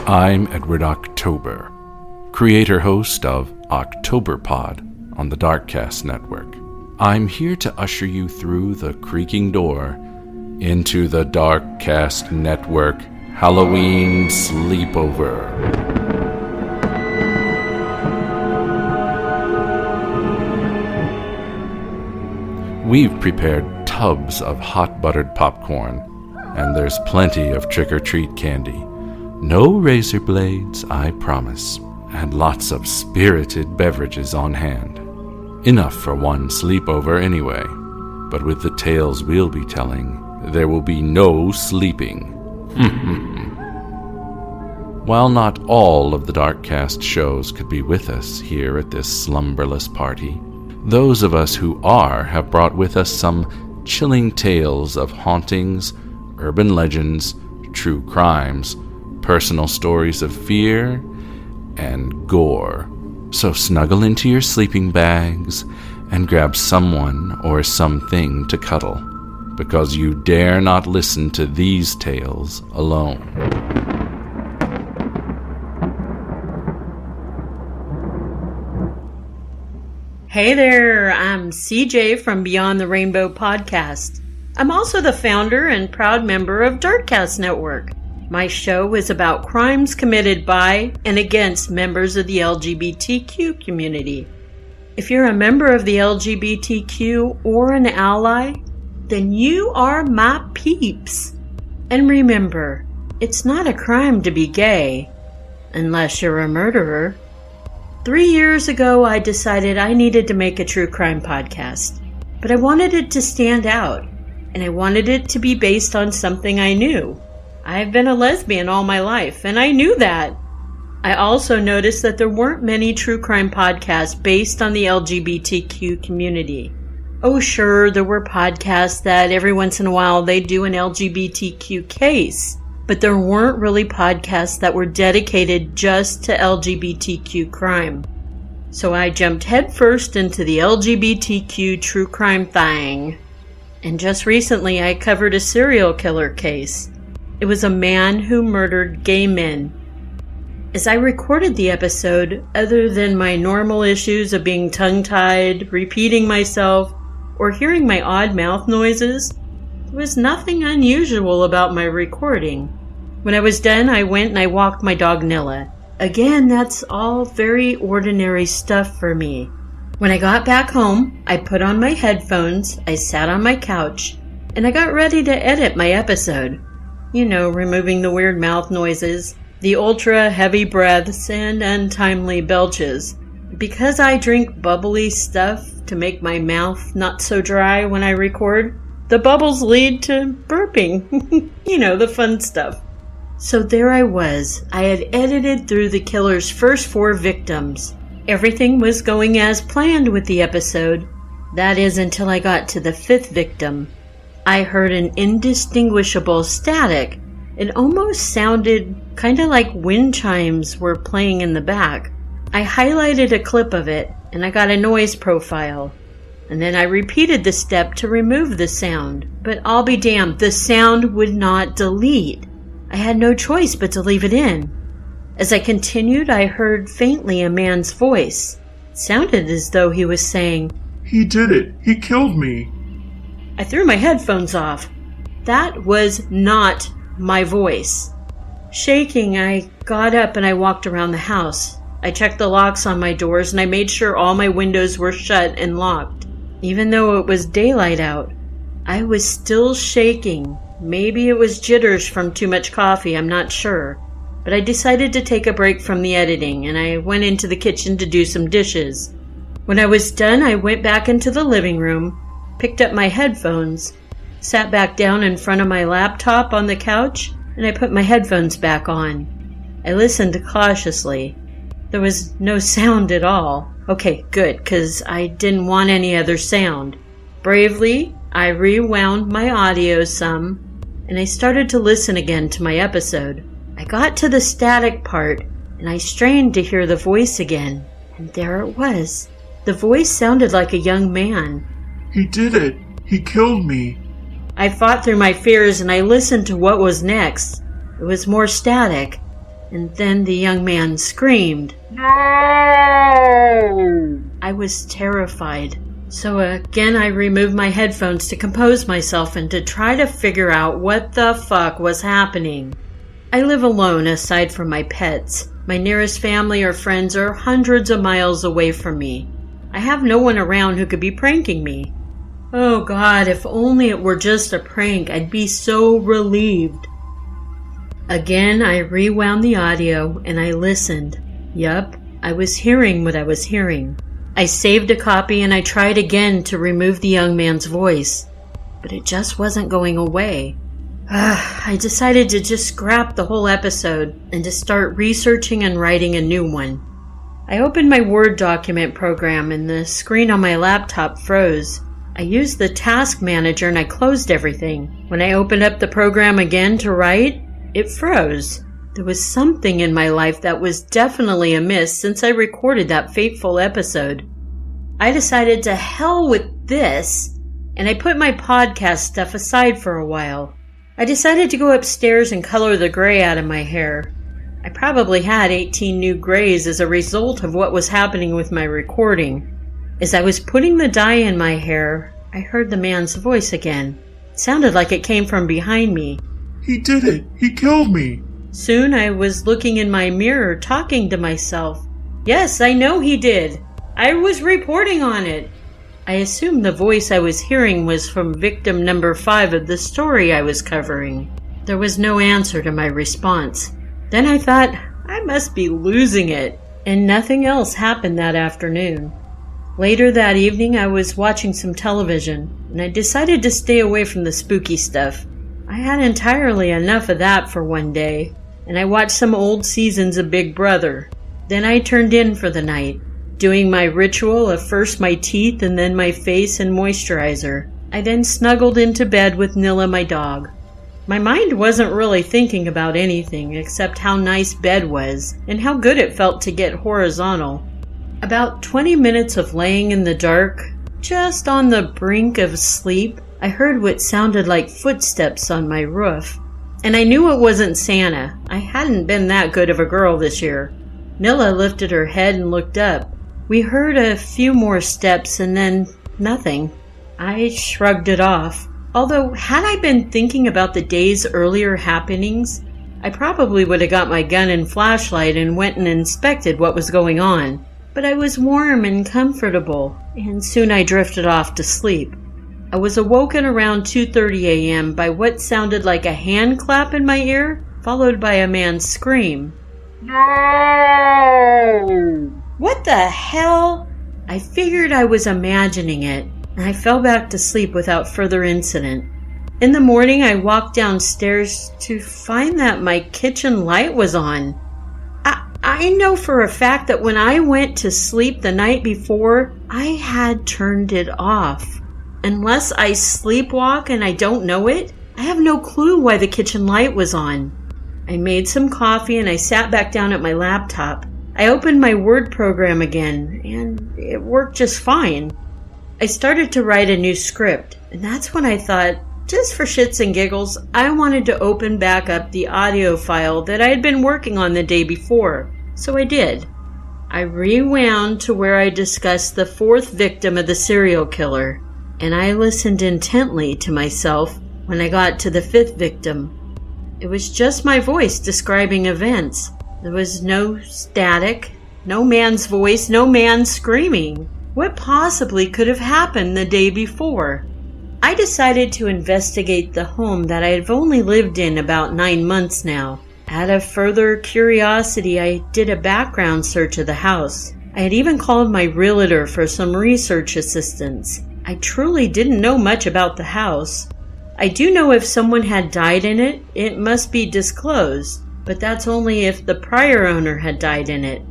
I'm Edward October, creator-host of OctoberPod on the Darkcast Network. I'm here to usher you through the creaking door into the Darkcast Network Halloween sleepover. We've prepared tubs of hot buttered popcorn, and there's plenty of trick-or-treat candy. No razor blades, I promise, and lots of spirited beverages on hand. Enough for one sleepover anyway, but with the tales we'll be telling, there will be no sleeping. While not all of the Darkcast shows could be with us here at this slumberless party, those of us who are have brought with us some chilling tales of hauntings, urban legends, true crimes, personal stories of fear, and gore. So snuggle into your sleeping bags and grab someone or something to cuddle, because you dare not listen to these tales alone. Hey there, I'm CJ from Beyond the Rainbow podcast. I'm also the founder and proud member of Darkcast Network. My show is about crimes committed by and against members of the LGBTQ community. If you're a member of the LGBTQ or an ally, then you are my peeps. And remember, it's not a crime to be gay, unless you're a murderer. 3 years ago, I decided I needed to make a true crime podcast, but I wanted it to stand out, and I wanted it to be based on something I knew. I've been a lesbian all my life, and I knew that. I also noticed that there weren't many true crime podcasts based on the LGBTQ community. Oh, sure, there were podcasts that every once in a while they'd do an LGBTQ case, but there weren't really podcasts that were dedicated just to LGBTQ crime. So I jumped headfirst into the LGBTQ true crime thing. And just recently I covered a serial killer case. It was a man who murdered gay men. As I recorded the episode, other than my normal issues of being tongue-tied, repeating myself, or hearing my odd mouth noises, there was nothing unusual about my recording. When I was done, I went and I walked my dog Nilla. Again, that's all very ordinary stuff for me. When I got back home, I put on my headphones, I sat on my couch, and I got ready to edit my episode. You know, removing the weird mouth noises, the ultra heavy breaths, and untimely belches. Because I drink bubbly stuff to make my mouth not so dry when I record, the bubbles lead to burping. You know, the fun stuff. So there I was. I had edited through the killer's first 4 victims. Everything was going as planned with the episode. That is until I got to the 5th victim. I heard an indistinguishable static. It almost sounded kind of like wind chimes were playing in the back. I highlighted a clip of it, and I got a noise profile. And then I repeated the step to remove the sound. But I'll be damned, the sound would not delete. I had no choice but to leave it in. As I continued, I heard faintly a man's voice. It sounded as though he was saying, "He did it! He killed me!" I threw my headphones off. That was not my voice. Shaking, I got up and I walked around the house. I checked the locks on my doors and I made sure all my windows were shut and locked. Even though it was daylight out, I was still shaking. Maybe it was jitters from too much coffee, I'm not sure. But I decided to take a break from the editing and I went into the kitchen to do some dishes. When I was done, I went back into the living room, picked up my headphones, sat back down in front of my laptop on the couch, and I put my headphones back on. I listened cautiously. There was no sound at all. Okay, good, because I didn't want any other sound. Bravely, I rewound my audio some, and I started to listen again to my episode. I got to the static part, and I strained to hear the voice again, and there it was. The voice sounded like a young man. "He did it! He killed me!" I fought through my fears and I listened to what was next. It was more static. and then the young man screamed. No! I was terrified. So again, I removed my headphones to compose myself and to try to figure out what the fuck was happening. I live alone aside from my pets. My nearest family or friends are hundreds of miles away from me. I have no one around who could be pranking me. Oh God, if only it were just a prank, I'd be so relieved. Again, I rewound the audio and I listened. Yup, I was hearing what I was hearing. I saved a copy and I tried again to remove the young man's voice, but it just wasn't going away. I decided to just scrap the whole episode and to start researching and writing a new one. I opened my Word document program and the screen on my laptop froze. I used the task manager and I closed everything. When I opened up the program again to write, it froze. There was something in my life that was definitely amiss since I recorded that fateful episode. I decided to hell with this, and I put my podcast stuff aside for a while. I decided to go upstairs and color the gray out of my hair. I probably had 18 new grays as a result of what was happening with my recording. As I was putting the dye in my hair, I heard the man's voice again. It sounded like it came from behind me. He did it! He killed me! Soon I was looking in my mirror, talking to myself. Yes, I know he did. I was reporting on it. I assumed the voice I was hearing was from victim number 5 of the story I was covering. There was no answer to my response. Then I thought, I must be losing it, and nothing else happened that afternoon. Later that evening, I was watching some television, and I decided to stay away from the spooky stuff. I had entirely enough of that for one day, and I watched some old seasons of Big Brother. Then I turned in for the night, doing my ritual of first my teeth and then my face and moisturizer. I then snuggled into bed with Nilla, my dog. My mind wasn't really thinking about anything except how nice bed was and how good it felt to get horizontal. About 20 minutes of laying in the dark, just on the brink of sleep, I heard what sounded like footsteps on my roof. And I knew it wasn't Santa. I hadn't been that good of a girl this year. Nilla lifted her head and looked up. We heard a few more steps and then nothing. I shrugged it off. Although, had I been thinking about the day's earlier happenings, I probably would have got my gun and flashlight and went and inspected what was going on. But I was warm and comfortable, and soon I drifted off to sleep. I was awoken around 2:30 a.m. by what sounded like a hand clap in my ear, followed by a man's scream. No! What the hell? I figured I was imagining it, and I fell back to sleep without further incident. In the morning, I walked downstairs to find that my kitchen light was on. I know for a fact that when I went to sleep the night before, I had turned it off. Unless I sleepwalk and I don't know it, I have no clue why the kitchen light was on. I made some coffee and I sat back down at my laptop. I opened my Word program again, and it worked just fine. I started to write a new script, and that's when I thought, just for shits and giggles, I wanted to open back up the audio file that I had been working on the day before. So I did. I rewound to where I discussed the 4th victim of the serial killer, and I listened intently to myself when I got to the 5th victim. It was just my voice describing events. There was no static, no man's voice, no man screaming. What possibly could have happened the day before? I decided to investigate the home that I have only lived in about 9 months now. Out of further curiosity, I did a background search of the house. I had even called my realtor for some research assistance. I truly didn't know much about the house. I do know if someone had died in it, it must be disclosed, but that's only if the prior owner had died in it.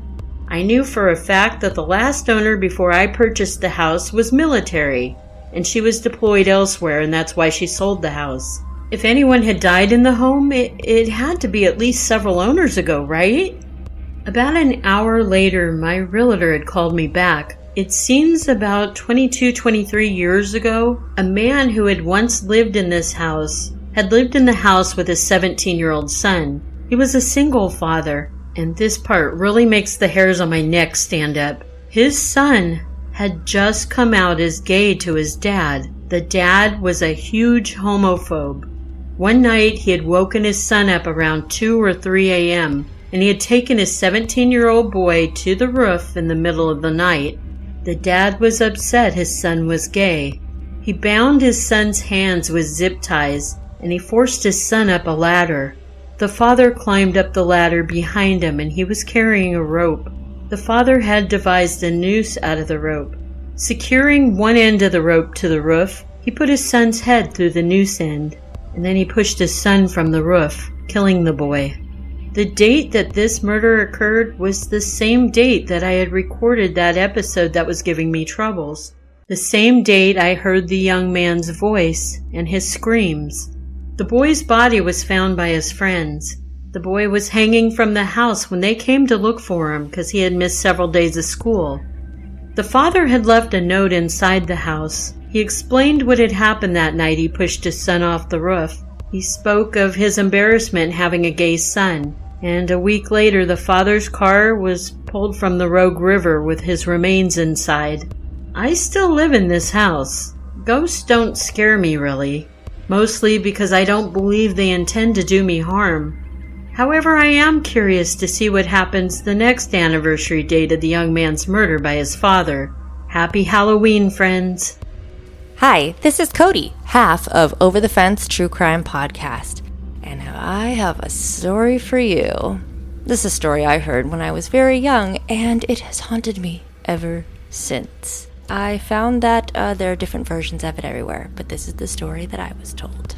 I knew for a fact that the last owner before I purchased the house was military, and she was deployed elsewhere, and that's why she sold the house. If anyone had died in the home, it had to be at least several owners ago, right? About an hour later, my realtor had called me back. It seems about 23 years ago, a man who had once lived in this house had lived in the house with his 17-year-old son. He was a single father, and this part really makes the hairs on my neck stand up. His son had just come out as gay to his dad. The dad was a huge homophobe. One night he had woken his son up around 2 or 3 a.m., and he had taken his 17-year-old boy to the roof in the middle of the night. The dad was upset his son was gay. He bound his son's hands with zip ties, and he forced his son up a ladder. The father climbed up the ladder behind him, and he was carrying a rope. The father had devised a noose out of the rope. Securing one end of the rope to the roof, he put his son's head through the noose end, and then he pushed his son from the roof, killing the boy. The date that this murder occurred was the same date that I had recorded that episode that was giving me troubles. The same date I heard the young man's voice and his screams. The boy's body was found by his friends. The boy was hanging from the house when they came to look for him because he had missed several days of school. The father had left a note inside the house. He explained what had happened that night he pushed his son off the roof. He spoke of his embarrassment having a gay son. And a week later, the father's car was pulled from the Rogue River with his remains inside. I still live in this house. Ghosts don't scare me, really. Mostly because I don't believe they intend to do me harm. However, I am curious to see what happens the next anniversary date of the young man's murder by his father. Happy Halloween, friends. Hi, this is Cody, half of Over the Fence True Crime Podcast. And I have a story for you. This is a story I heard when I was very young, and it has haunted me ever since. I found that there are different versions of it everywhere, but this is the story that I was told.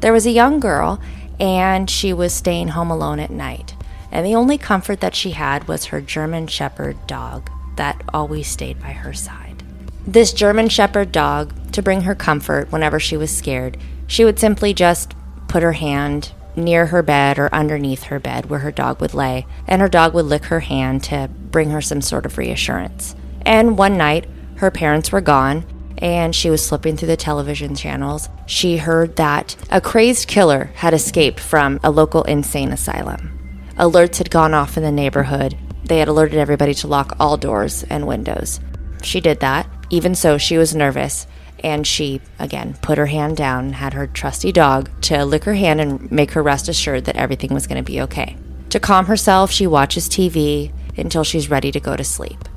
There was a young girl, and she was staying home alone at night. And the only comfort that she had was her German Shepherd dog that always stayed by her side. This German Shepherd dog, to bring her comfort whenever she was scared, she would simply just put her hand near her bed or underneath her bed where her dog would lay, and her dog would lick her hand to bring her some sort of reassurance. And one night, her parents were gone, and she was slipping through the television channels. She heard that a crazed killer had escaped from a local insane asylum. Alerts had gone off in the neighborhood. They had alerted everybody to lock all doors and windows. She did that. Even so, she was nervous. And she, again, put her hand down and had her trusty dog to lick her hand and make her rest assured that everything was going to be okay. To calm herself, she watches TV until she's ready to go to sleep.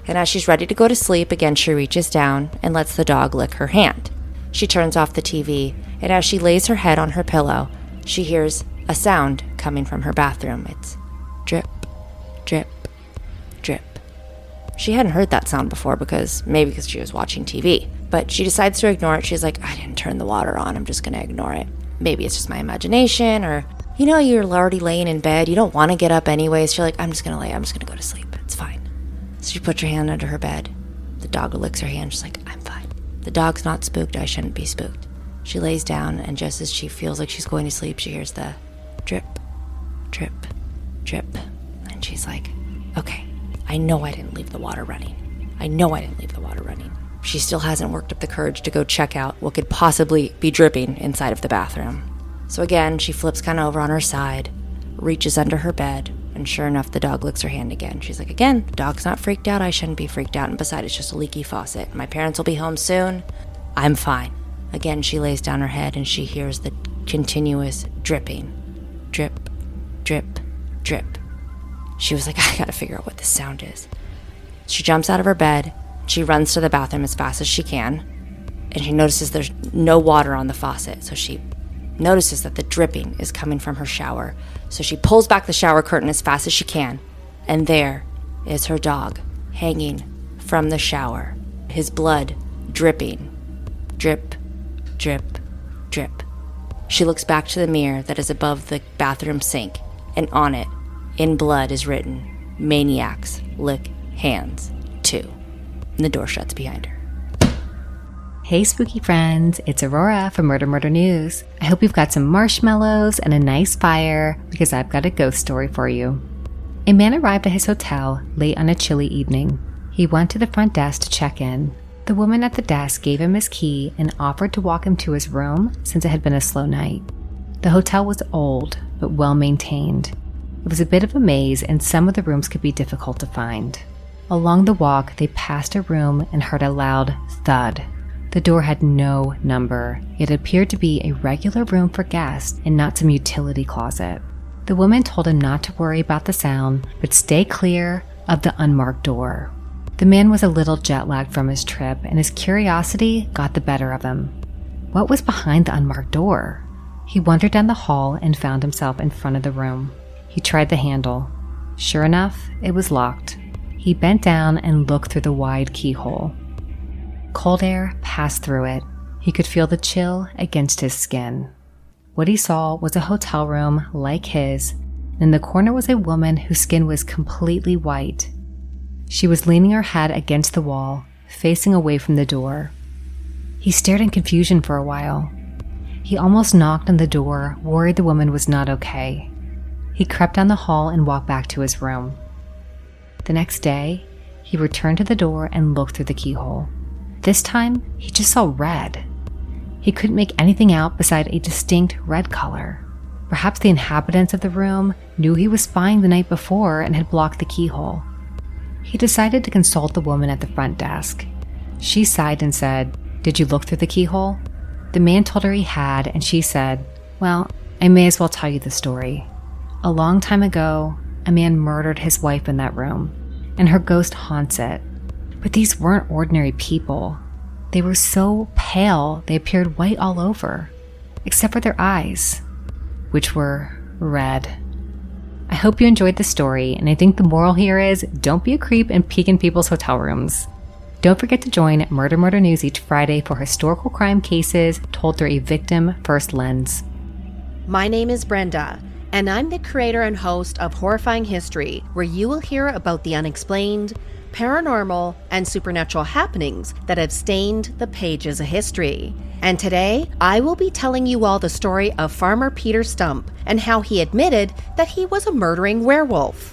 And as she's ready to go to sleep, again, she reaches down and lets the dog lick her hand. She turns off the TV, and as she lays her head on her pillow, she hears a sound coming from her bathroom. It's drip, drip, drip. She hadn't heard that sound before because she was watching TV. But she decides to ignore it. She's like, I didn't turn the water on. I'm just going to ignore it. Maybe it's just my imagination, or, you're already laying in bed. You don't want to get up anyways. You're like, I'm just going to go to sleep. It's fine. So she puts her hand under her bed. The dog licks her hand. She's like, I'm fine. The dog's not spooked. I shouldn't be spooked. She lays down, and just as she feels like she's going to sleep, she hears the drip, drip, drip. And she's like, okay, I know I didn't leave the water running. She still hasn't worked up the courage to go check out what could possibly be dripping inside of the bathroom. So again, she flips kind of over on her side, reaches under her bed, and sure enough, the dog licks her hand again. She's like, again, the dog's not freaked out. I shouldn't be freaked out. And besides, it's just a leaky faucet. My parents will be home soon. I'm fine. Again, she lays down her head and she hears the continuous dripping. Drip, drip, drip. She was like, I gotta figure out what this sound is. She jumps out of her bed. She runs to the bathroom as fast as she can, and she notices there's no water on the faucet, so she notices that the dripping is coming from her shower. So she pulls back the shower curtain as fast as she can, and there is her dog hanging from the shower, his blood dripping. Drip, drip, drip. She looks back to the mirror that is above the bathroom sink, and on it, in blood, is written, Maniacs lick hands, too. And the door shuts behind her. Hey spooky friends, it's Aurora from Murder News. I hope you've got some marshmallows and a nice fire because I've got a ghost story for you. A man arrived at his hotel late on a chilly evening. He went to the front desk to check in. The woman at the desk gave him his key and offered to walk him to his room since it had been a slow night. The hotel was old, but well maintained. It was a bit of a maze, and some of the rooms could be difficult to find. Along the walk, they passed a room and heard a loud thud. The door had no number. It appeared to be a regular room for guests and not some utility closet. The woman told him not to worry about the sound, but stay clear of the unmarked door. The man was a little jet-lagged from his trip, and his curiosity got the better of him. What was behind the unmarked door? He wandered down the hall and found himself in front of the room. He tried the handle. Sure enough, it was locked. He bent down and looked through the wide keyhole. Cold air passed through it. He could feel the chill against his skin. What he saw was a hotel room like his. In the corner was a woman whose skin was completely white. She was leaning her head against the wall, facing away from the door. He stared in confusion for a while. He almost knocked on the door, worried the woman was not okay. He crept down the hall and walked back to his room. The next day, he returned to the door and looked through the keyhole. This time, he just saw red. He couldn't make anything out beside a distinct red color. Perhaps the inhabitants of the room knew he was spying the night before and had blocked the keyhole. He decided to consult the woman at the front desk. She sighed and said, "Did you look through the keyhole?" The man told her he had, and she said, "Well, I may as well tell you the story. A long time ago, a man murdered his wife in that room, and her ghost haunts it. But these weren't ordinary people. They were so pale they appeared white all over, except for their eyes, which were red." I hope you enjoyed the story, and I think the moral here is don't be a creep and peek in people's hotel rooms. Don't forget to join Murder Murder News each Friday for historical crime cases told through a victim-first lens. My name is Brenda, and I'm the creator and host of Horrifying History, where you will hear about the unexplained, paranormal, and supernatural happenings that have stained the pages of history. And today, I will be telling you all the story of Farmer Peter Stump and how he admitted that he was a murdering werewolf.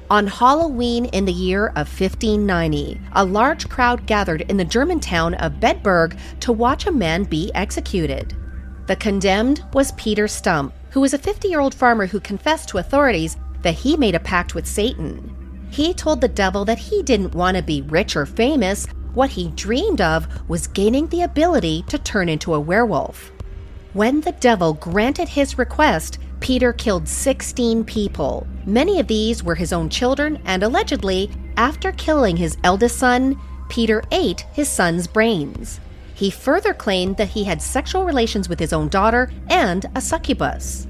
On Halloween in the year of 1590, a large crowd gathered in the German town of Bedburg to watch a man be executed. The condemned was Peter Stump, who was a 50-year-old farmer who confessed to authorities that he made a pact with Satan. He told the devil that he didn't want to be rich or famous. What he dreamed of was gaining the ability to turn into a werewolf. When the devil granted his request, Peter killed 16 people. Many of these were his own children, and allegedly, after killing his eldest son, Peter ate his son's brains. He further claimed that he had sexual relations with his own daughter and a succubus.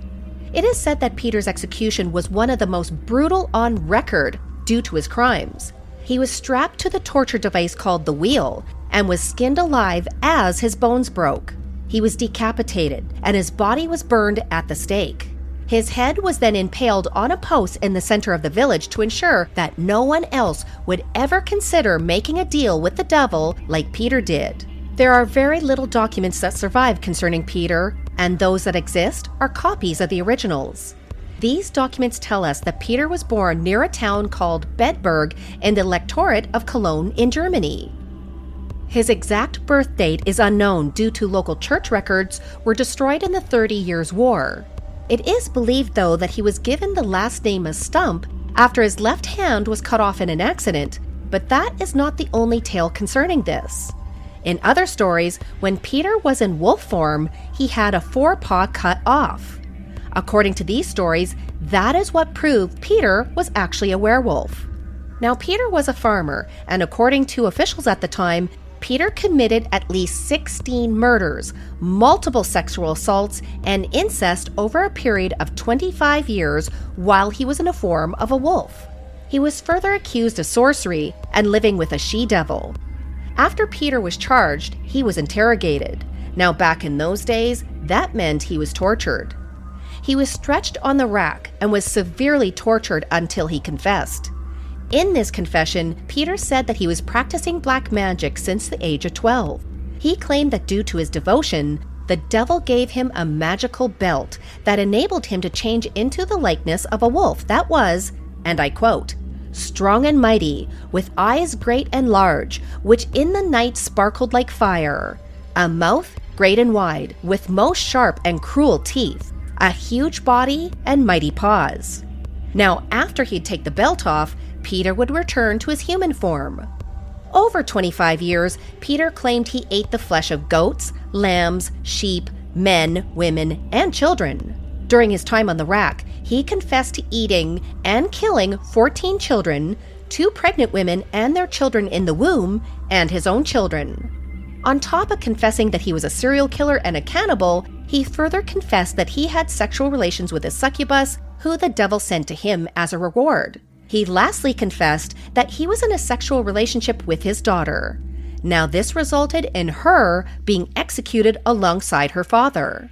It is said that Peter's execution was one of the most brutal on record due to his crimes. He was strapped to the torture device called the wheel and was skinned alive as his bones broke. He was decapitated, and his body was burned at the stake. His head was then impaled on a post in the center of the village to ensure that no one else would ever consider making a deal with the devil like Peter did. There are very little documents that survive concerning Peter, and those that exist are copies of the originals. These documents tell us that Peter was born near a town called Bedburg in the Electorate of Cologne in Germany. His exact birth date is unknown due to local church records were destroyed in the 30 Years' War. It is believed, though, that he was given the last name of Stump after his left hand was cut off in an accident, but that is not the only tale concerning this. In other stories, when Peter was in wolf form, he had a forepaw cut off. According to these stories, that is what proved Peter was actually a werewolf. Now, Peter was a farmer, and according to officials at the time, Peter committed at least 16 murders, multiple sexual assaults, and incest over a period of 25 years while he was in the form of a wolf. He was further accused of sorcery and living with a she-devil. After Peter was charged, he was interrogated. Now, back in those days, that meant he was tortured. He was stretched on the rack and was severely tortured until he confessed. In this confession, Peter said that he was practicing black magic since the age of 12. He claimed that due to his devotion, the devil gave him a magical belt that enabled him to change into the likeness of a wolf that was, and I quote, "strong and mighty, with eyes great and large, which in the night sparkled like fire, a mouth great and wide, with most sharp and cruel teeth, a huge body, and mighty paws. Now, after he'd take the belt off, Peter would return to his human form. Over 25 years, Peter claimed he ate the flesh of goats, lambs, sheep, men, women, and children. During his time on the rack, he confessed to eating and killing 14 children, 2 pregnant women and their children in the womb, and his own children. On top of confessing that he was a serial killer and a cannibal, he further confessed that he had sexual relations with a succubus who the devil sent to him as a reward. He lastly confessed that he was in a sexual relationship with his daughter. Now this resulted in her being executed alongside her father.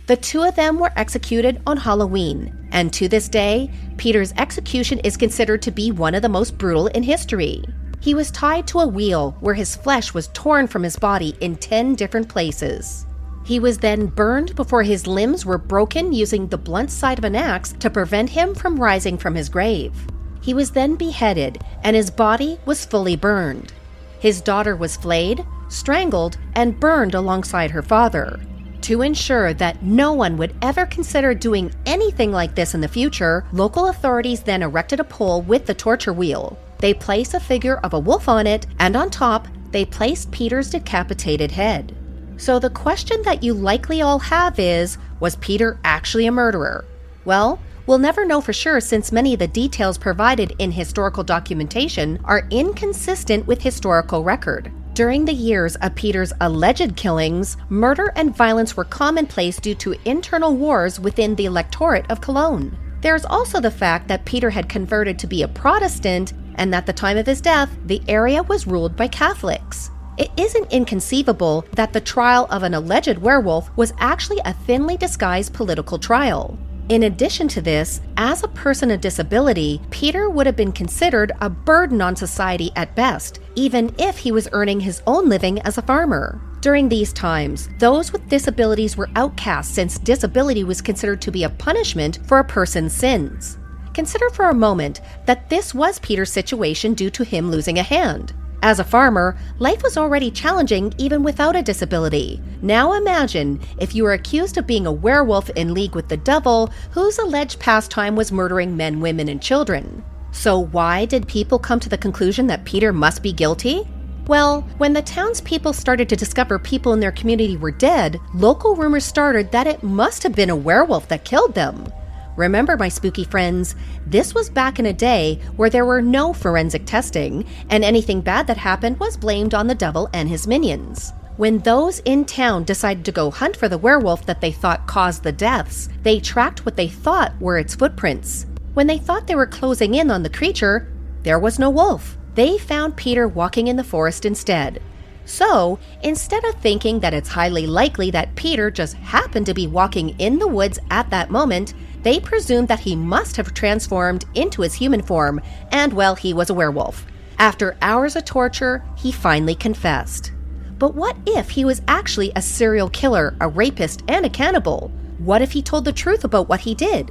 The 2 of them were executed on Halloween, and to this day, Peter's execution is considered to be one of the most brutal in history. He was tied to a wheel where his flesh was torn from his body in 10 different places. He was then burned before his limbs were broken using the blunt side of an axe to prevent him from rising from his grave. He was then beheaded, and his body was fully burned. His daughter was flayed, strangled, and burned alongside her father. To ensure that no one would ever consider doing anything like this in the future, local authorities then erected a pole with the torture wheel. They placed a figure of a wolf on it, and on top, they placed Peter's decapitated head. So the question that you likely all have is, was Peter actually a murderer? Well, we'll never know for sure since many of the details provided in historical documentation are inconsistent with historical record. During the years of Peter's alleged killings, murder and violence were commonplace due to internal wars within the electorate of Cologne. There's also the fact that Peter had converted to be a Protestant, and at the time of his death, the area was ruled by Catholics. It isn't inconceivable that the trial of an alleged werewolf was actually a thinly disguised political trial. In addition to this, as a person of disability, Peter would have been considered a burden on society at best, even if he was earning his own living as a farmer. During these times, those with disabilities were outcast since disability was considered to be a punishment for a person's sins. Consider for a moment that this was Peter's situation due to him losing a hand. As a farmer, life was already challenging even without a disability. Now imagine if you were accused of being a werewolf in league with the devil, whose alleged pastime was murdering men, women, and children. So why did people come to the conclusion that Peter must be guilty? Well, when the townspeople started to discover people in their community were dead, local rumors started that it must have been a werewolf that killed them. Remember, my spooky friends, this was back in a day where there were no forensic testing, and anything bad that happened was blamed on the devil and his minions. When those in town decided to go hunt for the werewolf that they thought caused the deaths, they tracked what they thought were its footprints. When they thought they were closing in on the creature, there was no wolf. They found Peter walking in the forest instead. So, instead of thinking that it's highly likely that Peter just happened to be walking in the woods at that moment, they presumed that he must have transformed into his human form, and well, he was a werewolf. After hours of torture, he finally confessed. But what if he was actually a serial killer, a rapist, and a cannibal? What if he told the truth about what he did?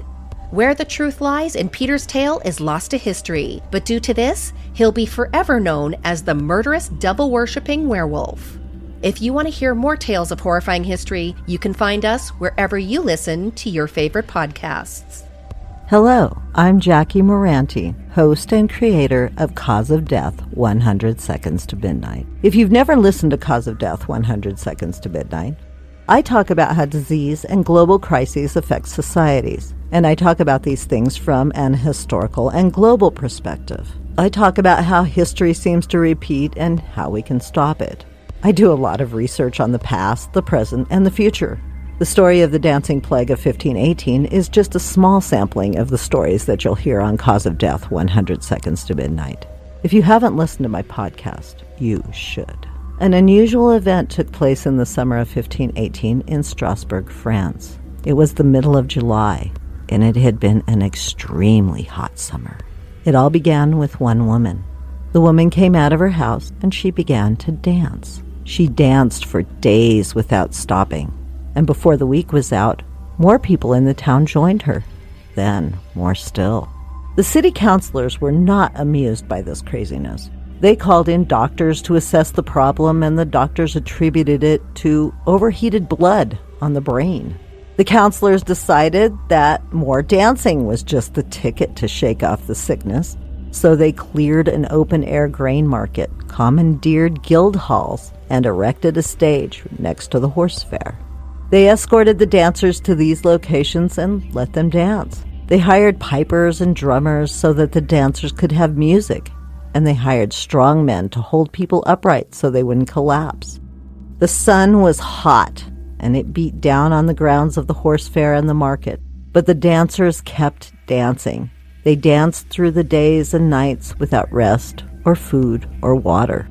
Where the truth lies in Peter's tale is lost to history, but due to this, he'll be forever known as the murderous, devil-worshipping werewolf. If you want to hear more tales of horrifying history, you can find us wherever you listen to your favorite podcasts. Hello, I'm Jackie Moranti, host and creator of Cause of Death 100 Seconds to Midnight. If you've never listened to Cause of Death 100 Seconds to Midnight, I talk about how disease and global crises affect societies, and I talk about these things from an historical and global perspective. I talk about how history seems to repeat and how we can stop it. I do a lot of research on the past, the present, and the future. The story of the dancing plague of 1518 is just a small sampling of the stories that you'll hear on Cause of Death 100 Seconds to Midnight. If you haven't listened to my podcast, you should. An unusual event took place in the summer of 1518 in Strasbourg, France. It was the middle of July, and it had been an extremely hot summer. It all began with one woman. The woman came out of her house, and she began to dance. She danced for days without stopping, and before the week was out, more people in the town joined her. Then, more still. The city councilors were not amused by this craziness. They called in doctors to assess the problem, and the doctors attributed it to overheated blood on the brain. The counselors decided that more dancing was just the ticket to shake off the sickness, so they cleared an open-air grain market, commandeered guild halls, and erected a stage next to the horse fair. They escorted the dancers to these locations and let them dance. They hired pipers and drummers so that the dancers could have music, and they hired strong men to hold people upright so they wouldn't collapse. The sun was hot, and it beat down on the grounds of the horse fair and the market, but the dancers kept dancing. They danced through the days and nights without rest or food or water.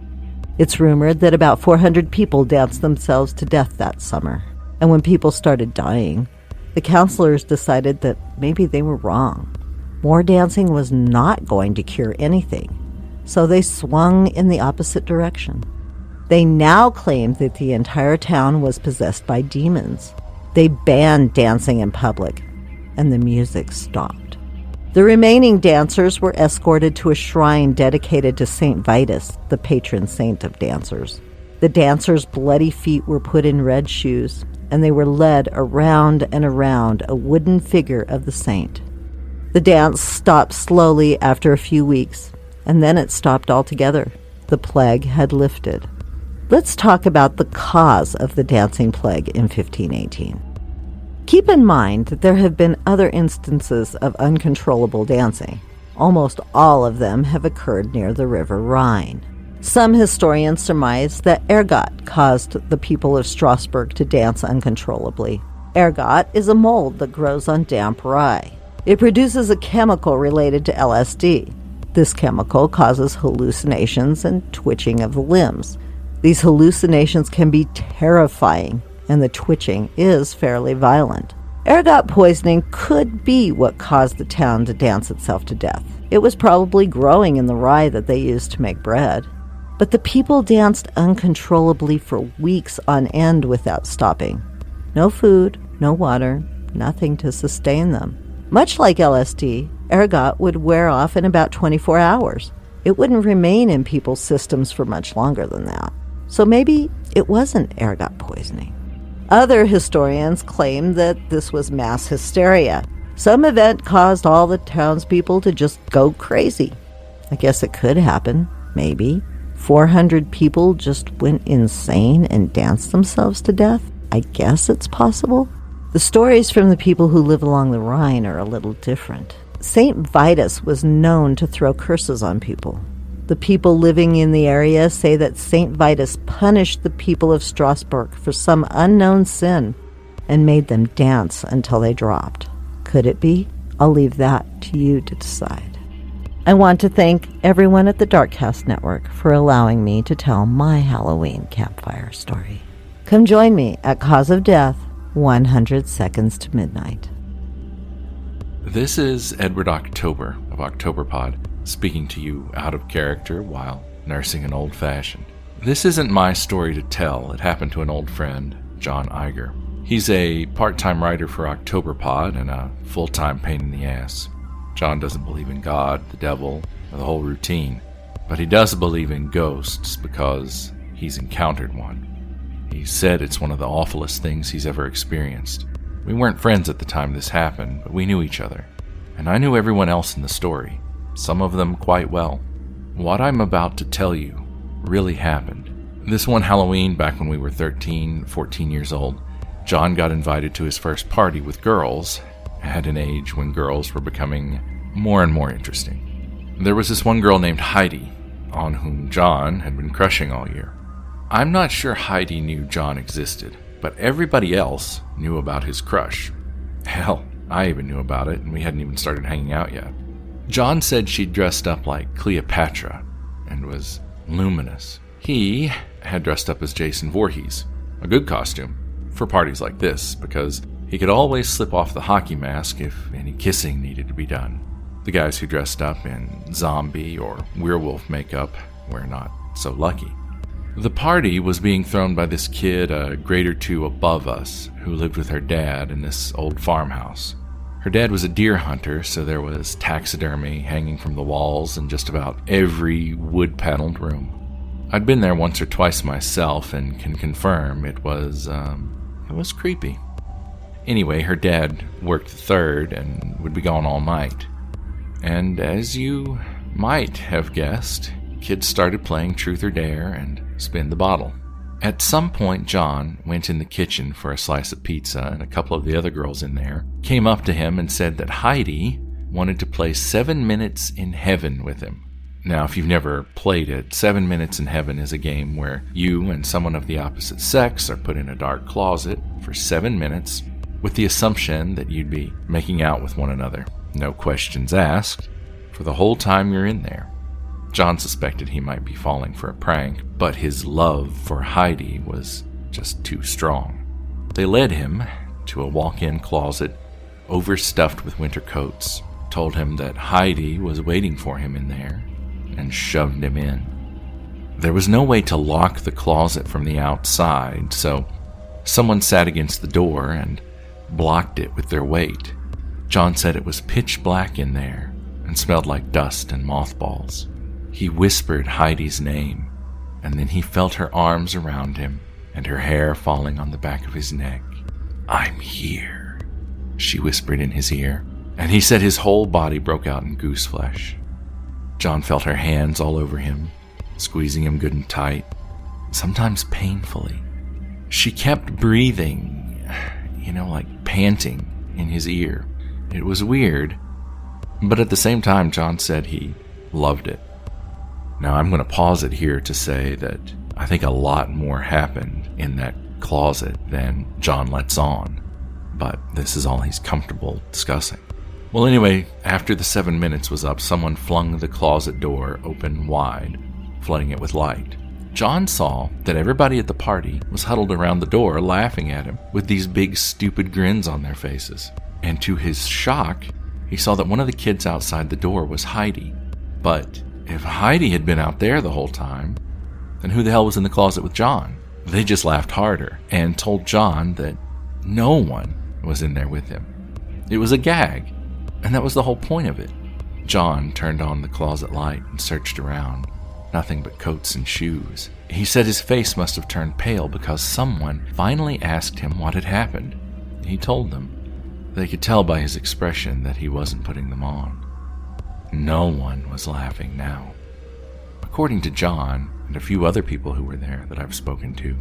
It's rumored that about 400 people danced themselves to death that summer, and when people started dying, the counselors decided that maybe they were wrong. More dancing was not going to cure anything, so they swung in the opposite direction. They now claimed that the entire town was possessed by demons. They banned dancing in public, and the music stopped. The remaining dancers were escorted to a shrine dedicated to Saint Vitus, the patron saint of dancers. The dancers' bloody feet were put in red shoes, and they were led around and around a wooden figure of the saint. The dance stopped slowly after a few weeks, and then it stopped altogether. The plague had lifted. Let's talk about the cause of the dancing plague in 1518. Keep in mind that there have been other instances of uncontrollable dancing. Almost all of them have occurred near the River Rhine. Some historians surmise that ergot caused the people of Strasbourg to dance uncontrollably. Ergot is a mold that grows on damp rye. It produces a chemical related to LSD. This chemical causes hallucinations and twitching of the limbs. These hallucinations can be terrifying, and the twitching is fairly violent. Ergot poisoning could be what caused the town to dance itself to death. It was probably growing in the rye that they used to make bread. But the people danced uncontrollably for weeks on end without stopping. No food, no water, nothing to sustain them. Much like LSD, ergot would wear off in about 24 hours. It wouldn't remain in people's systems for much longer than that. So maybe it wasn't ergot poisoning. Other historians claim that this was mass hysteria. Some event caused all the townspeople to just go crazy. I guess it could happen, maybe. 400 people just went insane and danced themselves to death? I guess it's possible. The stories from the people who live along the Rhine are a little different. Saint Vitus was known to throw curses on people. The people living in the area say that Saint Vitus punished the people of Strasbourg for some unknown sin and made them dance until they dropped. Could it be? I'll leave that to you to decide. I want to thank everyone at the Darkcast Network for allowing me to tell my Halloween campfire story. Come join me at Cause of Death, 100 Seconds to Midnight. This is Edward October of OctoberPod, speaking to you out of character while nursing an old-fashioned. This isn't my story to tell. It happened to an old friend, John Iger. He's a part-time writer for OctoberPod and a full-time pain in the ass. John doesn't believe in God, the devil, or the whole routine, but he does believe in ghosts because he's encountered one. He said it's one of the awfulest things he's ever experienced. We weren't friends at the time this happened, but we knew each other, and I knew everyone else in the story. Some of them quite well. What I'm about to tell you really happened. This one Halloween, back when we were 13, 14 years old, John got invited to his first party with girls at an age when girls were becoming more and more interesting. There was this one girl named Heidi, on whom John had been crushing all year. I'm not sure Heidi knew John existed, but everybody else knew about his crush. Hell, I even knew about it, and we hadn't even started hanging out yet. John said she'd dressed up like Cleopatra and was luminous. He had dressed up as Jason Voorhees, a good costume for parties like this, because he could always slip off the hockey mask if any kissing needed to be done. The guys who dressed up in zombie or werewolf makeup were not so lucky. The party was being thrown by this kid a grade or two above us who lived with her dad in this old farmhouse. Her dad was a deer hunter, so there was taxidermy hanging from the walls in just about every wood-paneled room. I'd been there once or twice myself and can confirm it was creepy. Anyway, her dad worked the third and would be gone all night. And as you might have guessed, kids started playing Truth or Dare and Spin the Bottle. At some point, John went in the kitchen for a slice of pizza, and a couple of the other girls in there came up to him and said that Heidi wanted to play 7 Minutes in Heaven with him. Now, if you've never played it, 7 Minutes in Heaven is a game where you and someone of the opposite sex are put in a dark closet for 7 minutes with the assumption that you'd be making out with one another. No questions asked for the whole time you're in there. John suspected he might be falling for a prank, but his love for Heidi was just too strong. They led him to a walk-in closet overstuffed with winter coats, told him that Heidi was waiting for him in there, and shoved him in. There was no way to lock the closet from the outside, so someone sat against the door and blocked it with their weight. John said it was pitch black in there and smelled like dust and mothballs. He whispered Heidi's name, and then he felt her arms around him and her hair falling on the back of his neck. "I'm here," she whispered in his ear, and he said his whole body broke out in goose flesh. John felt her hands all over him, squeezing him good and tight, sometimes painfully. She kept breathing, like panting in his ear. It was weird, but at the same time, John said he loved it. Now, I'm going to pause it here to say that I think a lot more happened in that closet than John lets on, but this is all he's comfortable discussing. Well, anyway, after the 7 minutes was up, someone flung the closet door open wide, flooding it with light. John saw that everybody at the party was huddled around the door laughing at him with these big stupid grins on their faces. And to his shock, he saw that one of the kids outside the door was Heidi. But if Heidi had been out there the whole time, then who the hell was in the closet with John? They just laughed harder and told John that no one was in there with him. It was a gag, and that was the whole point of it. John turned on the closet light and searched around. Nothing but coats and shoes. He said his face must have turned pale because someone finally asked him what had happened. He told them. They could tell by his expression that he wasn't putting them on. No one was laughing now. According to John and a few other people who were there that I've spoken to,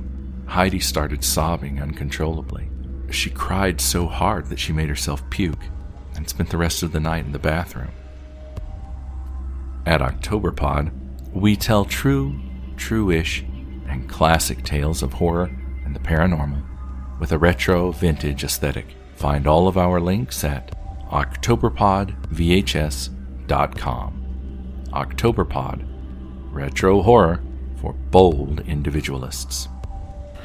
Heidi started sobbing uncontrollably. She cried so hard that she made herself puke and spent the rest of the night in the bathroom. At OctoberPod, we tell true, true-ish, and classic tales of horror and the paranormal with a retro vintage aesthetic. Find all of our links at octoberpodvhs.com. OctoberPod, retro horror for bold individualists.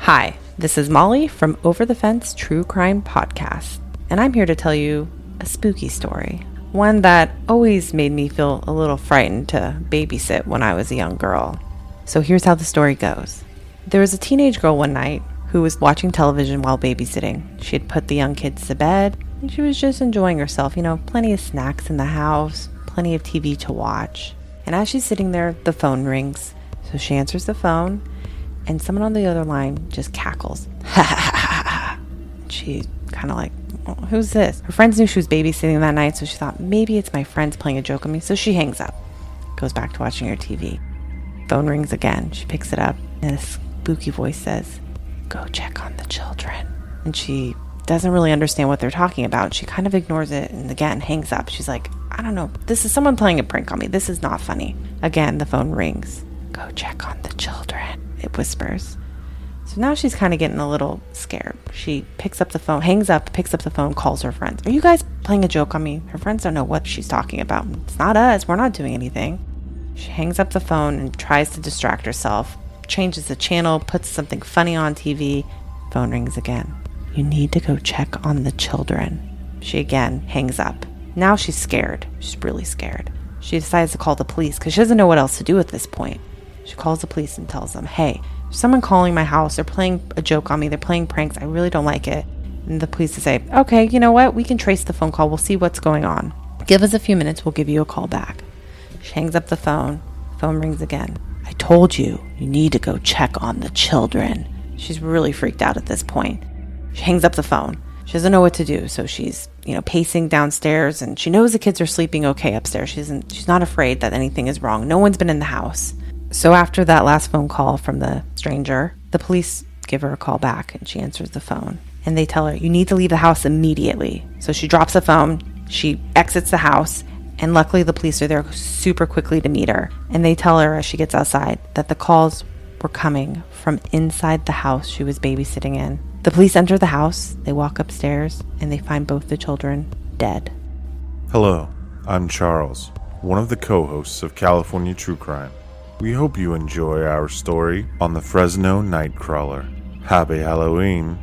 Hi, this is Molly from Over the Fence True Crime Podcast, and I'm here to tell you a spooky story. One that always made me feel a little frightened to babysit when I was a young girl. So here's how the story goes. There was a teenage girl one night who was watching television while babysitting. She had put the young kids to bed, and she was just enjoying herself. Plenty of snacks in the house, plenty of TV to watch. And as she's sitting there, the phone rings. So she answers the phone, and someone on the other line just cackles. Ha ha ha ha ha. She kind of like, who's this? Her friends knew she was babysitting that night, so she thought, maybe it's my friends playing a joke on me. So she hangs up, goes back to watching her TV. Phone rings again. She picks it up, and a spooky voice says, "Go check on the children." And she doesn't really understand what they're talking about. She kind of ignores it and again hangs up. She's like, I don't know. This is someone playing a prank on me. This is not funny. Again, the phone rings. "Go check on the children," it whispers. So now she's kind of getting a little scared. She picks up the phone, hangs up, picks up the phone, calls her friends. "Are you guys playing a joke on me?" Her friends don't know what she's talking about. "It's not us. We're not doing anything." She hangs up the phone and tries to distract herself, changes the channel, puts something funny on TV. Phone rings again. "You need to go check on the children." She again hangs up. Now she's scared. She's really scared. She decides to call the police because she doesn't know what else to do at this point. She calls the police and tells them, "Hey, there's someone calling my house. They're playing a joke on me. They're playing pranks. I really don't like it." And the police say, "Okay, you know what? We can trace the phone call. We'll see what's going on. Give us a few minutes. We'll give you a call back." She hangs up the phone. Phone rings again. "I told you, you need to go check on the children." She's really freaked out at this point. She hangs up the phone. She doesn't know what to do, so she's, pacing downstairs, and she knows the kids are sleeping okay upstairs. She's not afraid that anything is wrong. No one's been in the house. So after that last phone call from the stranger, the police give her a call back, and she answers the phone. And they tell her, you need to leave the house immediately. So she drops the phone, she exits the house, and luckily the police are there super quickly to meet her. And they tell her as she gets outside that the calls were coming from inside the house she was babysitting in. The police enter the house, they walk upstairs, and they find both the children dead. Hello, I'm Charles, one of the co-hosts of California True Crime. We hope you enjoy our story on the Fresno Nightcrawler. Happy Halloween!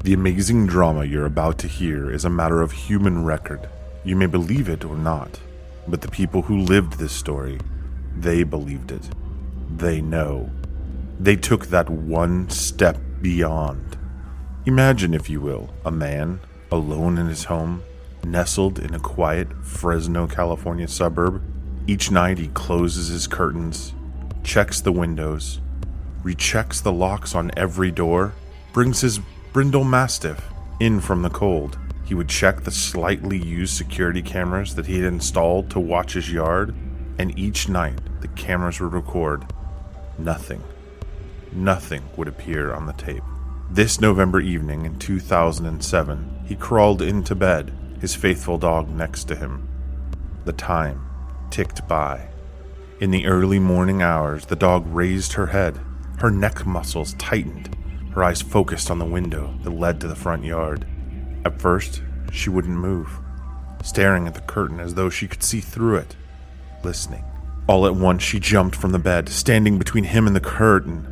The amazing drama you're about to hear is a matter of human record. You may believe it or not, but the people who lived this story, they believed it. They know. They took that one step beyond. Imagine, if you will, a man alone in his home, nestled in a quiet Fresno, California suburb. Each night he closes his curtains, checks the windows, rechecks the locks on every door, brings his brindle mastiff in from the cold. He would check the slightly used security cameras that he had installed to watch his yard, and each night the cameras would record nothing. Nothing would appear on the tape. This November evening in 2007, he crawled into bed, his faithful dog next to him. The time ticked by. In the early morning hours, the dog raised her head. Her neck muscles tightened. Her eyes focused on the window that led to the front yard. At first, she wouldn't move, staring at the curtain as though she could see through it, listening. All at once, she jumped from the bed, standing between him and the curtain.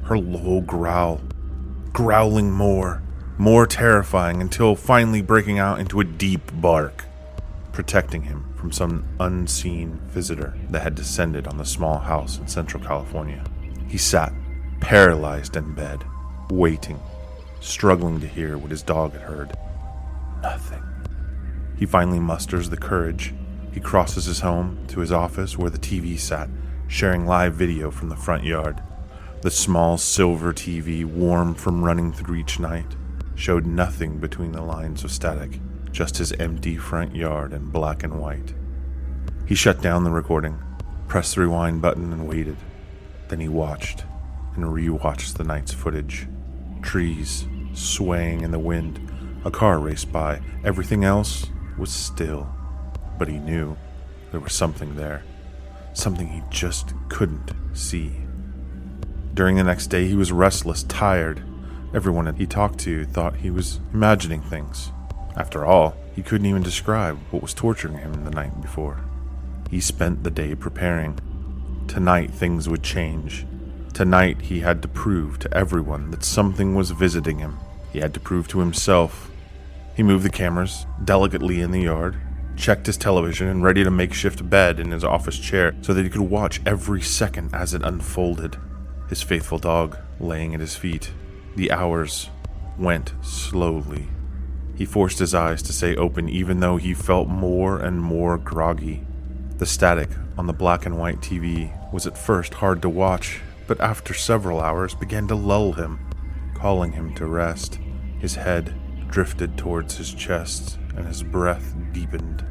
Her low growl, growling more terrifying, until finally breaking out into a deep bark, protecting him from some unseen visitor that had descended on the small house in Central California. He sat, paralyzed in bed, waiting, struggling to hear what his dog had heard. Nothing. He finally musters the courage. He crosses his home to his office where the TV sat, sharing live video from the front yard. The small silver TV, warm from running through each night, showed nothing between the lines of static, just his empty front yard in black and white. He shut down the recording, pressed the rewind button, and waited. Then he watched and rewatched the night's footage. Trees swaying in the wind, a car raced by. Everything else was still, but he knew there was something there, something he just couldn't see. During the next day, he was restless, tired. Everyone he talked to thought he was imagining things. After all, he couldn't even describe what was torturing him the night before. He spent the day preparing. Tonight, things would change. Tonight, he had to prove to everyone that something was visiting him. He had to prove to himself. He moved the cameras delicately in the yard, checked his television, and readied a makeshift bed in his office chair so that he could watch every second as it unfolded. His faithful dog laying at his feet. The hours went slowly. He forced his eyes to stay open even though he felt more and more groggy. The static on the black and white TV was at first hard to watch, but after several hours began to lull him, calling him to rest. His head drifted towards his chest and his breath deepened.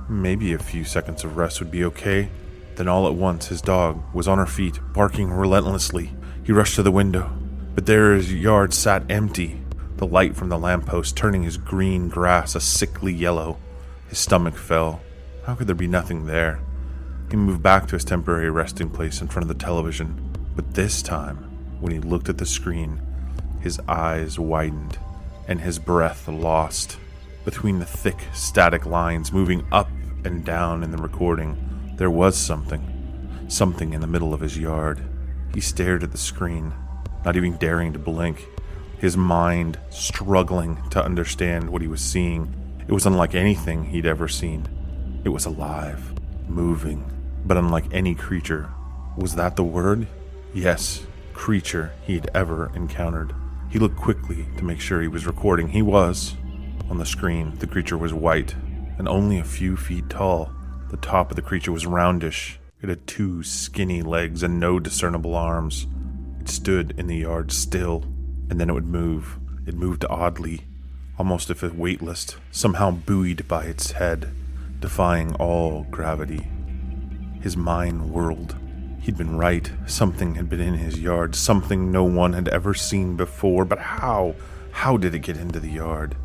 Maybe a few seconds of rest would be okay. Then all at once his dog was on her feet, barking relentlessly. He rushed to the window, but there his yard sat empty, the light from the lamppost turning his green grass a sickly yellow. His stomach fell. How could there be nothing there? He moved back to his temporary resting place in front of the television, but this time, when he looked at the screen, his eyes widened and his breath lost. Between the thick, static lines moving up and down in the recording, there was something in the middle of his yard. He stared at the screen, not even daring to blink, his mind struggling to understand what he was seeing. It was unlike anything he'd ever seen. It was alive, moving, but unlike any creature. Was that the word? Yes, creature he'd ever encountered. He looked quickly to make sure he was recording. He was. On the screen, the creature was white and only a few feet tall. The top of the creature was roundish. It had 2 skinny legs and no discernible arms. It stood in the yard still, and then it would move. It moved oddly, almost if it weightless, somehow buoyed by its head, defying all gravity. His mind whirled. He'd been right. Something had been in his yard, something no one had ever seen before, but how? How did it get into the yard?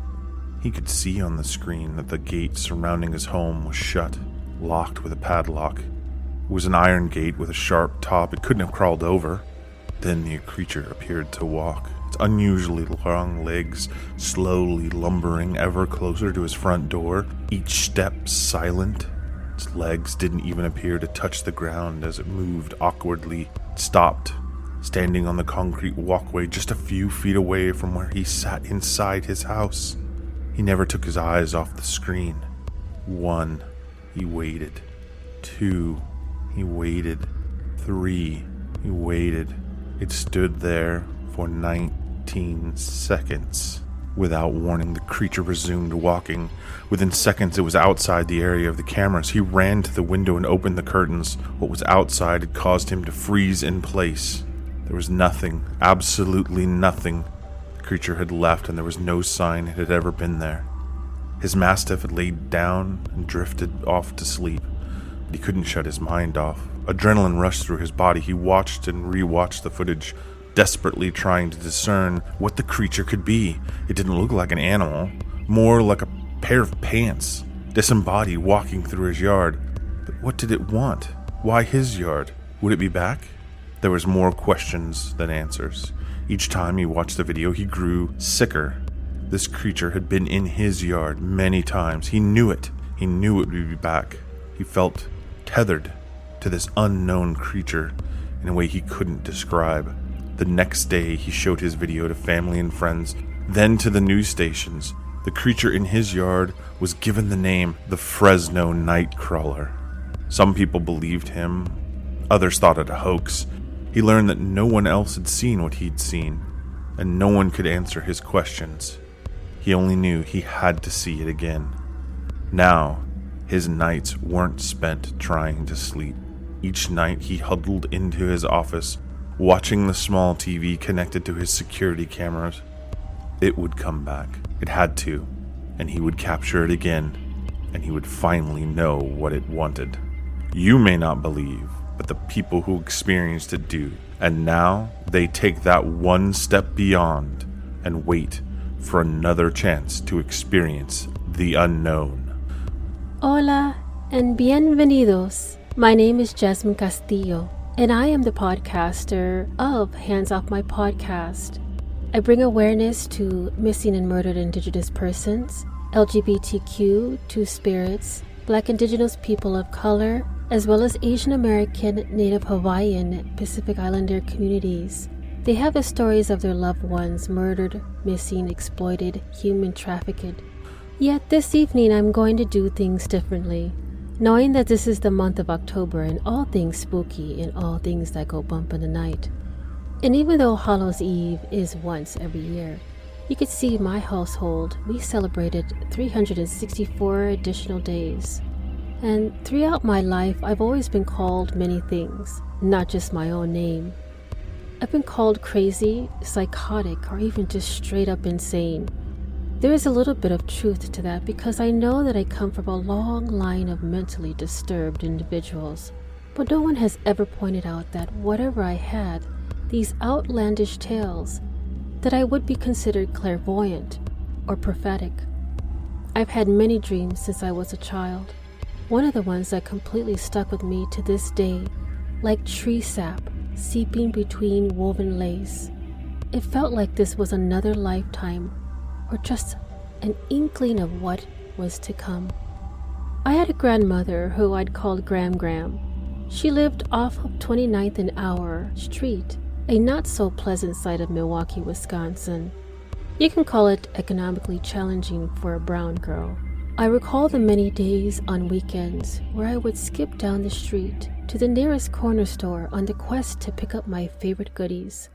He could see on the screen that the gate surrounding his home was shut, locked with a padlock. It was an iron gate with a sharp top. It couldn't have crawled over. Then the creature appeared to walk, its unusually long legs slowly lumbering ever closer to his front door, each step silent. Its legs didn't even appear to touch the ground as it moved awkwardly. It stopped, standing on the concrete walkway just a few feet away from where he sat inside his house. He never took his eyes off the screen. 1, he waited. 2, he waited. 3, he waited. It stood there for 19 seconds. Without warning, the creature resumed walking. Within seconds, it was outside the area of the cameras. He ran to the window and opened the curtains. What was outside had caused him to freeze in place. There was nothing, absolutely nothing. The creature had left, and there was no sign it had ever been there. His mastiff had laid down and drifted off to sleep, but he couldn't shut his mind off. Adrenaline rushed through his body. He watched and rewatched the footage, desperately trying to discern what the creature could be. It didn't look like an animal, more like a pair of pants, disembodied, walking through his yard. But what did it want? Why his yard? Would it be back? There was more questions than answers. Each time he watched the video, he grew sicker. This creature had been in his yard many times. He knew it. He knew it would be back. He felt tethered to this unknown creature in a way he couldn't describe. The next day, he showed his video to family and friends, then to the news stations. The creature in his yard was given the name the Fresno Nightcrawler. Some people believed him, others thought it a hoax. He learned that no one else had seen what he'd seen, and no one could answer his questions. He only knew he had to see it again. Now, his nights weren't spent trying to sleep. Each night he huddled into his office, watching the small TV connected to his security cameras. It would come back. It had to, and he would capture it again, and he would finally know what it wanted. You may not believe, but the people who experienced it do, and now they take that one step beyond and wait for another chance to experience the unknown. Hola and bienvenidos. My name is Jasmine Castillo, and I am the podcaster of Hands Off My Podcast. I bring awareness to missing and murdered Indigenous persons, LGBTQ, Two-Spirits, Black Indigenous people of color, as well as Asian American, Native Hawaiian, Pacific Islander communities. They have the stories of their loved ones murdered, missing, exploited, human trafficked. Yet this evening I'm going to do things differently. Knowing that this is the month of October and all things spooky and all things that go bump in the night. And even though Hallows Eve is once every year, you could see my household, we celebrated 364 additional days. And throughout my life, I've always been called many things, not just my own name. I've been called crazy, psychotic, or even just straight up insane. There is a little bit of truth to that because I know that I come from a long line of mentally disturbed individuals. But no one has ever pointed out that whatever I had, these outlandish tales, that I would be considered clairvoyant or prophetic. I've had many dreams since I was a child. One of the ones that completely stuck with me to this day, like tree sap seeping between woven lace. It felt like this was another lifetime, or just an inkling of what was to come. I had a grandmother who I'd called Gram. She lived off of 29th and Hour Street, a not-so-pleasant side of Milwaukee, Wisconsin. You can call it economically challenging for a brown girl. I recall the many days on weekends where I would skip down the street to the nearest corner store on the quest to pick up my favorite goodies.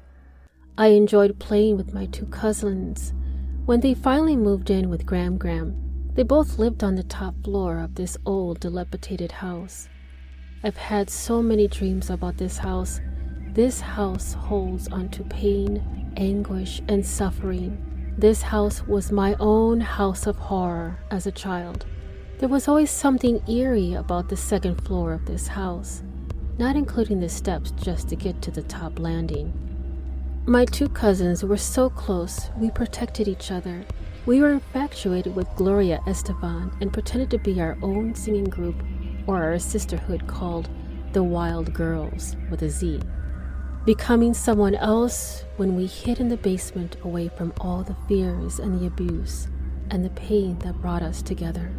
I enjoyed playing with my two cousins. When they finally moved in with Gram, they both lived on the top floor of this old, dilapidated house. I've had so many dreams about this house. This house holds onto pain, anguish, and suffering This house was my own house of horror as a child. There was always something eerie about the second floor of this house, not including the steps just to get to the top landing. My two cousins were so close, we protected each other. We were infatuated with Gloria Estefan and pretended to be our own singing group or our sisterhood called the Wild Girls with a Z. Becoming someone else when we hid in the basement away from all the fears and the abuse and the pain that brought us together.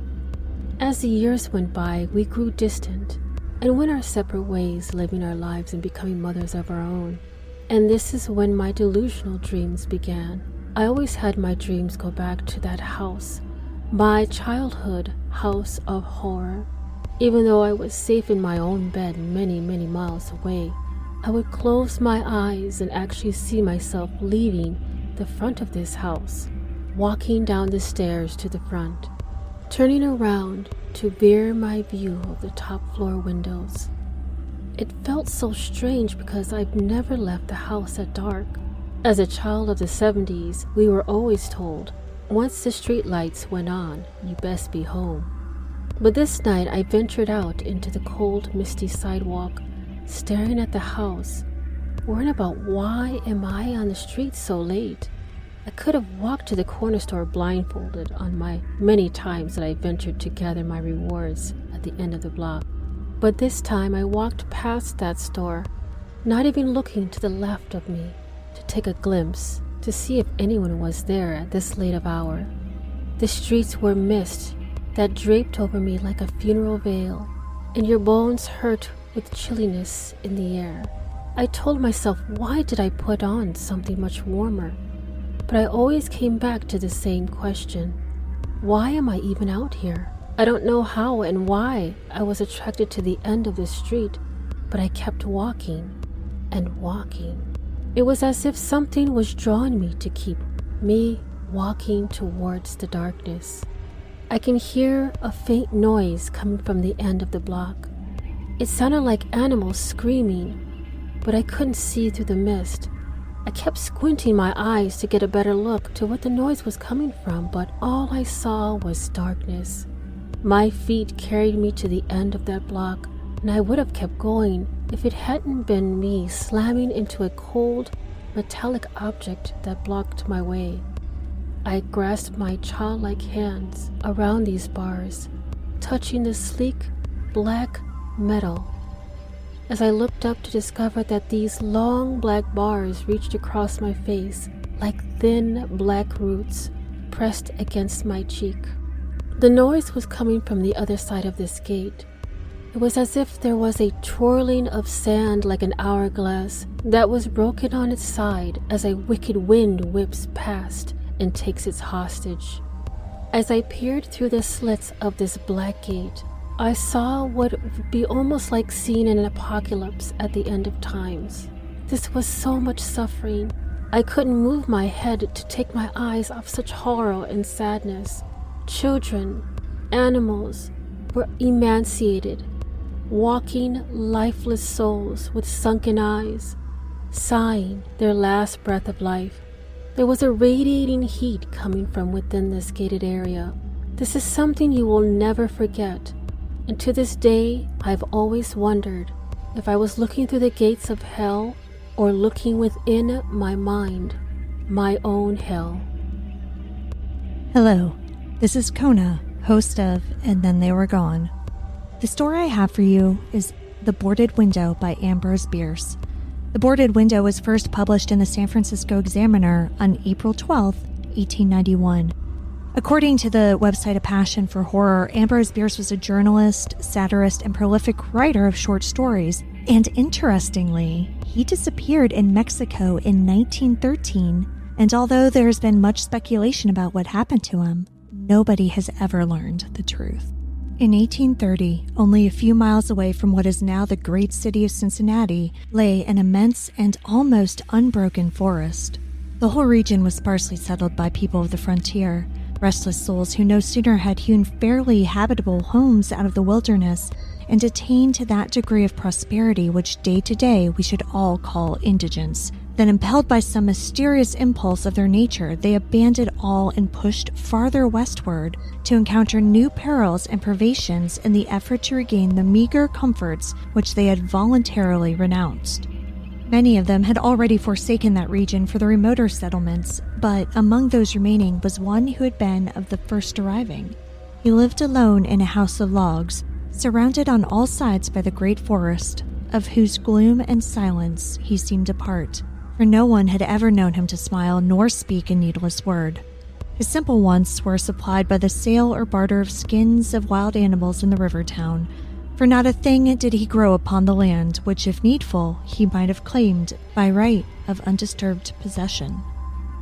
As the years went by, we grew distant and went our separate ways, living our lives and becoming mothers of our own. And this is when my delusional dreams began. I always had my dreams go back to that house, my childhood house of horror. Even though I was safe in my own bed many, many miles away, I would close my eyes and actually see myself leaving the front of this house, walking down the stairs to the front, turning around to veer my view of the top floor windows. It felt so strange because I've never left the house at dark. As a child of the 70s, we were always told, once the street lights went on, you best be home. But this night I ventured out into the cold, misty sidewalk, staring at the house, worrying about why am I on the street so late. I could have walked to the corner store blindfolded on my many times that I ventured to gather my rewards at the end of the block. But this time I walked past that store, not even looking to the left of me to take a glimpse to see if anyone was there at this late of hour. The streets were mist that draped over me like a funeral veil, and your bones hurt with chilliness in the air. I told myself, why did I put on something much warmer? But I always came back to the same question. Why am I even out here? I don't know how and why I was attracted to the end of the street, but I kept walking and walking. It was as if something was drawing me to keep me walking towards the darkness. I can hear a faint noise coming from the end of the block. It sounded like animals screaming, but I couldn't see through the mist. I kept squinting my eyes to get a better look to what the noise was coming from, but all I saw was darkness. My feet carried me to the end of that block, and I would have kept going if it hadn't been me slamming into a cold, metallic object that blocked my way. I grasped my childlike hands around these bars, touching the sleek, black metal. As I looked up to discover that these long black bars reached across my face like thin black roots pressed against my cheek. The noise was coming from the other side of this gate. It was as if there was a twirling of sand like an hourglass that was broken on its side as a wicked wind whips past and takes its hostage. As I peered through the slits of this black gate, I saw what would be almost like seeing an apocalypse at the end of times. This was so much suffering. I couldn't move my head to take my eyes off such horror and sadness. Children, animals were emaciated, walking lifeless souls with sunken eyes, sighing their last breath of life. There was a radiating heat coming from within this gated area. This is something you will never forget, and to this day I've always wondered if I was looking through the gates of hell or looking within my mind, my own hell. Hello, this is Kona, host of And Then They Were Gone. The story I have for you is The Boarded Window by Ambrose Bierce. The Boarded Window was first published in the San Francisco Examiner on April 12, 1891. According to the website A Passion for Horror, Ambrose Bierce was a journalist, satirist, and prolific writer of short stories. And interestingly, he disappeared in Mexico in 1913, and although there has been much speculation about what happened to him, nobody has ever learned the truth. In 1830, only a few miles away from what is now the great city of Cincinnati, lay an immense and almost unbroken forest. The whole region was sparsely settled by people of the frontier, restless souls who no sooner had hewn fairly habitable homes out of the wilderness and attained to that degree of prosperity which day to day we should all call indigence, Then, impelled by some mysterious impulse of their nature, they abandoned all and pushed farther westward to encounter new perils and privations in the effort to regain the meager comforts which they had voluntarily renounced. Many of them had already forsaken that region for the remoter settlements, but among those remaining was one who had been of the first arriving. He lived alone in a house of logs, surrounded on all sides by the great forest, of whose gloom and silence he seemed a part, for no one had ever known him to smile nor speak a needless word. His simple wants were supplied by the sale or barter of skins of wild animals in the river town, for not a thing did he grow upon the land which, if needful, he might have claimed by right of undisturbed possession.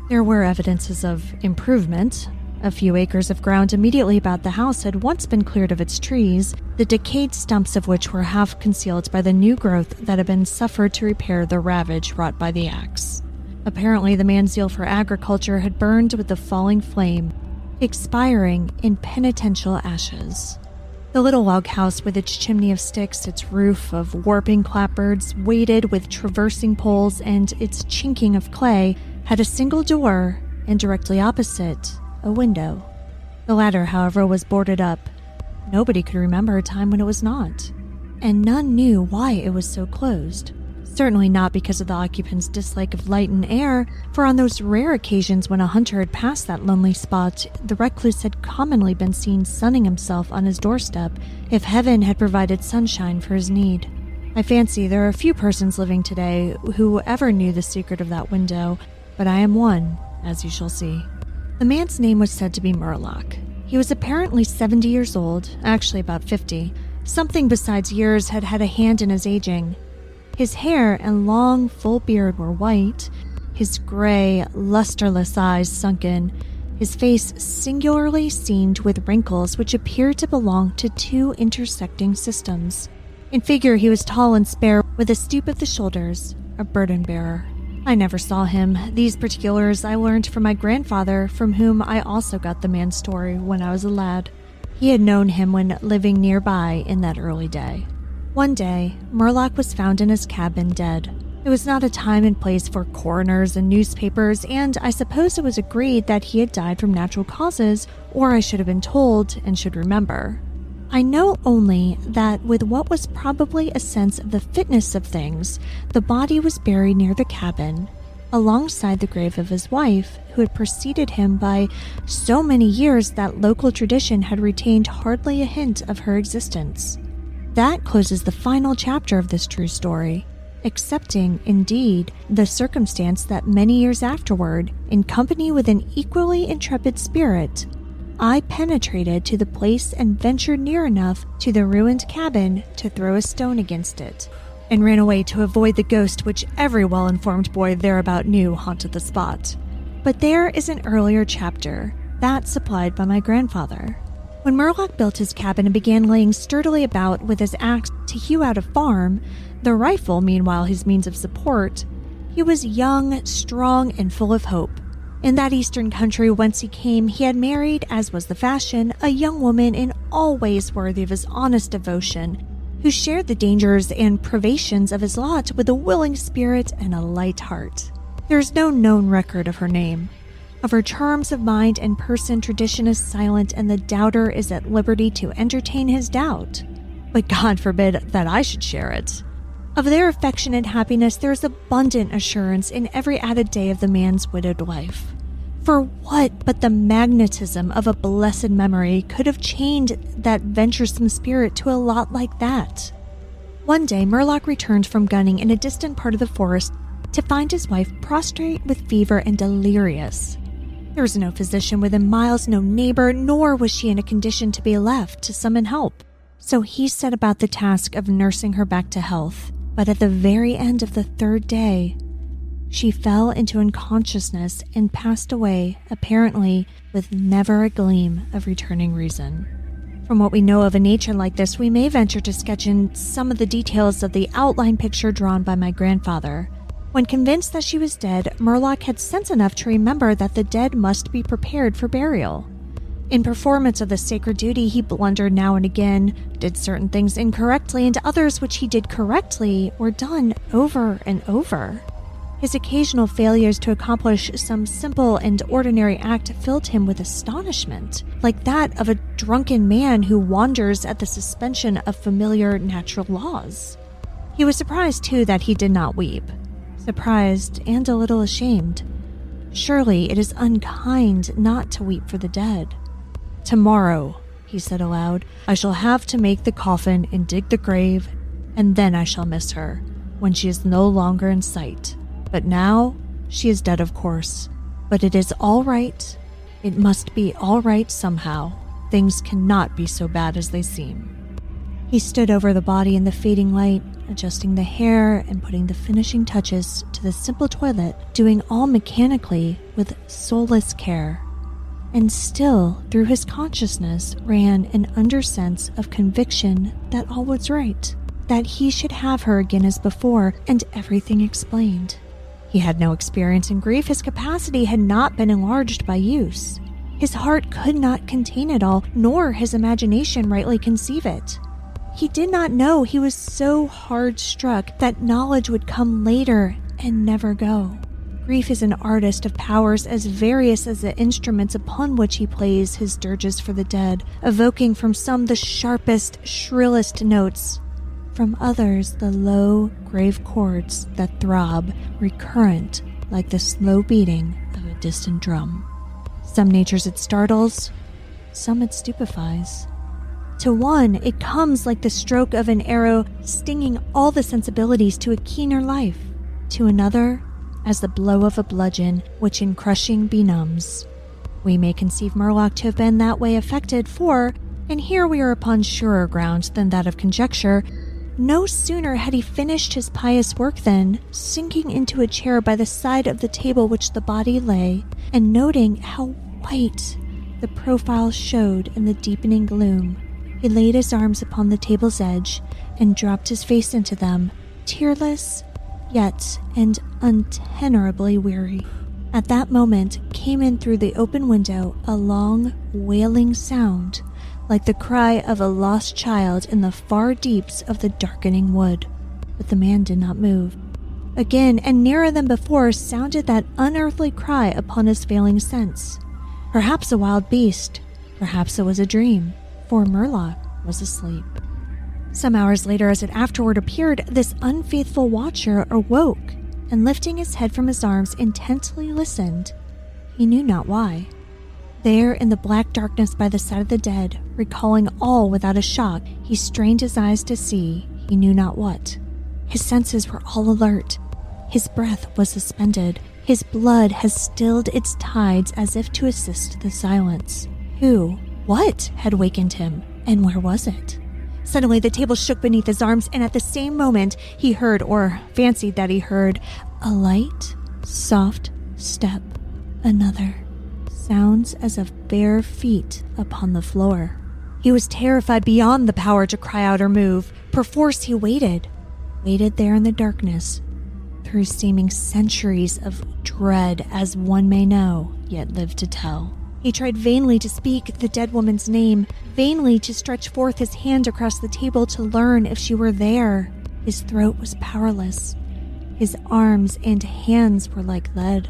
There were evidences of improvement. A few acres of ground immediately about the house had once been cleared of its trees, the decayed stumps of which were half concealed by the new growth that had been suffered to repair the ravage wrought by the axe. Apparently, the man's zeal for agriculture had burned with the falling flame, expiring in penitential ashes. The little log house with its chimney of sticks, its roof of warping clapboards, weighted with traversing poles, and its chinking of clay, had a single door, and directly opposite, a window. The latter, however, was boarded up. Nobody could remember a time when it was not, and none knew why it was so closed. Certainly not because of the occupant's dislike of light and air, for on those rare occasions when a hunter had passed that lonely spot, the recluse had commonly been seen sunning himself on his doorstep if heaven had provided sunshine for his need. I fancy there are few persons living today who ever knew the secret of that window, but I am one, as you shall see. The man's name was said to be Murlock. He was apparently 70 years old, actually about 50. Something besides years had had a hand in his aging. His hair and long, full beard were white, his gray, lusterless eyes sunken, his face singularly seamed with wrinkles which appeared to belong to two intersecting systems. In figure he was tall and spare, with a stoop of the shoulders, a burden-bearer. I never saw him. These particulars I learned from my grandfather, from whom I also got the man's story when I was a lad. He had known him when living nearby in that early day. One day, Murlock was found in his cabin dead. It was not a time and place for coroners and newspapers, and I suppose it was agreed that he had died from natural causes, or I should have been told and should remember. I know only that with what was probably a sense of the fitness of things, the body was buried near the cabin, alongside the grave of his wife, who had preceded him by so many years that local tradition had retained hardly a hint of her existence. That closes the final chapter of this true story, excepting, indeed, the circumstance that many years afterward, in company with an equally intrepid spirit, I penetrated to the place and ventured near enough to the ruined cabin to throw a stone against it, and ran away to avoid the ghost which every well-informed boy thereabout knew haunted the spot. But there is an earlier chapter, that supplied by my grandfather. When Murlock built his cabin and began laying sturdily about with his axe to hew out a farm, the rifle meanwhile his means of support, he was young, strong, and full of hope. In that eastern country whence he came, he had married, as was the fashion, a young woman in all ways worthy of his honest devotion, who shared the dangers and privations of his lot with a willing spirit and a light heart. There is no known record of her name. Of her charms of mind and person, tradition is silent, and the doubter is at liberty to entertain his doubt. But God forbid that I should share it. Of their affection and happiness there is abundant assurance in every added day of the man's widowed life. For what but the magnetism of a blessed memory could have chained that venturesome spirit to a lot like that? One day Murlock returned from gunning in a distant part of the forest to find his wife prostrate with fever and delirious. There was no physician within miles, no neighbor, nor was she in a condition to be left to summon help. So he set about the task of nursing her back to health. But at the very end of the third day, she fell into unconsciousness and passed away, apparently with never a gleam of returning reason. From what we know of a nature like this, we may venture to sketch in some of the details of the outline picture drawn by my grandfather. When convinced that she was dead, Murlock had sense enough to remember that the dead must be prepared for burial. In performance of the sacred duty, he blundered now and again, did certain things incorrectly, and others which he did correctly were done over and over. His occasional failures to accomplish some simple and ordinary act filled him with astonishment, like that of a drunken man who wonders at the suspension of familiar natural laws. He was surprised, too, that he did not weep. Surprised and a little ashamed. Surely it is unkind not to weep for the dead. "Tomorrow," he said aloud, "I shall have to make the coffin and dig the grave, and then I shall miss her, when she is no longer in sight. But now, she is dead, of course. But it is all right. It must be all right somehow. Things cannot be so bad as they seem." He stood over the body in the fading light, adjusting the hair and putting the finishing touches to the simple toilet, doing all mechanically with soulless care. And still, through his consciousness, ran an undersense of conviction that all was right, that he should have her again as before, and everything explained. He had no experience in grief. His capacity had not been enlarged by use. His heart could not contain it all, nor his imagination rightly conceive it. He did not know he was so hard struck that knowledge would come later and never go. Grief is an artist of powers as various as the instruments upon which he plays his dirges for the dead, evoking from some the sharpest, shrillest notes, from others the low, grave chords that throb, recurrent, like the slow beating of a distant drum. Some natures it startles, some it stupefies. To one, it comes like the stroke of an arrow, stinging all the sensibilities to a keener life. To another, as the blow of a bludgeon, which in crushing benumbs. We may conceive Murlock to have been that way affected, for, and here we are upon surer ground than that of conjecture, no sooner had he finished his pious work than, sinking into a chair by the side of the table which the body lay, and noting how white the profile showed in the deepening gloom, he laid his arms upon the table's edge and dropped his face into them, tearless, yet and untenarably weary. At that moment came in through the open window a long, wailing sound, like the cry of a lost child in the far deeps of the darkening wood. But the man did not move. Again, and nearer than before, sounded that unearthly cry upon his failing sense. Perhaps a wild beast, perhaps it was a dream, for Murlock was asleep. Some hours later, as it afterward appeared, this unfaithful watcher awoke, and lifting his head from his arms, intently listened. He knew not why. There, in the black darkness by the side of the dead, recalling all without a shock, he strained his eyes to see he knew not what. His senses were all alert. His breath was suspended. His blood had stilled its tides as if to assist the silence. What had wakened him, and where was it? Suddenly the table shook beneath his arms, and at the same moment he heard, or fancied that he heard, a light, soft step. Another. Sounds as of bare feet upon the floor. He was terrified beyond the power to cry out or move. Perforce he waited there in the darkness, through seeming centuries of dread, as one may know, yet live to tell. He tried vainly to speak the dead woman's name, vainly to stretch forth his hand across the table to learn if she were there. His throat was powerless. His arms and hands were like lead.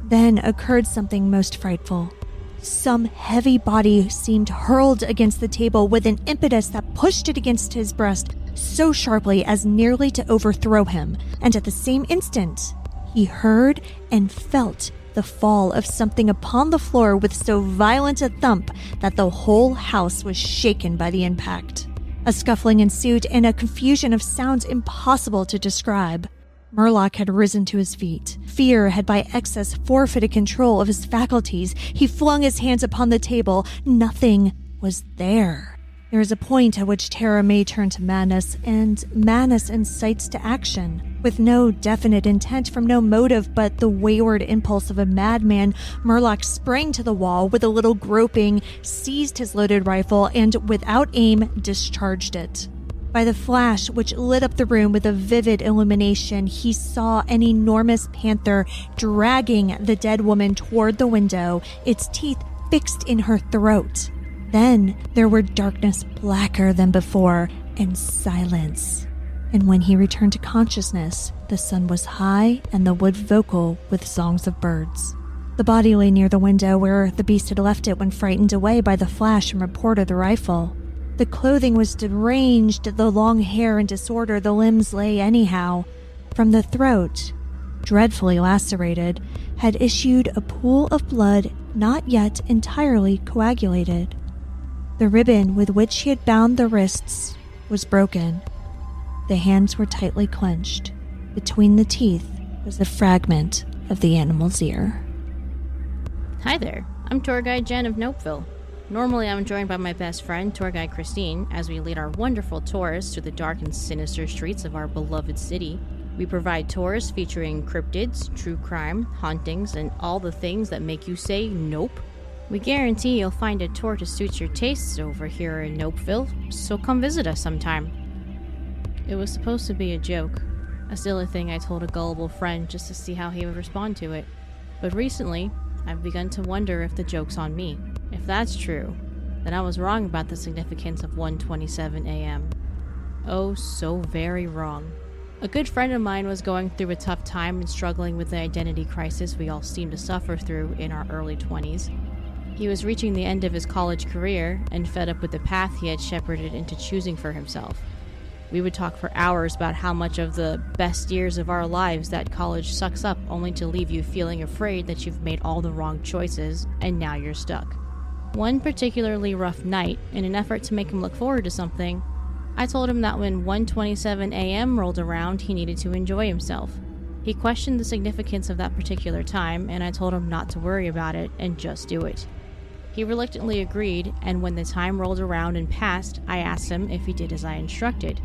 Then occurred something most frightful. Some heavy body seemed hurled against the table with an impetus that pushed it against his breast so sharply as nearly to overthrow him, and at the same instant he heard and felt the fall of something upon the floor with so violent a thump that the whole house was shaken by the impact. A scuffling ensued and a confusion of sounds impossible to describe. Murlock had risen to his feet. Fear had by excess forfeited control of his faculties. He flung his hands upon the table. Nothing was there. There is a point at which terror may turn to madness, and madness incites to action. With no definite intent from no motive but the wayward impulse of a madman, Murlock sprang to the wall with a little groping, seized his loaded rifle, and without aim discharged it. By the flash which lit up the room with a vivid illumination, he saw an enormous panther dragging the dead woman toward the window, its teeth fixed in her throat. Then there were darkness blacker than before, and silence. And when he returned to consciousness, the sun was high and the wood vocal with songs of birds. The body lay near the window where the beast had left it when frightened away by the flash and report of the rifle. The clothing was deranged, the long hair in disorder, the limbs lay anyhow. From the throat, dreadfully lacerated, had issued a pool of blood not yet entirely coagulated. The ribbon with which he had bound the wrists was broken. The hands were tightly clenched. Between the teeth was a fragment of the animal's ear. Hi there, I'm Tour Guide Jen of Nopeville. Normally I'm joined by my best friend, Tour Guide Christine, as we lead our wonderful tours through the dark and sinister streets of our beloved city. We provide tours featuring cryptids, true crime, hauntings, and all the things that make you say nope. We guarantee you'll find a tour to suit your tastes over here in Nopeville, so come visit us sometime. It was supposed to be a joke, a silly thing I told a gullible friend just to see how he would respond to it. But recently, I've begun to wonder if the joke's on me. If that's true, then I was wrong about the significance of 1:27 a.m. Oh, so very wrong. A good friend of mine was going through a tough time and struggling with the identity crisis we all seem to suffer through in our early 20s. He was reaching the end of his college career and fed up with the path he had shepherded into choosing for himself. We would talk for hours about how much of the best years of our lives that college sucks up, only to leave you feeling afraid that you've made all the wrong choices and now you're stuck. One particularly rough night, in an effort to make him look forward to something, I told him that when 1:27 a.m. rolled around, he needed to enjoy himself. He questioned the significance of that particular time, and I told him not to worry about it and just do it. He reluctantly agreed, and when the time rolled around and passed, I asked him if he did as I instructed.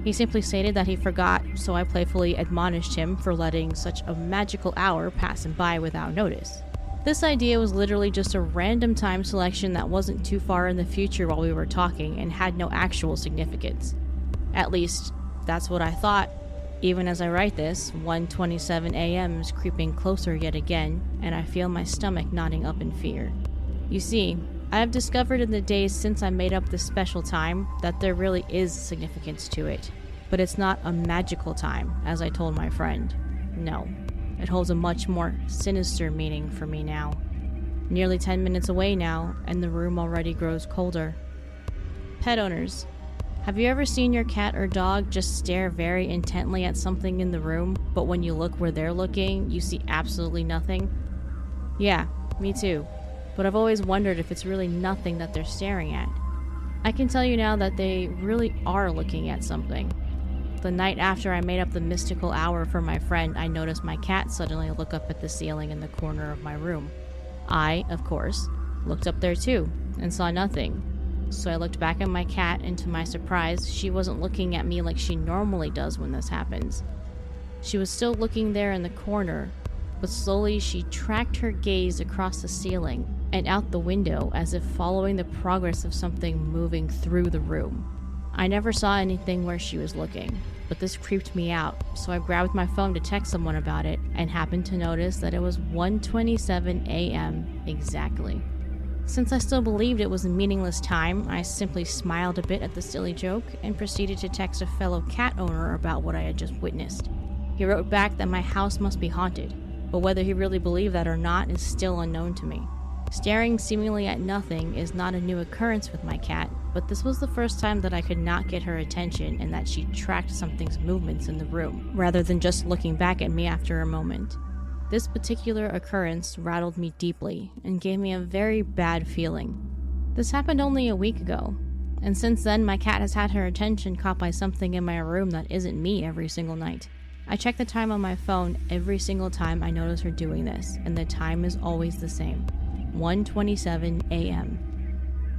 He simply stated that he forgot, so I playfully admonished him for letting such a magical hour pass him by without notice. This idea was literally just a random time selection that wasn't too far in the future while we were talking and had no actual significance. At least, that's what I thought. Even as I write this, 1:27 a.m. is creeping closer yet again, and I feel my stomach knotting up in fear. You see, I have discovered in the days since I made up this special time that there really is significance to it. But it's not a magical time, as I told my friend. No. It holds a much more sinister meaning for me now. Nearly 10 minutes away now, and the room already grows colder. Pet owners, have you ever seen your cat or dog just stare very intently at something in the room, but when you look where they're looking, you see absolutely nothing? Yeah, me too. But I've always wondered if it's really nothing that they're staring at. I can tell you now that they really are looking at something. The night after I made up the mystical hour for my friend, I noticed my cat suddenly look up at the ceiling in the corner of my room. I, of course, looked up there too, and saw nothing. So I looked back at my cat, and to my surprise, she wasn't looking at me like she normally does when this happens. She was still looking there in the corner, but slowly she tracked her gaze across the ceiling and out the window as if following the progress of something moving through the room. I never saw anything where she was looking, but this creeped me out, so I grabbed my phone to text someone about it and happened to notice that it was 1:27 a.m. exactly. Since I still believed it was a meaningless time, I simply smiled a bit at the silly joke and proceeded to text a fellow cat owner about what I had just witnessed. He wrote back that my house must be haunted, but whether he really believed that or not is still unknown to me. Staring seemingly at nothing is not a new occurrence with my cat, but this was the first time that I could not get her attention and that she tracked something's movements in the room, rather than just looking back at me after a moment. This particular occurrence rattled me deeply and gave me a very bad feeling. This happened only a week ago, and since then my cat has had her attention caught by something in my room that isn't me every single night. I check the time on my phone every single time I notice her doing this, and the time is always the same. 1:27 a.m.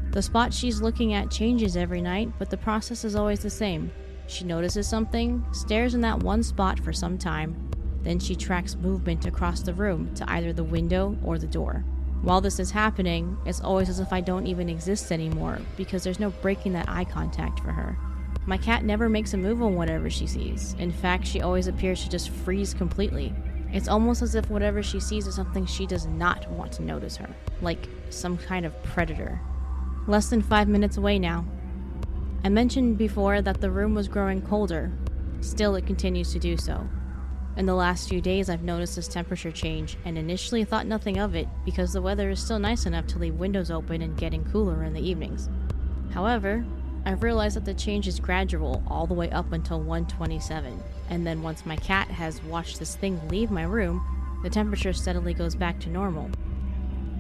The spot she's looking at changes every night, but the process is always the same. She notices something, stares in that one spot for some time, then she tracks movement across the room to either the window or the door. While this is happening, it's always as if I don't even exist anymore, because there's no breaking that eye contact for her. My cat never makes a move on whatever she sees. In fact, she always appears to just freeze completely. It's almost as if whatever she sees is something she does not want to notice her, like some kind of predator. Less than 5 minutes away now. I mentioned before that the room was growing colder, Still, it continues to do so. In the last few days, I've noticed this temperature change, and initially thought nothing of it because the weather is still nice enough to leave windows open and getting cooler in the evenings. However, I've realized that the change is gradual all the way up until 127, and then once my cat has watched this thing leave my room, the temperature steadily goes back to normal.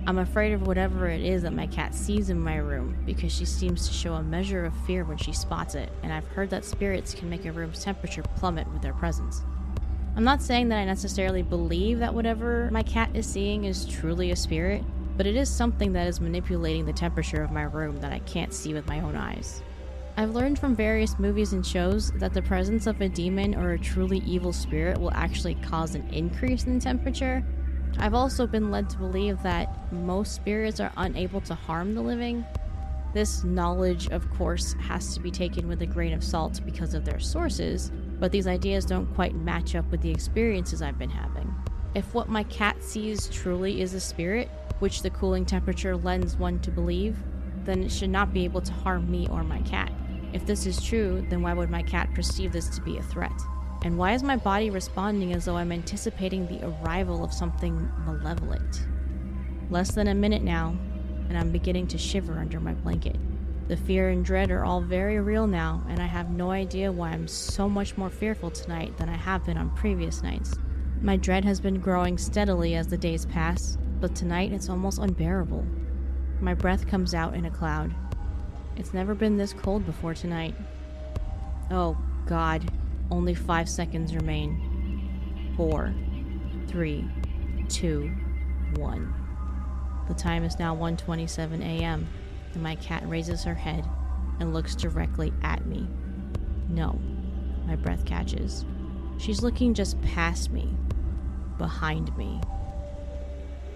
I'm afraid of whatever it is that my cat sees in my room because she seems to show a measure of fear when she spots it, and I've heard that spirits can make a room's temperature plummet with their presence. I'm not saying that I necessarily believe that whatever my cat is seeing is truly a spirit, but it is something that is manipulating the temperature of my room that I can't see with my own eyes. I've learned from various movies and shows that the presence of a demon or a truly evil spirit will actually cause an increase in temperature. I've also been led to believe that most spirits are unable to harm the living. This knowledge, of course, has to be taken with a grain of salt because of their sources, but these ideas don't quite match up with the experiences I've been having. If what my cat sees truly is a spirit, which the cooling temperature lends one to believe, then it should not be able to harm me or my cat. If this is true, then why would my cat perceive this to be a threat? And why is my body responding as though I'm anticipating the arrival of something malevolent? Less than a minute now, and I'm beginning to shiver under my blanket. The fear and dread are all very real now, and I have no idea why I'm so much more fearful tonight than I have been on previous nights. My dread has been growing steadily as the days pass, but tonight it's almost unbearable. My breath comes out in a cloud. It's never been this cold before tonight. Oh, God. Only 5 seconds remain. 4, 3, 2, 1. The time is now 1:27 a.m., and my cat raises her head and looks directly at me. No, my breath catches. She's looking just past me, behind me.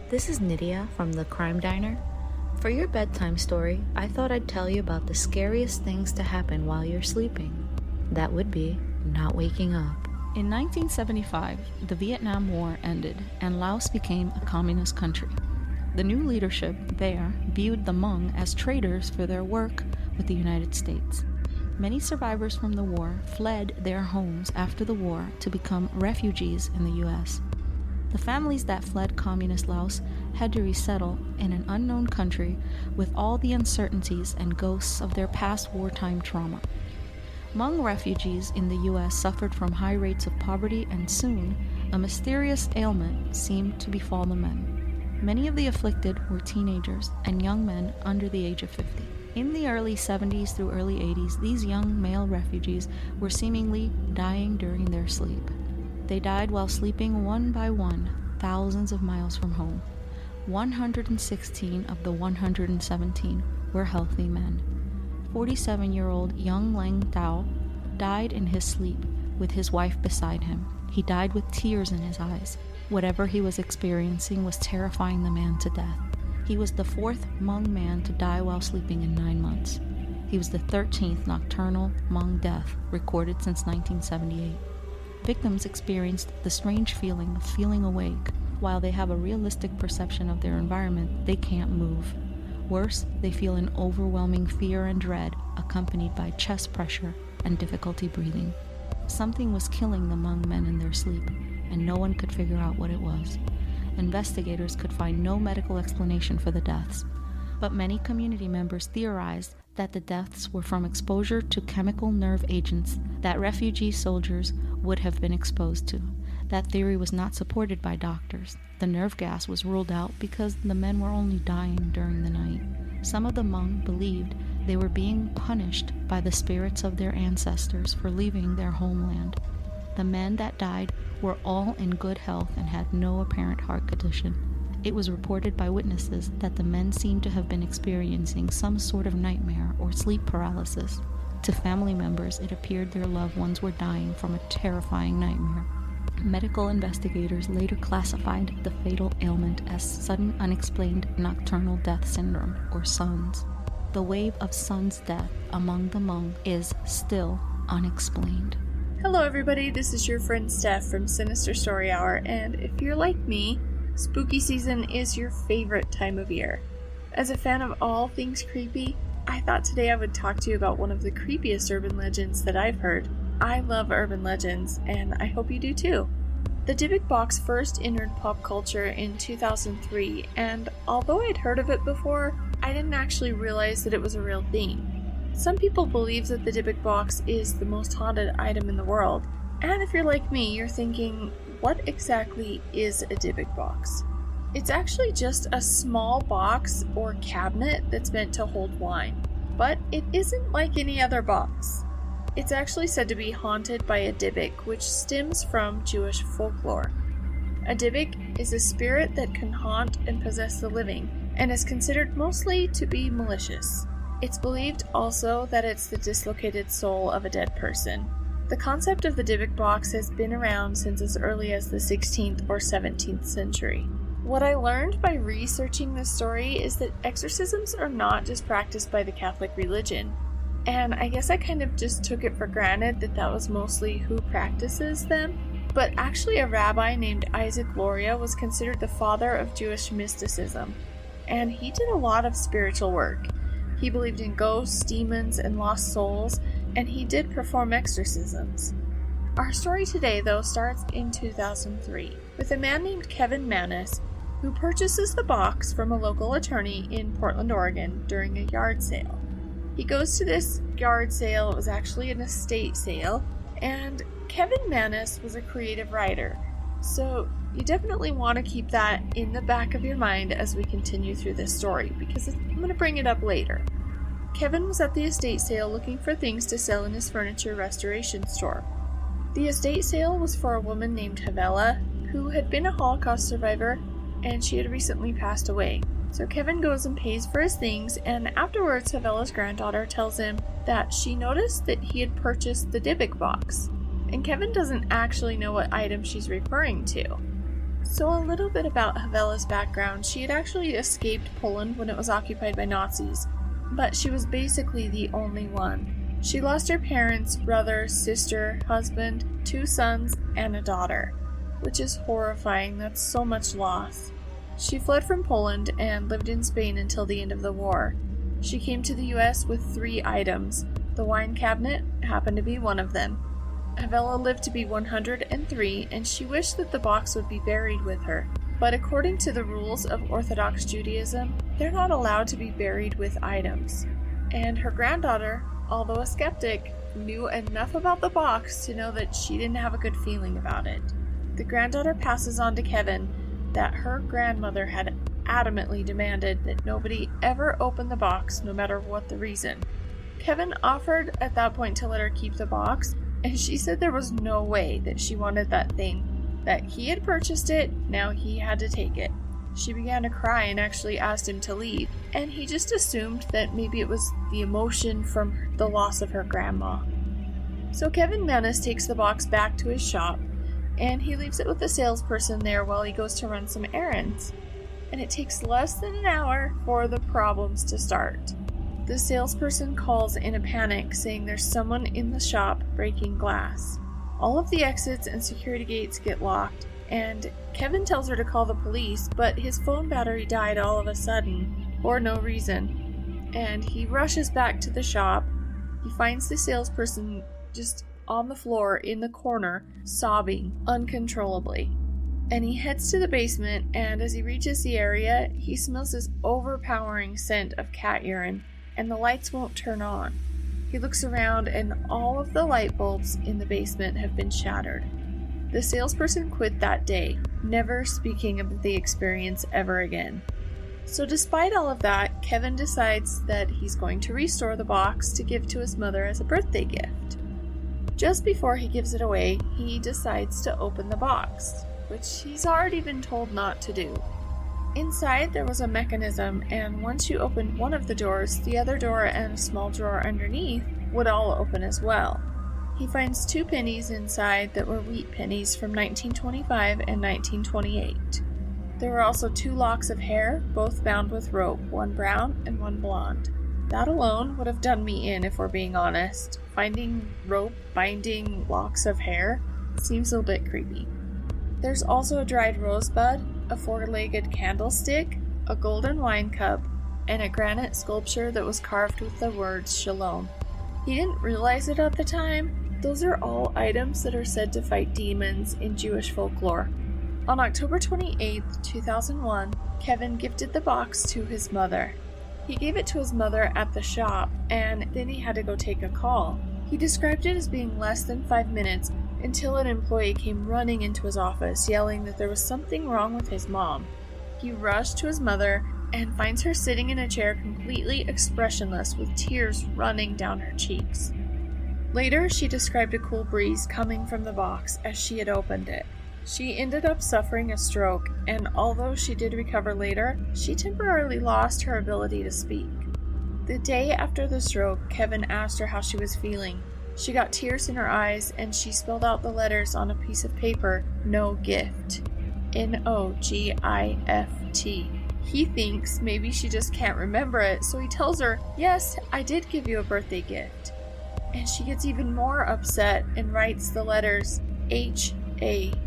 This is Nydia from the Crime Diner. For your bedtime story, I thought I'd tell you about the scariest things to happen while you're sleeping. That would be not waking up. In 1975, the Vietnam War ended and Laos became a communist country. The new leadership there viewed the Hmong as traitors for their work with the United States. Many survivors from the war fled their homes after the war to become refugees in the U.S. The families that fled communist Laos had to resettle in an unknown country with all the uncertainties and ghosts of their past wartime trauma. Hmong refugees in the U.S. suffered from high rates of poverty, and soon a mysterious ailment seemed to befall the men. Many of the afflicted were teenagers and young men under the age of 50. In the early 70s through early 80s, these young male refugees were seemingly dying during their sleep. They died while sleeping one by one, thousands of miles from home. 116 of the 117 were healthy men. 47-year-old young Lang Tao died in his sleep with his wife beside him. He died with tears in his eyes. Whatever he was experiencing was terrifying the man to death. He was the 4th Hmong man to die while sleeping in 9 months. He was the 13th nocturnal Hmong death recorded since 1978. Victims experienced the strange feeling of feeling awake. While they have a realistic perception of their environment, they can't move. Worse, they feel an overwhelming fear and dread accompanied by chest pressure and difficulty breathing. Something was killing the Hmong men in their sleep, and no one could figure out what it was. Investigators could find no medical explanation for the deaths, but many community members theorized that the deaths were from exposure to chemical nerve agents that refugee soldiers would have been exposed to. That theory was not supported by doctors. The nerve gas was ruled out because the men were only dying during the night. Some of the Hmong believed they were being punished by the spirits of their ancestors for leaving their homeland. The men that died were all in good health and had no apparent heart condition. It was reported by witnesses that the men seemed to have been experiencing some sort of nightmare or sleep paralysis. To family members, it appeared their loved ones were dying from a terrifying nightmare. Medical investigators later classified the fatal ailment as sudden unexplained nocturnal death syndrome, or SUNS. The wave of SUNS death among the Hmong is still unexplained. Hello everybody, this is your friend Steph from Sinister Story Hour, and if you're like me, spooky season is your favorite time of year. As a fan of all things creepy, I thought today I would talk to you about one of the creepiest urban legends that I've heard. I love urban legends, and I hope you do too. The Dybbuk box first entered pop culture in 2003, and although I'd heard of it before, I didn't actually realize that it was a real thing. Some people believe that the Dybbuk box is the most haunted item in the world, and if you're like me, you're thinking, what exactly is a Dybbuk box? It's actually just a small box or cabinet that's meant to hold wine, but it isn't like any other box. It's actually said to be haunted by a Dybbuk, which stems from Jewish folklore. A Dybbuk is a spirit that can haunt and possess the living, and is considered mostly to be malicious. It's believed also that it's the dislocated soul of a dead person. The concept of the Dybbuk box has been around since as early as the 16th or 17th century. What I learned by researching this story is that exorcisms are not just practiced by the Catholic religion, and I guess I kind of just took it for granted that that was mostly who practices them, but actually a rabbi named Isaac Luria was considered the father of Jewish mysticism, and he did a lot of spiritual work. He believed in ghosts, demons, and lost souls, and he did perform exorcisms. Our story today, though, starts in 2003, with a man named Kevin Maness, who purchases the box from a local attorney in Portland, Oregon, during a yard sale. He goes to this yard sale, it was actually an estate sale, and Kevin Maness was a creative writer, so you definitely want to keep that in the back of your mind as we continue through this story, because I'm going to bring it up later. Kevin was at the estate sale looking for things to sell in his furniture restoration store. The estate sale was for a woman named Havela, who had been a Holocaust survivor, and she had recently passed away. So Kevin goes and pays for his things, and afterwards Havela's granddaughter tells him that she noticed that he had purchased the Dybbuk box, and Kevin doesn't actually know what item she's referring to. So a little bit about Havela's background. She had actually escaped Poland when it was occupied by Nazis, but she was basically the only one. She lost her parents, brother, sister, husband, 2 sons, and a daughter, which is horrifying. That's so much loss. She fled from Poland and lived in Spain until the end of the war. She came to the US with 3 items. The wine cabinet happened to be one of them. Havela lived to be 103, and she wished that the box would be buried with her. But according to the rules of Orthodox Judaism, they're not allowed to be buried with items. And her granddaughter, although a skeptic, knew enough about the box to know that she didn't have a good feeling about it. The granddaughter passes on to Kevin that her grandmother had adamantly demanded that nobody ever open the box, no matter what the reason. Kevin offered at that point to let her keep the box, and she said there was no way that she wanted that thing, that he had purchased it, now he had to take it. She began to cry and actually asked him to leave, and he just assumed that maybe it was the emotion from the loss of her grandma. So Kevin Maness takes the box back to his shop, and he leaves it with the salesperson there while he goes to run some errands. And it takes less than an hour for the problems to start. The salesperson calls in a panic, saying there's someone in the shop breaking glass. All of the exits and security gates get locked, and Kevin tells her to call the police, but his phone battery died all of a sudden, for no reason. And he rushes back to the shop. He finds the salesperson just on the floor in the corner, sobbing uncontrollably. And he heads to the basement, and as he reaches the area, he smells this overpowering scent of cat urine, and the lights won't turn on. He looks around, and all of the light bulbs in the basement have been shattered. The salesperson quit that day, never speaking of the experience ever again. So despite all of that, Kevin decides that he's going to restore the box to give to his mother as a birthday gift. Just before he gives it away, he decides to open the box, which he's already been told not to do. Inside there was a mechanism, and once you opened one of the doors, the other door and a small drawer underneath would all open as well. He finds 2 pennies inside that were wheat pennies from 1925 and 1928. There were also 2 locks of hair, both bound with rope, one brown and one blonde. That alone would have done me in, if we're being honest. Finding rope binding locks of hair seems a bit creepy. There's also a dried rosebud, a 4-legged candlestick, a golden wine cup, and a granite sculpture that was carved with the words Shalom. He didn't realize it at the time, Those are all items that are said to fight demons in Jewish folklore. On October 28, 2001, Kevin gifted the box to his mother. He gave it to his mother at the shop, and then he had to go take a call. He described it as being less than 5 minutes until an employee came running into his office, yelling that there was something wrong with his mom. He rushed to his mother and finds her sitting in a chair completely expressionless with tears running down her cheeks. Later, she described a cool breeze coming from the box as she had opened it. She ended up suffering a stroke, and although she did recover later, she temporarily lost her ability to speak. The day after the stroke, Kevin asked her how she was feeling. She got tears in her eyes, and she spelled out the letters on a piece of paper, "No gift." N-O-G-I-F-T. He thinks maybe she just can't remember it, so he tells her, "Yes, I did give you a birthday gift." And she gets even more upset and writes the letters H-A-T-E-G-I-F-T.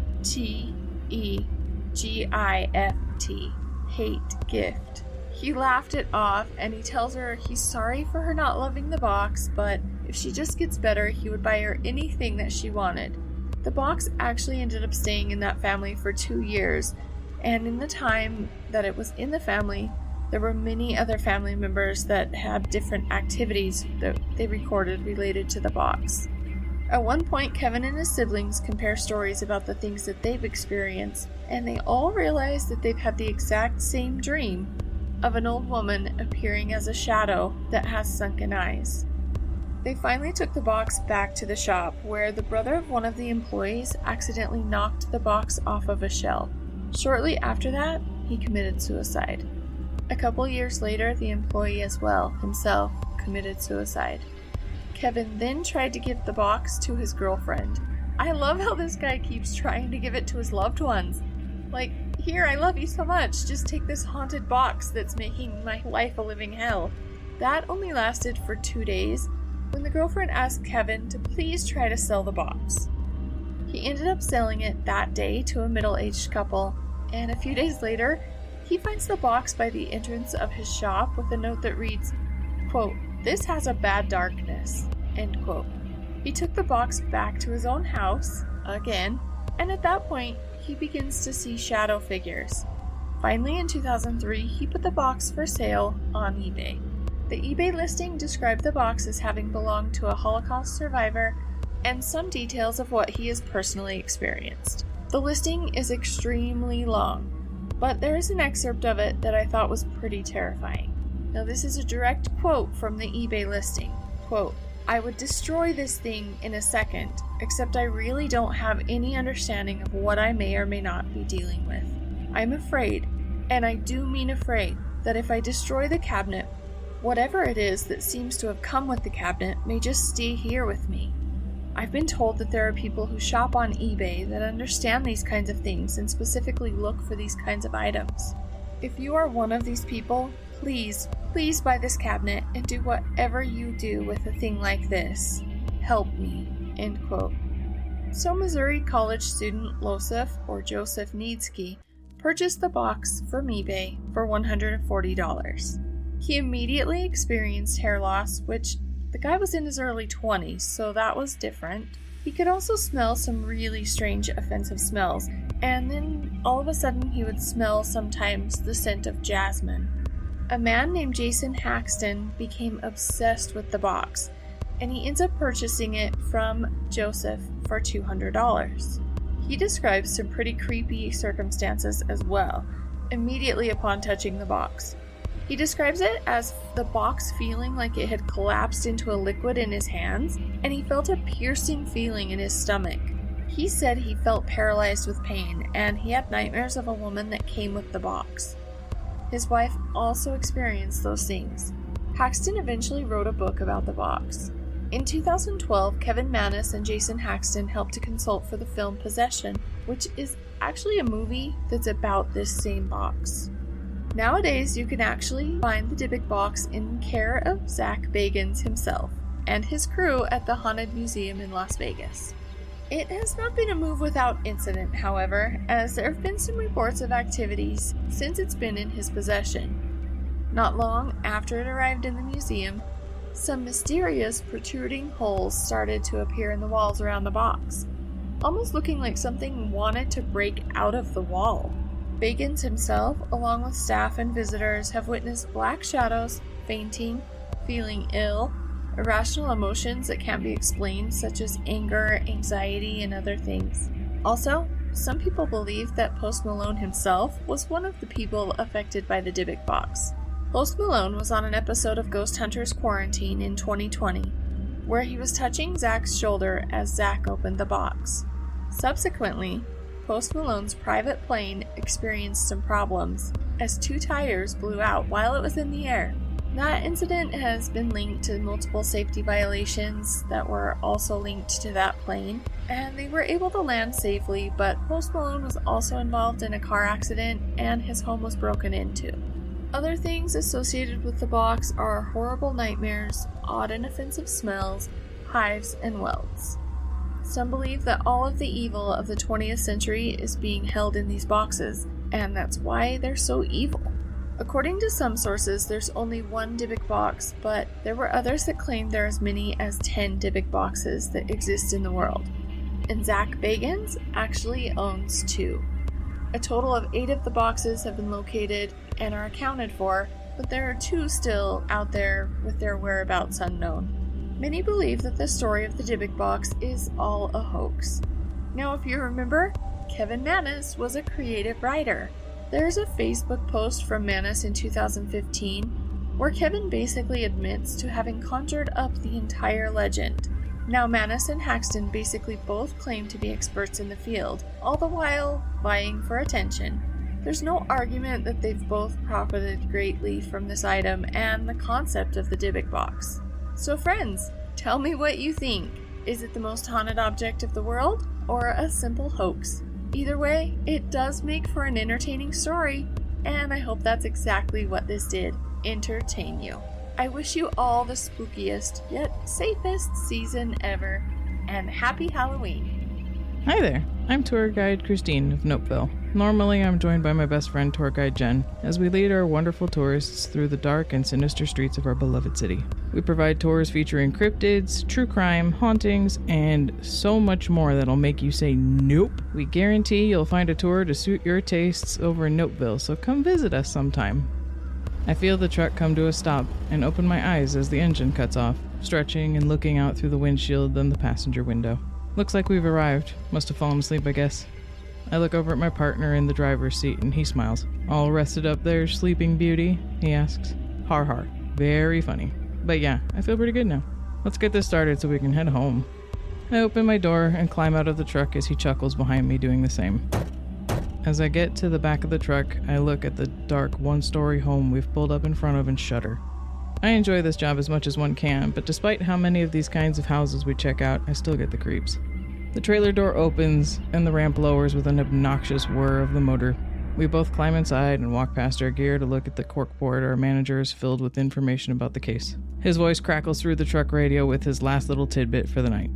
Hate gift. He laughed it off, and he tells her he's sorry for her not loving the box, but if she just gets better, he would buy her anything that she wanted. The box actually ended up staying in that family for 2 years, and in the time that it was in the family, there were many other family members that had different activities that they recorded related to the box. At one point, Kevin and his siblings compare stories about the things that they've experienced, and they all realize that they've had the exact same dream of an old woman appearing as a shadow that has sunken eyes. They finally took the box back to the shop, where the brother of one of the employees accidentally knocked the box off of a shelf. Shortly after that, he committed suicide. A couple years later, the employee as well, himself, committed suicide. Kevin then tried to give the box to his girlfriend. I love how this guy keeps trying to give it to his loved ones. Like, here, I love you so much, just take this haunted box that's making my life a living hell. That only lasted for 2 days, when the girlfriend asked Kevin to please try to sell the box. He ended up selling it that day to a middle-aged couple, and a few days later, he finds the box by the entrance of his shop with a note that reads, quote, "This has a bad darkness," end quote. He took the box back to his own house, again, and at that point, he begins to see shadow figures. Finally, in 2003, he put the box for sale on eBay. The eBay listing described the box as having belonged to a Holocaust survivor and some details of what he has personally experienced. The listing is extremely long, but there is an excerpt of it that I thought was pretty terrifying. Now, this is a direct quote from the eBay listing. Quote, "I would destroy this thing in a second, except I really don't have any understanding of what I may or may not be dealing with. I'm afraid, and I do mean afraid, that if I destroy the cabinet, whatever it is that seems to have come with the cabinet may just stay here with me. I've been told that there are people who shop on eBay that understand these kinds of things and specifically look for these kinds of items. If you are one of these people, please buy this cabinet and do whatever you do with a thing like this. Help me," end quote. So Missouri college student Joseph Nietzsche purchased the box from eBay for $140. He immediately experienced hair loss, which the guy was in his early 20s, so that was different. He could also smell some really strange, offensive smells, and then all of a sudden he would smell sometimes the scent of jasmine. A man named Jason Haxton became obsessed with the box, and he ends up purchasing it from Joseph for $200. He describes some pretty creepy circumstances as well, immediately upon touching the box. He describes it as the box feeling like it had collapsed into a liquid in his hands, and he felt a piercing feeling in his stomach. He said he felt paralyzed with pain, and he had nightmares of a woman that came with the box. His wife also experienced those things. Haxton eventually wrote a book about the box. In 2012, Kevin Mannis and Jason Haxton helped to consult for the film Possession, which is actually a movie that's about this same box. Nowadays, you can actually find the Dybbuk box in care of Zach Bagans himself and his crew at the Haunted Museum in Las Vegas. It has not been a move without incident, however, as there have been some reports of activities since it's been in his possession. Not long after it arrived in the museum, some mysterious protruding holes started to appear in the walls around the box, almost looking like something wanted to break out of the wall. Bagans himself, along with staff and visitors, have witnessed black shadows, fainting, feeling ill, irrational emotions that can't be explained, such as anger, anxiety, and other things. Also, some people believe that Post Malone himself was one of the people affected by the Dybbuk box. Post Malone was on an episode of Ghost Hunters Quarantine in 2020, where he was touching Zach's shoulder as Zach opened the box. Subsequently, Post Malone's private plane experienced some problems, as 2 tires blew out while it was in the air. That incident has been linked to multiple safety violations that were also linked to that plane, and they were able to land safely, but Post Malone was also involved in a car accident and his home was broken into. Other things associated with the box are horrible nightmares, odd and offensive smells, hives, and welts. Some believe that all of the evil of the 20th century is being held in these boxes, and that's why they're so evil. According to some sources, there's only 1 Dybbuk box, but there were others that claimed there are as many as 10 Dybbuk boxes that exist in the world. And Zach Bagans actually owns 2. A total of 8 of the boxes have been located and are accounted for, but there are 2 still out there with their whereabouts unknown. Many believe that the story of the Dybbuk box is all a hoax. Now, if you remember, Kevin Mannis was a creative writer. There's a Facebook post from Mannis in 2015 where Kevin basically admits to having conjured up the entire legend. Now, Mannis and Haxton basically both claim to be experts in the field, all the while vying for attention. There's no argument that they've both profited greatly from this item and the concept of the Dybbuk box. So friends, tell me what you think. Is it the most haunted object of the world, or a simple hoax? Either way, it does make for an entertaining story, and I hope that's exactly what this did, entertain you. I wish you all the spookiest, yet safest season ever, and happy Halloween! Hi there, I'm tour guide Christine of Nopeville. Normally, I'm joined by my best friend tour guide Jen as we lead our wonderful tourists through the dark and sinister streets of our beloved city. We provide tours featuring cryptids, true crime, hauntings, and so much more that'll make you say nope. We guarantee you'll find a tour to suit your tastes over in Nopeville, so come visit us sometime. I feel the truck come to a stop and open my eyes as the engine cuts off, stretching and looking out through the windshield and the passenger window. Looks like we've arrived. Must have fallen asleep, I guess. I look over at my partner in the driver's seat and he smiles. "All rested up there, sleeping beauty?" he asks. Har har. Very funny. But yeah, I feel pretty good now. Let's get this started so we can head home. I open my door and climb out of the truck as he chuckles behind me, doing the same. As I get to the back of the truck, I look at the dark one-story home we've pulled up in front of and shudder. I enjoy this job as much as one can, but despite how many of these kinds of houses we check out, I still get the creeps. The trailer door opens, and the ramp lowers with an obnoxious whir of the motor. We both climb inside and walk past our gear to look at the corkboard our manager is filled with information about the case. His voice crackles through the truck radio with his last little tidbit for the night.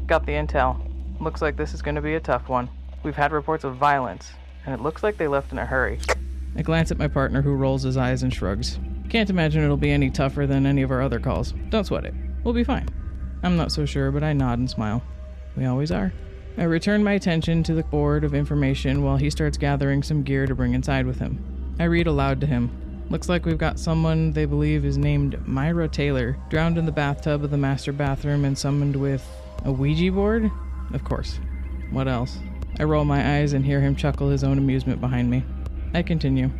"Got the intel. Looks like this is going to be a tough one. We've had reports of violence, and it looks like they left in a hurry." I glance at my partner, who rolls his eyes and shrugs. "Can't imagine it'll be any tougher than any of our other calls. Don't sweat it. We'll be fine." I'm not so sure, but I nod and smile. We always are. I return my attention to the board of information while he starts gathering some gear to bring inside with him. I read aloud to him. Looks like we've got someone they believe is named Myra Taylor, drowned in the bathtub of the master bathroom and summoned with a Ouija board? Of course. What else? I roll my eyes and hear him chuckle his own amusement behind me. I continue.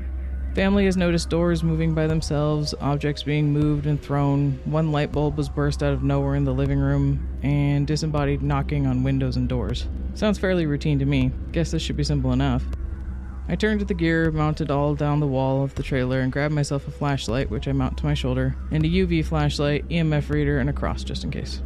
Family has noticed doors moving by themselves, objects being moved and thrown, one light bulb was burst out of nowhere in the living room, and disembodied knocking on windows and doors. Sounds fairly routine to me. Guess this should be simple enough. I turn to the gear mounted all down the wall of the trailer and grab myself a flashlight, which I mount to my shoulder, and a UV flashlight, EMF reader, and a cross just in case.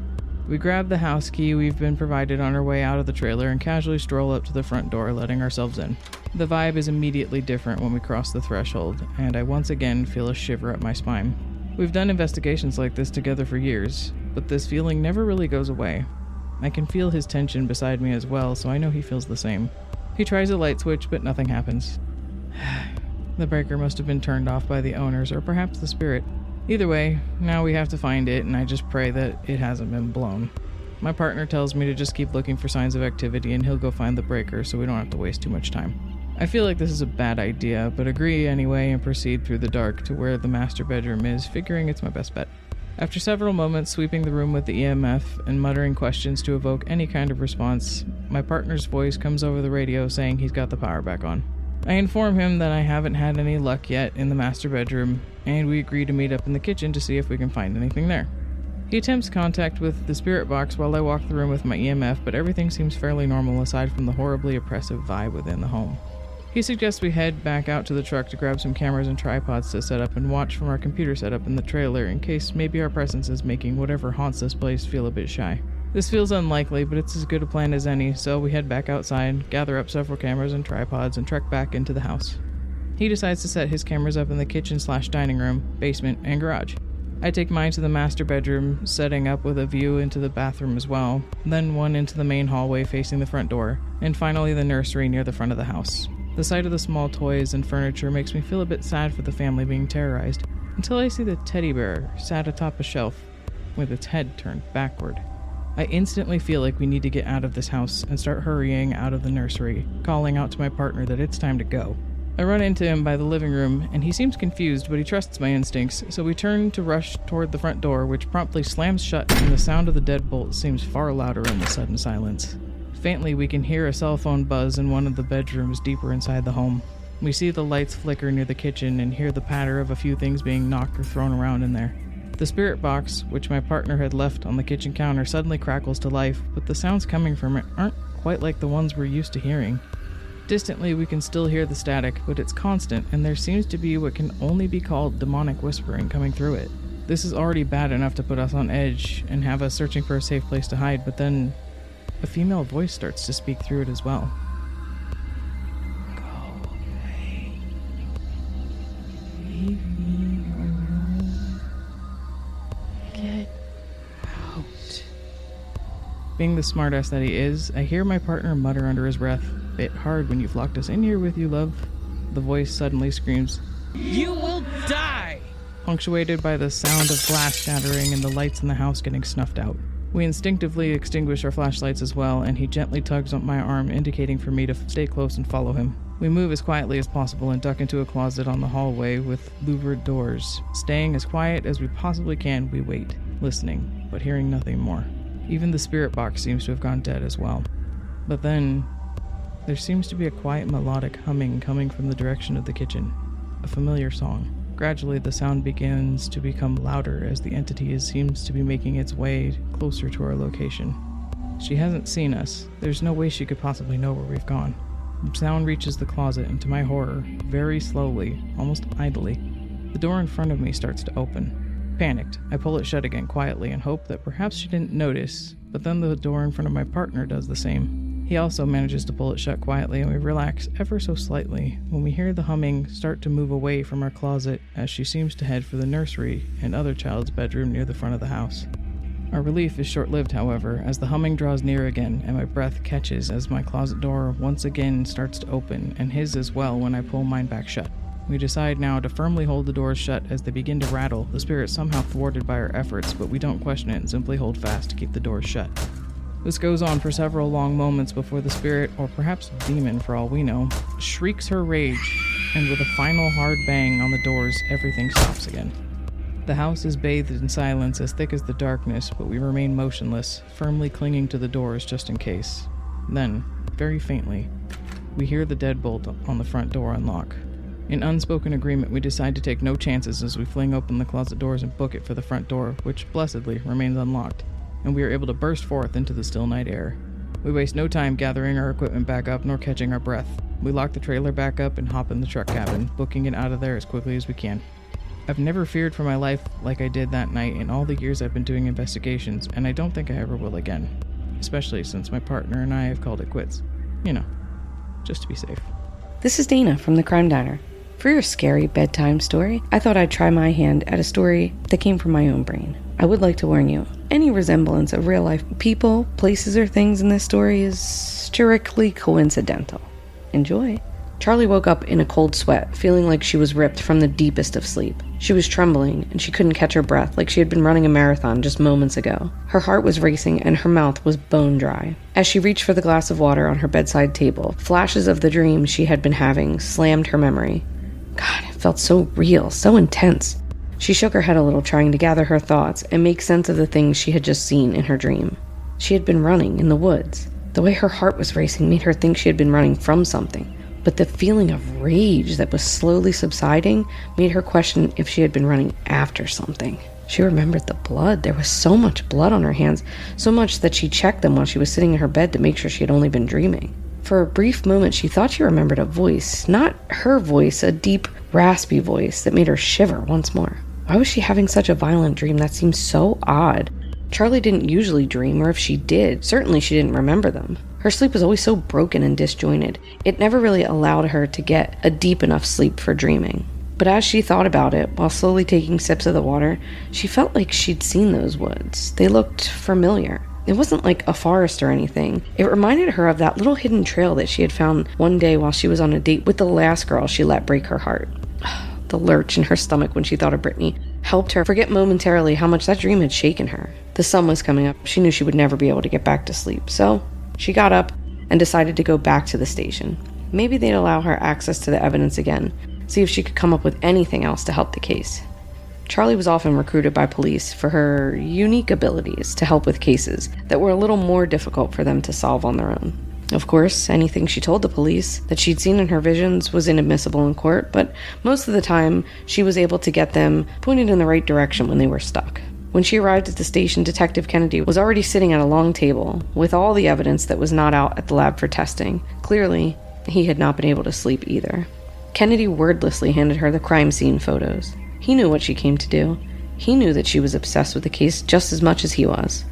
We grab the house key we've been provided on our way out of the trailer and casually stroll up to the front door, letting ourselves in. The vibe is immediately different when we cross the threshold, and I once again feel a shiver up my spine. We've done investigations like this together for years, but this feeling never really goes away. I can feel his tension beside me as well, so I know he feels the same. He tries a light switch, but nothing happens. The breaker must have been turned off by the owners, or perhaps the spirit. Either way, now we have to find it, and I just pray that it hasn't been blown. My partner tells me to just keep looking for signs of activity, and he'll go find the breaker so we don't have to waste too much time. I feel like this is a bad idea, but agree anyway and proceed through the dark to where the master bedroom is, figuring it's my best bet. After several moments sweeping the room with the EMF and muttering questions to evoke any kind of response, my partner's voice comes over the radio saying he's got the power back on. I inform him that I haven't had any luck yet in the master bedroom, and we agree to meet up in the kitchen to see if we can find anything there. He attempts contact with the spirit box while I walk the room with my EMF, but everything seems fairly normal aside from the horribly oppressive vibe within the home. He suggests we head back out to the truck to grab some cameras and tripods to set up and watch from our computer setup in the trailer in case maybe our presence is making whatever haunts this place feel a bit shy. This feels unlikely, but it's as good a plan as any, so we head back outside, gather up several cameras and tripods, and trek back into the house. He decides to set his cameras up in the kitchen/dining room, basement, and garage. I take mine to the master bedroom, setting up with a view into the bathroom as well, then one into the main hallway facing the front door, and finally the nursery near the front of the house. The sight of the small toys and furniture makes me feel a bit sad for the family being terrorized, until I see the teddy bear sat atop a shelf with its head turned backward. I instantly feel like we need to get out of this house and start hurrying out of the nursery, calling out to my partner that it's time to go. I run into him by the living room, and he seems confused, but he trusts my instincts, so we turn to rush toward the front door, which promptly slams shut, and the sound of the deadbolt seems far louder in the sudden silence. Faintly, we can hear a cell phone buzz in one of the bedrooms deeper inside the home. We see the lights flicker near the kitchen and hear the patter of a few things being knocked or thrown around in there. The spirit box, which my partner had left on the kitchen counter, suddenly crackles to life, but the sounds coming from it aren't quite like the ones we're used to hearing. Distantly, we can still hear the static, but it's constant, and there seems to be what can only be called demonic whispering coming through it. This is already bad enough to put us on edge and have us searching for a safe place to hide, but then a female voice starts to speak through it as well. Go away. Leave me alone. Get out. Being the smartass that he is, I hear my partner mutter under his breath, "Bit hard when you've locked us in here with you, love." The voice suddenly screams, "You will die!" punctuated by the sound of glass shattering and the lights in the house getting snuffed out. We instinctively extinguish our flashlights as well, and he gently tugs on my arm, indicating for me to stay close and follow him. We move as quietly as possible and duck into a closet on the hallway with louvered doors. Staying as quiet as we possibly can, we wait, listening, but hearing nothing more. Even the spirit box seems to have gone dead as well. But then, there seems to be a quiet melodic humming coming from the direction of the kitchen. A familiar song. Gradually, the sound begins to become louder as the entity seems to be making its way closer to our location. She hasn't seen us. There's no way she could possibly know where we've gone. The sound reaches the closet, and to my horror, very slowly, almost idly, the door in front of me starts to open. Panicked, I pull it shut again quietly and hope that perhaps she didn't notice, but then the door in front of my partner does the same. He also manages to pull it shut quietly, and we relax ever so slightly when we hear the humming start to move away from our closet as she seems to head for the nursery and other child's bedroom near the front of the house. Our relief is short-lived, however, as the humming draws near again and my breath catches as my closet door once again starts to open, and his as well when I pull mine back shut. We decide now to firmly hold the doors shut as they begin to rattle, the spirit somehow thwarted by our efforts, but we don't question it and simply hold fast to keep the doors shut. This goes on for several long moments before the spirit, or perhaps demon for all we know, shrieks her rage, and with a final hard bang on the doors, everything stops again. The house is bathed in silence as thick as the darkness, but we remain motionless, firmly clinging to the doors just in case. Then, very faintly, we hear the deadbolt on the front door unlock. In unspoken agreement, we decide to take no chances as we fling open the closet doors and book it for the front door, which blessedly remains unlocked, and we are able to burst forth into the still night air. We waste no time gathering our equipment back up nor catching our breath. We lock the trailer back up and hop in the truck cabin, booking it out of there as quickly as we can. I've never feared for my life like I did that night in all the years I've been doing investigations, and I don't think I ever will again. Especially since my partner and I have called it quits. You know, just to be safe. This is Dana from the Crime Diner. For your scary bedtime story, I thought I'd try my hand at a story that came from my own brain. I would like to warn you, any resemblance of real-life people, places, or things in this story is strictly coincidental. Enjoy. Charlie woke up in a cold sweat, feeling like she was ripped from the deepest of sleep. She was trembling, and she couldn't catch her breath like she had been running a marathon just moments ago. Her heart was racing, and her mouth was bone dry. As she reached for the glass of water on her bedside table, flashes of the dream she had been having slammed her memory. God, it felt so real, so intense. She shook her head a little, trying to gather her thoughts and make sense of the things she had just seen in her dream. She had been running in the woods. The way her heart was racing made her think she had been running from something. But the feeling of rage that was slowly subsiding made her question if she had been running after something. She remembered the blood. There was so much blood on her hands, so much that she checked them while she was sitting in her bed to make sure she had only been dreaming. For a brief moment, she thought she remembered a voice. Not her voice, a deep, raspy voice that made her shiver once more. Why was she having such a violent dream? That seemed so odd. Charlie didn't usually dream, or if she did, certainly she didn't remember them. Her sleep was always so broken and disjointed. It never really allowed her to get a deep enough sleep for dreaming. But as she thought about it, while slowly taking sips of the water, she felt like she'd seen those woods. They looked familiar. It wasn't like a forest or anything. It reminded her of that little hidden trail that she had found one day while she was on a date with the last girl she let break her heart. The lurch in her stomach when she thought of Brittany helped her forget momentarily how much that dream had shaken her. The sun was coming up. She knew she would never be able to get back to sleep. So she got up and decided to go back to the station. Maybe they'd allow her access to the evidence again, see if she could come up with anything else to help the case. Charlie was often recruited by police for her unique abilities to help with cases that were a little more difficult for them to solve on their own. Of course, anything she told the police that she'd seen in her visions was inadmissible in court, but most of the time she was able to get them pointed in the right direction when they were stuck. When she arrived at the station, Detective Kennedy was already sitting at a long table with all the evidence that was not out at the lab for testing. Clearly, he had not been able to sleep either. Kennedy wordlessly handed her the crime scene photos. He knew what she came to do. He knew that she was obsessed with the case just as much as he was.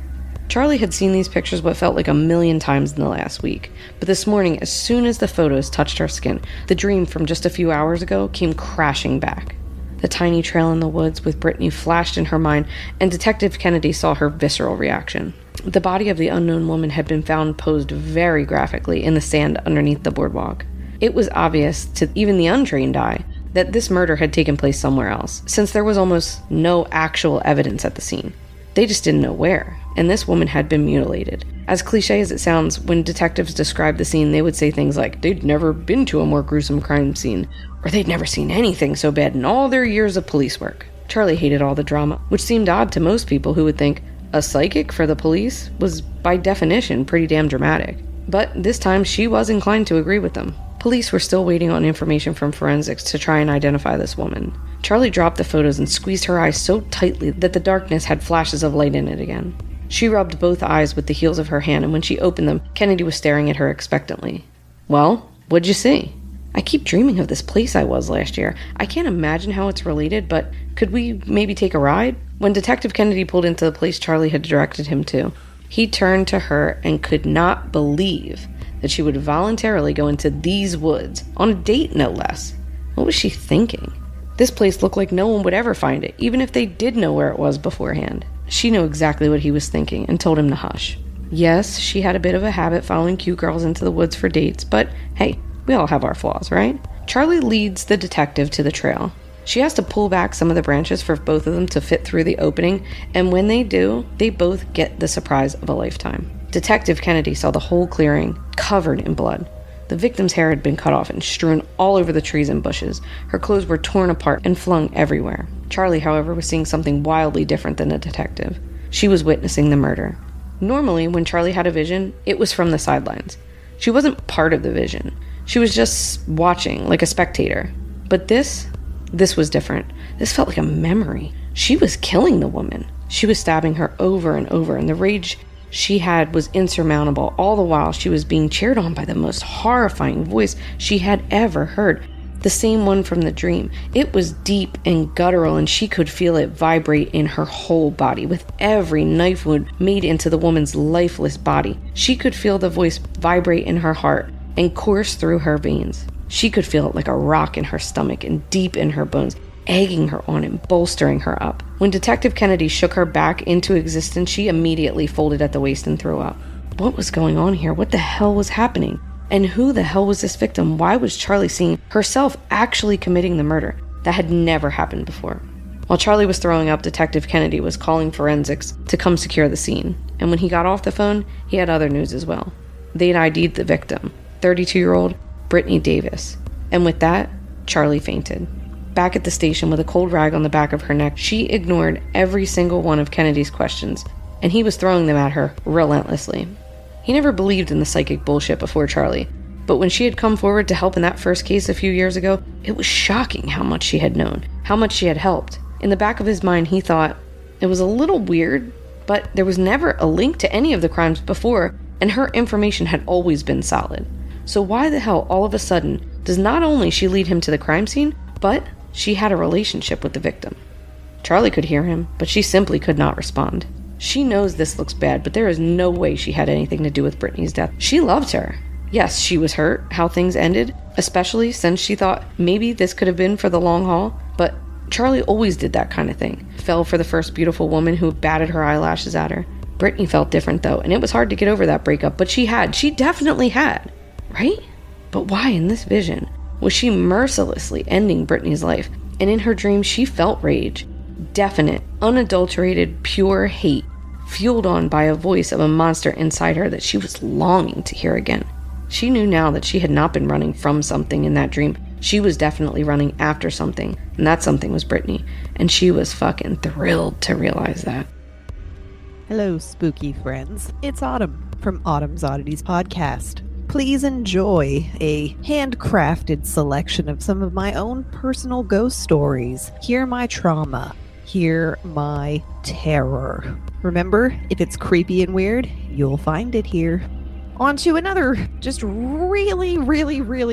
Charlie had seen these pictures what felt like 1,000,000 times in the last week, but this morning, as soon as the photos touched her skin, the dream from just a few hours ago came crashing back. The tiny trail in the woods with Brittany flashed in her mind, and Detective Kennedy saw her visceral reaction. The body of the unknown woman had been found posed very graphically in the sand underneath the boardwalk. It was obvious to even the untrained eye that this murder had taken place somewhere else, since there was almost no actual evidence at the scene. They just didn't know where, and this woman had been mutilated. As cliche as it sounds, when detectives described the scene, they would say things like they'd never been to a more gruesome crime scene, or they'd never seen anything so bad in all their years of police work. Charlie hated all the drama, which seemed odd to most people who would think a psychic for the police was by definition pretty damn dramatic. But this time she was inclined to agree with them. Police were still waiting on information from forensics to try and identify this woman. Charlie dropped the photos and squeezed her eyes so tightly that the darkness had flashes of light in it again. She rubbed both eyes with the heels of her hand, and when she opened them, Kennedy was staring at her expectantly. "Well, what'd you see?" "I keep dreaming of this place I was last year. I can't imagine how it's related, but could we maybe take a ride?" When Detective Kennedy pulled into the place Charlie had directed him to, he turned to her and could not believe that she would voluntarily go into these woods, on a date no less. What was she thinking? This place looked like no one would ever find it, even if they did know where it was beforehand. She knew exactly what he was thinking and told him to hush. Yes, she had a bit of a habit following cute girls into the woods for dates, but hey, we all have our flaws, right? Charlie leads the detective to the trail. She has to pull back some of the branches for both of them to fit through the opening, and when they do, they both get the surprise of a lifetime. Detective Kennedy saw the whole clearing covered in blood. The victim's hair had been cut off and strewn all over the trees and bushes. Her clothes were torn apart and flung everywhere. Charlie, however, was seeing something wildly different than the detective. She was witnessing the murder. Normally, when Charlie had a vision, it was from the sidelines. She wasn't part of the vision. She was just watching, like a spectator. But this was different. This felt like a memory. She was killing the woman. She was stabbing her over and over, and the rage she had was insurmountable. All the while, she was being cheered on by the most horrifying voice she had ever heard. The same one from the dream. It was deep and guttural, and she could feel it vibrate in her whole body, with every knife wound made into the woman's lifeless body. She could feel the voice vibrate in her heart and course through her veins. She could feel it like a rock in her stomach and deep in her bones, egging her on and bolstering her up. When Detective Kennedy shook her back into existence, she immediately folded at the waist and threw up. What was going on here? What the hell was happening? And who the hell was this victim? Why was Charlie seeing herself actually committing the murder? That had never happened before. While Charlie was throwing up, Detective Kennedy was calling forensics to come secure the scene. And when he got off the phone, he had other news as well. They'd ID'd the victim, 32-year-old Brittany Davis. And with that, Charlie fainted. Back at the station with a cold rag on the back of her neck, she ignored every single one of Kennedy's questions, and he was throwing them at her relentlessly. He never believed in the psychic bullshit before Charlie, but when she had come forward to help in that first case a few years ago, it was shocking how much she had known, how much she had helped. In the back of his mind, he thought it was a little weird, but there was never a link to any of the crimes before, and her information had always been solid. So why the hell all of a sudden does not only she lead him to the crime scene, but she had a relationship with the victim? Charlie could hear him, but she simply could not respond. She knows this looks bad, but there is no way she had anything to do with Brittany's death. She loved her. Yes, she was hurt how things ended, especially since she thought maybe this could have been for the long haul, but Charlie always did that kind of thing. Fell for the first beautiful woman who batted her eyelashes at her. Brittany felt different though, and it was hard to get over that breakup, but she definitely had, right? But why in this vision was she mercilessly ending Brittany's life? And in her dreams, she felt rage. Definite, unadulterated, pure hate, fueled on by a voice of a monster inside her that she was longing to hear again. She knew now that she had not been running from something in that dream. She was definitely running after something, and that something was Brittany, and she was fucking thrilled to realize that. Hello, spooky friends. It's Autumn from Autumn's Oddities podcast. Please enjoy a handcrafted selection of some of my own personal ghost stories. Hear my trauma. Hear my terror. Remember, if it's creepy and weird, you'll find it here. On to another just really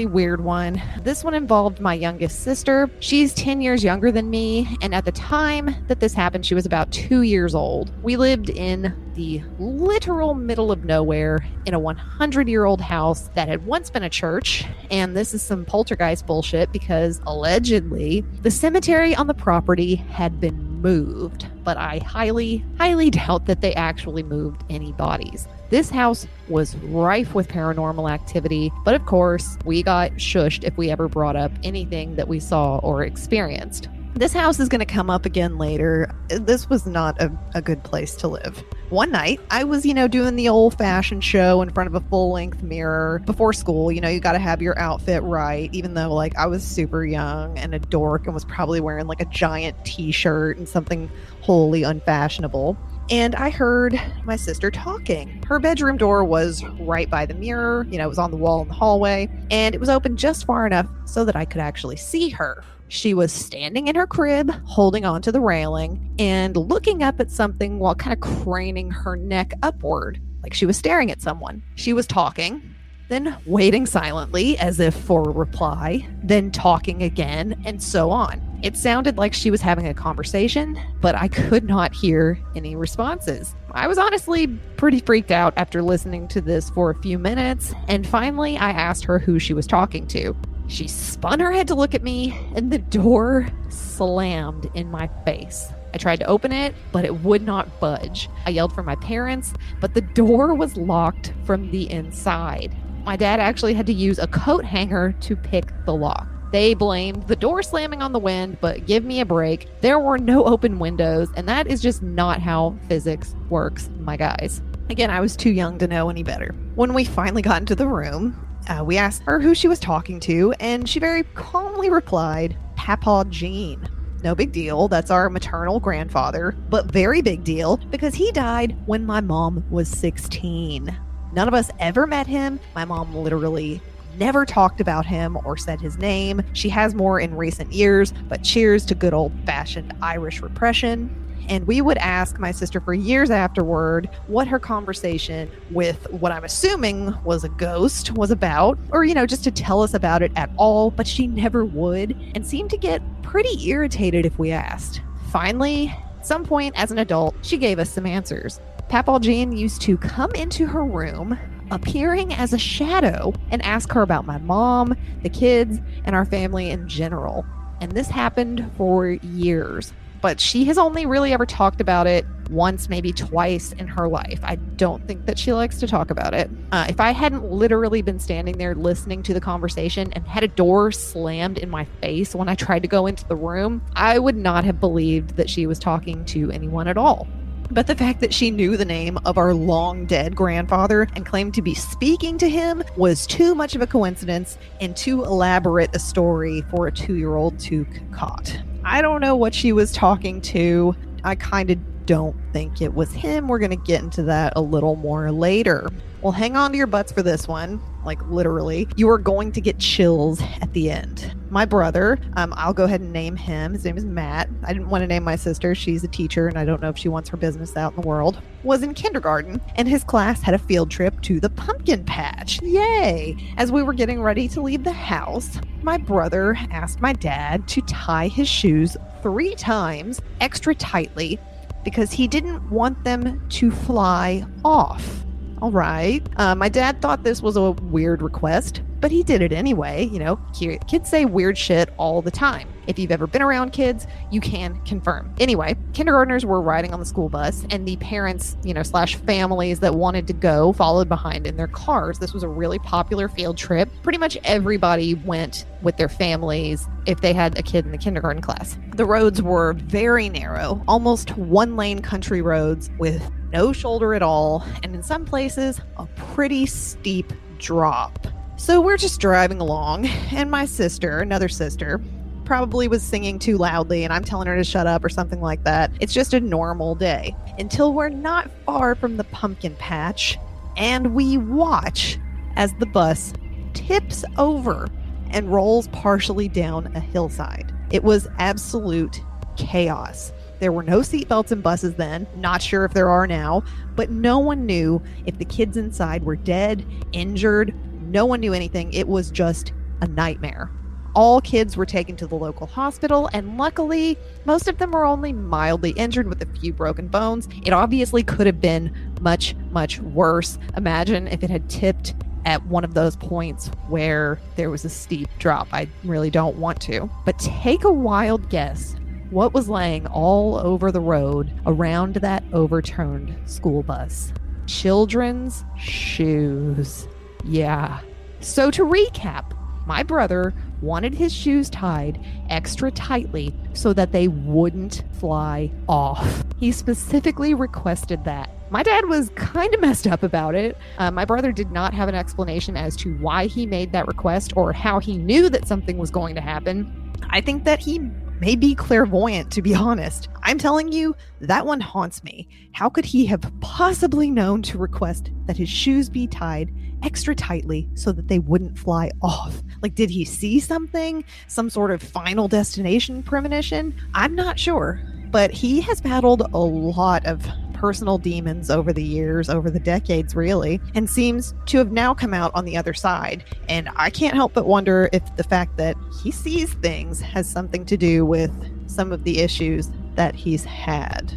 weird one. This one involved my youngest sister. She's 10 years younger than me, and at the time that this happened, she was about 2 years old. We lived in the literal middle of nowhere in a 100-year-old house that had once been a church, and this is some poltergeist bullshit because allegedly the cemetery on the property had been moved, but I highly doubt that they actually moved any bodies. This house was rife with paranormal activity, but of course, we got shushed if we ever brought up anything that we saw or experienced. This house is going to come up again later. This was not a good place to live. One night, I was, doing the old-fashioned show in front of a full-length mirror before school. You got to have your outfit right, even though, I was super young and a dork and was probably wearing, a giant t-shirt and something wholly unfashionable. And I heard my sister talking. Her bedroom door was right by the mirror. It was on the wall in the hallway. And it was open just far enough so that I could actually see her. She was standing in her crib, holding onto the railing, and looking up at something while kind of craning her neck upward, like she was staring at someone. She was talking, then waiting silently as if for a reply, then talking again, and so on. It sounded like she was having a conversation, but I could not hear any responses. I was honestly pretty freaked out after listening to this for a few minutes, and finally I asked her who she was talking to. She spun her head to look at me, and the door slammed in my face. I tried to open it, but it would not budge. I yelled for my parents, but the door was locked from the inside. My dad actually had to use a coat hanger to pick the lock. They blamed the door slamming on the wind, but give me a break. There were no open windows, and that is just not how physics works, my guys. Again, I was too young to know any better. When we finally got into the room, we asked her who she was talking to, and she very calmly replied, Papa Gene. No big deal, that's our maternal grandfather, but very big deal because he died when my mom was 16. None of us ever met him. My mom literally never talked about him or said his name. She has more in recent years, but cheers to good old-fashioned Irish repression. And we would ask my sister for years afterward what her conversation with what I'm assuming was a ghost was about, or, just to tell us about it at all, but she never would and seemed to get pretty irritated if we asked. Finally, at some point as an adult, she gave us some answers. Papa Jean used to come into her room, appearing as a shadow, and ask her about my mom, the kids, and our family in general. And this happened for years. but she has only really ever talked about it once, maybe twice in her life. I don't think that she likes to talk about it. If I hadn't literally been standing there listening to the conversation and had a door slammed in my face when I tried to go into the room, I would not have believed that she was talking to anyone at all. But the fact that she knew the name of our long dead grandfather and claimed to be speaking to him was too much of a coincidence and too elaborate a story for a 2-year-old to concoct. I don't know what she was talking to. I kind of don't think it was him. We're going to get into that a little more later. Well, hang on to your butts for this one. Like, literally. You are going to get chills at the end. My brother, I'll go ahead and name him. His name is Matt. I didn't want to name my sister. She's a teacher, and I don't know if she wants her business out in the world. Was in kindergarten, and his class had a field trip to the pumpkin patch. Yay! As we were getting ready to leave the house, my brother asked my dad to tie his shoes 3 times extra tightly because he didn't want them to fly off. All right. My dad thought this was a weird request, but he did it anyway. You know, kids say weird shit all the time. If you've ever been around kids, you can confirm. Anyway, kindergartners were riding on the school bus, and the parents, / families that wanted to go followed behind in their cars. This was a really popular field trip. Pretty much everybody went with their families if they had a kid in the kindergarten class. The roads were very narrow, almost 1-lane country roads with no shoulder at all, and in some places, a pretty steep drop. So we're just driving along, and my sister, another sister, probably was singing too loudly, and I'm telling her to shut up or something like that. It's just a normal day until we're not far from the pumpkin patch, and we watch as the bus tips over and rolls partially down a hillside. It was absolute chaos. There were no seatbelts in buses then, not sure if there are now, but no one knew if the kids inside were dead, injured. No one knew anything. It was just a nightmare. All kids were taken to the local hospital, and luckily, most of them were only mildly injured with a few broken bones. It obviously could have been much, much worse. Imagine if it had tipped at one of those points where there was a steep drop. I really don't want to. But take a wild guess. What was laying all over the road around that overturned school bus? Children's shoes. Yeah. So to recap, my brother wanted his shoes tied extra tightly so that they wouldn't fly off. He specifically requested that. My dad was kind of messed up about it. My brother did not have an explanation as to why he made that request or how he knew that something was going to happen. I think that he may be clairvoyant, to be honest. I'm telling you, that one haunts me. How could he have possibly known to request that his shoes be tied extra tightly so that they wouldn't fly off? Like, did he see something? Some sort of final destination premonition? I'm not sure. But he has battled a lot of personal demons over the years, over the decades really, and seems to have now come out on the other side. And I can't help but wonder if the fact that he sees things has something to do with some of the issues that he's had.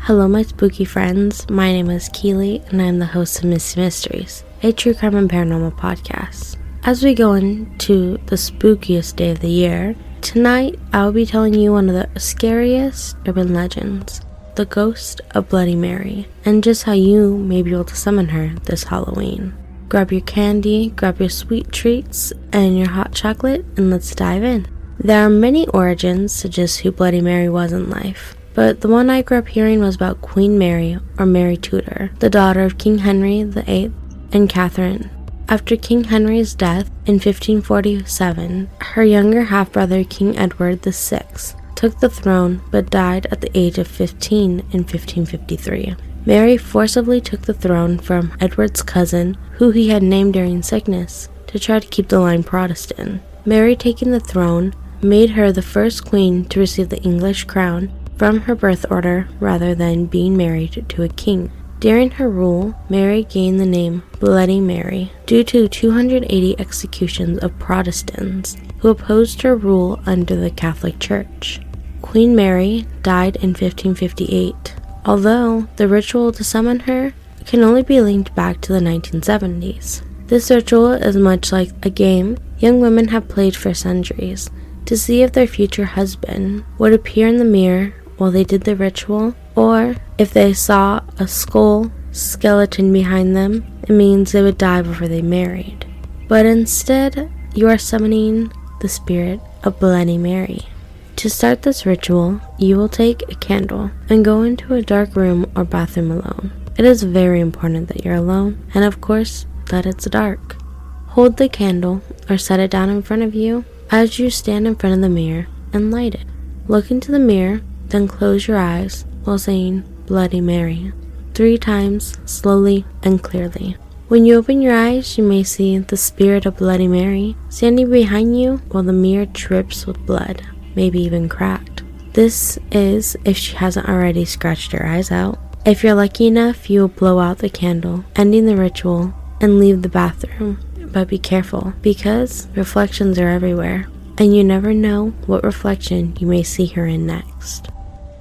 Hello, my spooky friends. My name is Keely, and I'm the host of Misty Mysteries, a true crime and paranormal podcast. As we go into the spookiest day of the year, tonight I'll be telling you one of the scariest urban legends, the ghost of Bloody Mary, and just how you may be able to summon her this Halloween. Grab your candy, grab your sweet treats, and your hot chocolate, and let's dive in. There are many origins to just who Bloody Mary was in life, but the one I grew up hearing was about Queen Mary, or Mary Tudor, the daughter of King Henry VIII and Catherine. After King Henry's death in 1547, her younger half-brother King Edward VI took the throne but died at the age of 15 in 1553. Mary forcibly took the throne from Edward's cousin, who he had named during sickness, to try to keep the line Protestant. Mary taking the throne made her the first queen to receive the English crown from her birth order rather than being married to a king. During her rule, Mary gained the name Bloody Mary due to 280 executions of Protestants who opposed her rule under the Catholic Church. Queen Mary died in 1558, although the ritual to summon her can only be linked back to the 1970s. This ritual is much like a game young women have played for centuries, to see if their future husband would appear in the mirror while they did the ritual, or if they saw a skull skeleton behind them, it means they would die before they married. But instead, you are summoning the spirit of Bloody Mary. To start this ritual, you will take a candle and go into a dark room or bathroom alone. It is very important that you're alone, and of course, that it's dark. Hold the candle or set it down in front of you as you stand in front of the mirror and light it. Look into the mirror, then close your eyes while saying Bloody Mary 3 times, slowly and clearly. When you open your eyes, you may see the spirit of Bloody Mary standing behind you while the mirror drips with blood, maybe even cracked. This is if she hasn't already scratched her eyes out. If you're lucky enough, you will blow out the candle, ending the ritual, and leave the bathroom. But be careful, because reflections are everywhere, and you never know what reflection you may see her in next.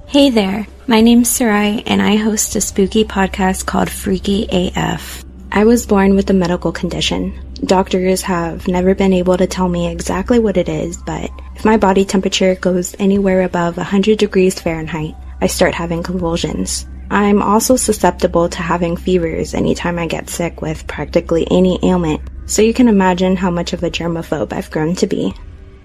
Hey there, my name's Sarai, and I host a spooky podcast called Freaky AF. I was born with a medical condition. Doctors have never been able to tell me exactly what it is, but if my body temperature goes anywhere above 100 degrees Fahrenheit, I start having convulsions. I'm also susceptible to having fevers anytime I get sick with practically any ailment, so you can imagine how much of a germaphobe I've grown to be.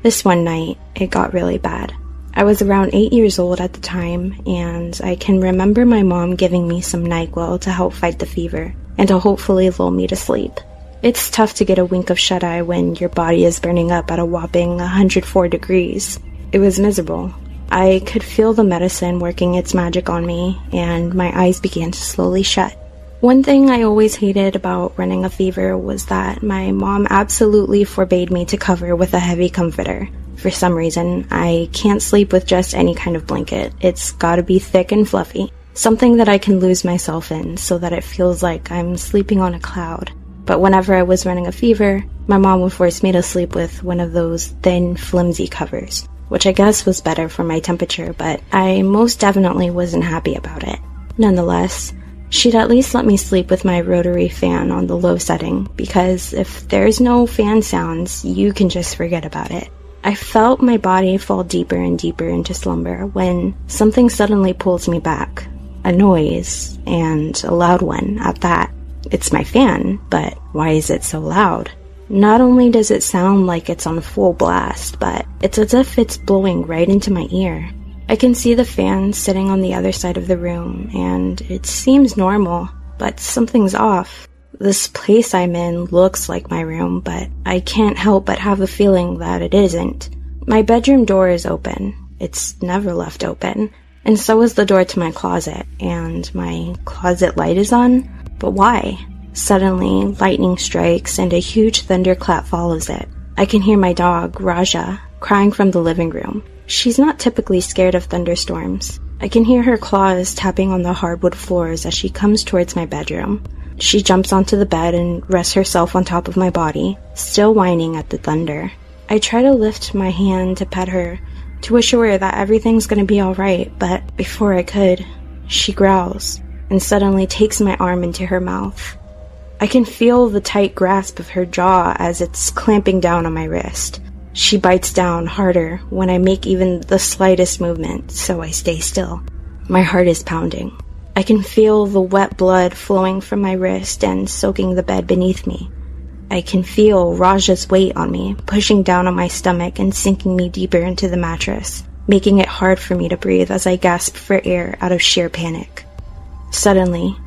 This one night, it got really bad. I was around 8 years old at the time, and I can remember my mom giving me some NyQuil to help fight the fever, and to hopefully lull me to sleep. It's tough to get a wink of shut-eye when your body is burning up at a whopping 104 degrees. It was miserable. I could feel the medicine working its magic on me, and my eyes began to slowly shut. One thing I always hated about running a fever was that my mom absolutely forbade me to cover with a heavy comforter. For some reason, I can't sleep with just any kind of blanket. It's gotta be thick and fluffy, something that I can lose myself in so that it feels like I'm sleeping on a cloud. But whenever I was running a fever, my mom would force me to sleep with one of those thin, flimsy covers, which I guess was better for my temperature, but I most definitely wasn't happy about it. Nonetheless, she'd at least let me sleep with my rotary fan on the low setting, because if there's no fan sounds, you can just forget about it. I felt my body fall deeper and deeper into slumber when something suddenly pulls me back. A noise, and a loud one at that. It's my fan, but why is it so loud? Not only does it sound like it's on full blast, but it's as if it's blowing right into my ear. I can see the fan sitting on the other side of the room, and it seems normal, but something's off. This place I'm in looks like my room, but I can't help but have a feeling that it isn't. My bedroom door is open. It's never left open. And so is the door to my closet, and my closet light is on. But why? Suddenly, lightning strikes and a huge thunderclap follows it. I can hear my dog, Raja, crying from the living room. She's not typically scared of thunderstorms. I can hear her claws tapping on the hardwood floors as she comes towards my bedroom. She jumps onto the bed and rests herself on top of my body, still whining at the thunder. I try to lift my hand to pet her, to assure her that everything's gonna be alright, but before I could, she growls and suddenly takes my arm into her mouth. I can feel the tight grasp of her jaw as it's clamping down on my wrist. She bites down harder when I make even the slightest movement, so I stay still. My heart is pounding. I can feel the wet blood flowing from my wrist and soaking the bed beneath me. I can feel Raja's weight on me, pushing down on my stomach and sinking me deeper into the mattress, making it hard for me to breathe as I gasp for air out of sheer panic. Suddenly,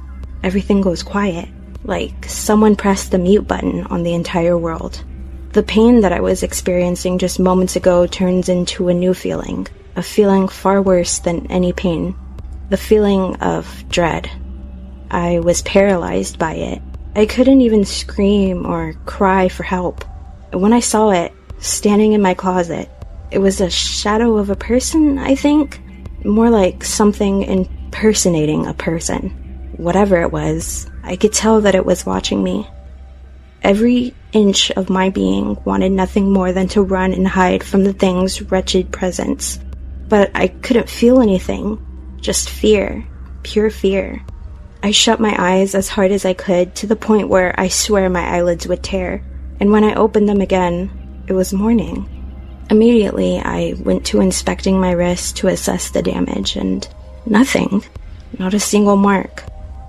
everything goes quiet, like someone pressed the mute button on the entire world. The pain that I was experiencing just moments ago turns into a new feeling, a feeling far worse than any pain, the feeling of dread. I was paralyzed by it. I couldn't even scream or cry for help. When I saw it, standing in my closet, it was a shadow of a person, I think. More like something impersonating a person. Whatever it was, I could tell that it was watching me. Every inch of my being wanted nothing more than to run and hide from the thing's wretched presence. But I couldn't feel anything. Just fear. Pure fear. I shut my eyes as hard as I could, to the point where I swear my eyelids would tear. And when I opened them again, it was morning. Immediately, I went to inspecting my wrist to assess the damage, and nothing. Not a single mark.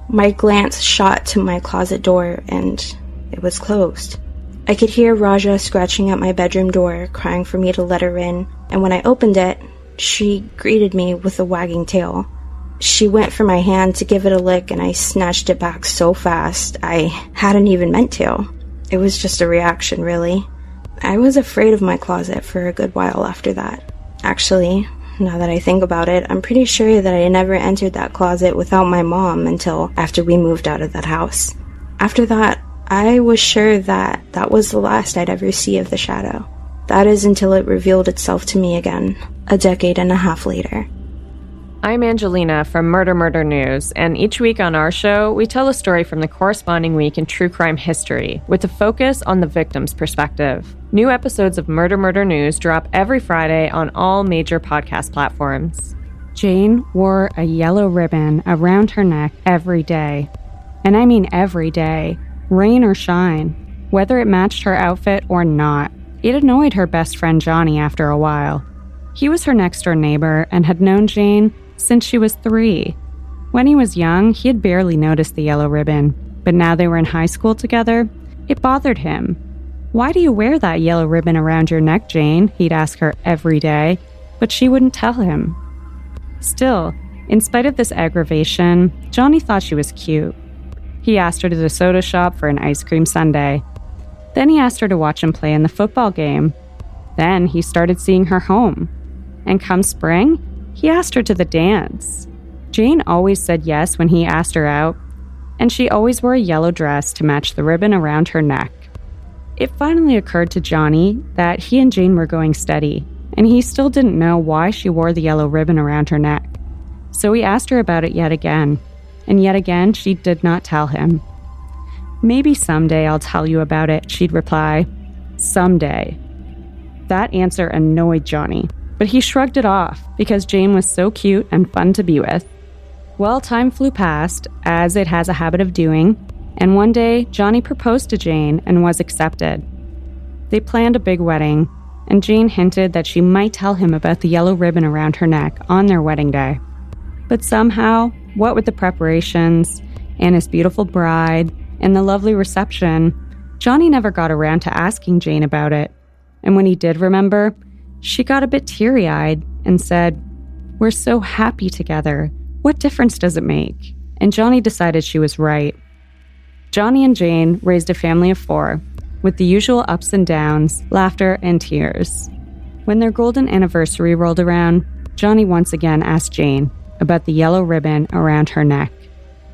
My glance shot to my closet door, and it was closed. I could hear Raja scratching at my bedroom door, crying for me to let her in, and when I opened it, she greeted me with a wagging tail. She went for my hand to give it a lick, and I snatched it back so fast I hadn't even meant to. It was just a reaction, really. I was afraid of my closet for a good while after that. Actually, now that I think about it, I'm pretty sure that I never entered that closet without my mom until after we moved out of that house. After that, I was sure that that was the last I'd ever see of the shadow. That is until it revealed itself to me again, a decade and a half later. I'm Angelina from Murder News, and each week on our show, we tell a story from the corresponding week in true crime history, with a focus on the victim's perspective. New episodes of Murder News drop every Friday on all major podcast platforms. Jane wore a yellow ribbon around her neck every day. And I mean every day, rain or shine, whether it matched her outfit or not. It annoyed her best friend Johnny after a while. He was her next-door neighbor and had known Jane since she was 3. When he was young, he had barely noticed the yellow ribbon, but now they were in high school together. It bothered him. "Why do you wear that yellow ribbon around your neck, Jane?" he'd ask her every day, but she wouldn't tell him. Still, in spite of this aggravation, Johnny thought she was cute. He asked her to the soda shop for an ice cream sundae. Then he asked her to watch him play in the football game. Then he started seeing her home. And come spring, he asked her to the dance. Jane always said yes when he asked her out, and she always wore a yellow dress to match the ribbon around her neck. It finally occurred to Johnny that he and Jane were going steady, and he still didn't know why she wore the yellow ribbon around her neck. So he asked her about it yet again, and yet again she did not tell him. "Maybe someday I'll tell you about it," she'd reply. Someday. That answer annoyed Johnny, but he shrugged it off because Jane was so cute and fun to be with. Well, time flew past, as it has a habit of doing, and one day Johnny proposed to Jane and was accepted. They planned a big wedding, and Jane hinted that she might tell him about the yellow ribbon around her neck on their wedding day. But somehow, what with the preparations, and his beautiful bride, and the lovely reception, Johnny never got around to asking Jane about it. And when he did remember, she got a bit teary-eyed and said, "We're so happy together. What difference does it make?" And Johnny decided she was right. Johnny and Jane raised a family of 4, with the usual ups and downs, laughter, and tears. When their golden anniversary rolled around, Johnny once again asked Jane about the yellow ribbon around her neck.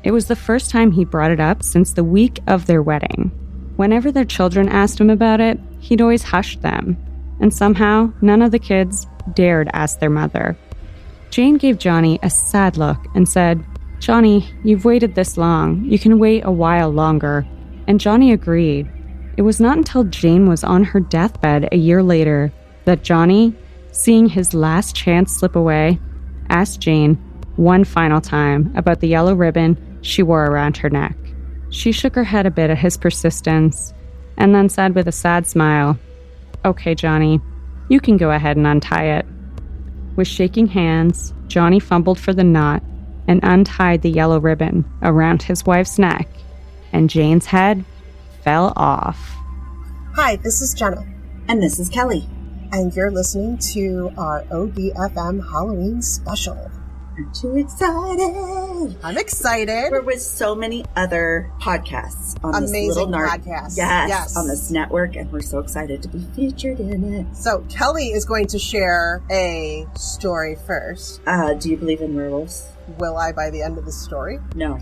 It was the first time he brought it up since the week of their wedding. Whenever their children asked him about it, he'd always hushed them, and somehow none of the kids dared ask their mother. Jane gave Johnny a sad look and said, "Johnny, you've waited this long. You can wait a while longer." And Johnny agreed. It was not until Jane was on her deathbed a year later that Johnny, seeing his last chance slip away, asked Jane one final time about the yellow ribbon she wore around her neck. She shook her head a bit at his persistence and then said with a sad smile, "Okay, Johnny, you can go ahead and untie it." With shaking hands, Johnny fumbled for the knot and untied the yellow ribbon around his wife's neck, and Jane's head fell off. Hi, this is Jenna. And this is Kelly. And you're listening to our ODFM Halloween special. I'm too excited. I'm excited. We're with so many other podcasts on Amazing this little podcasts. Yes, on this network, and we're so excited to be featured in it. So Kelly is going to share a story first. Do you believe in werewolves? Will I by the end of the story? No.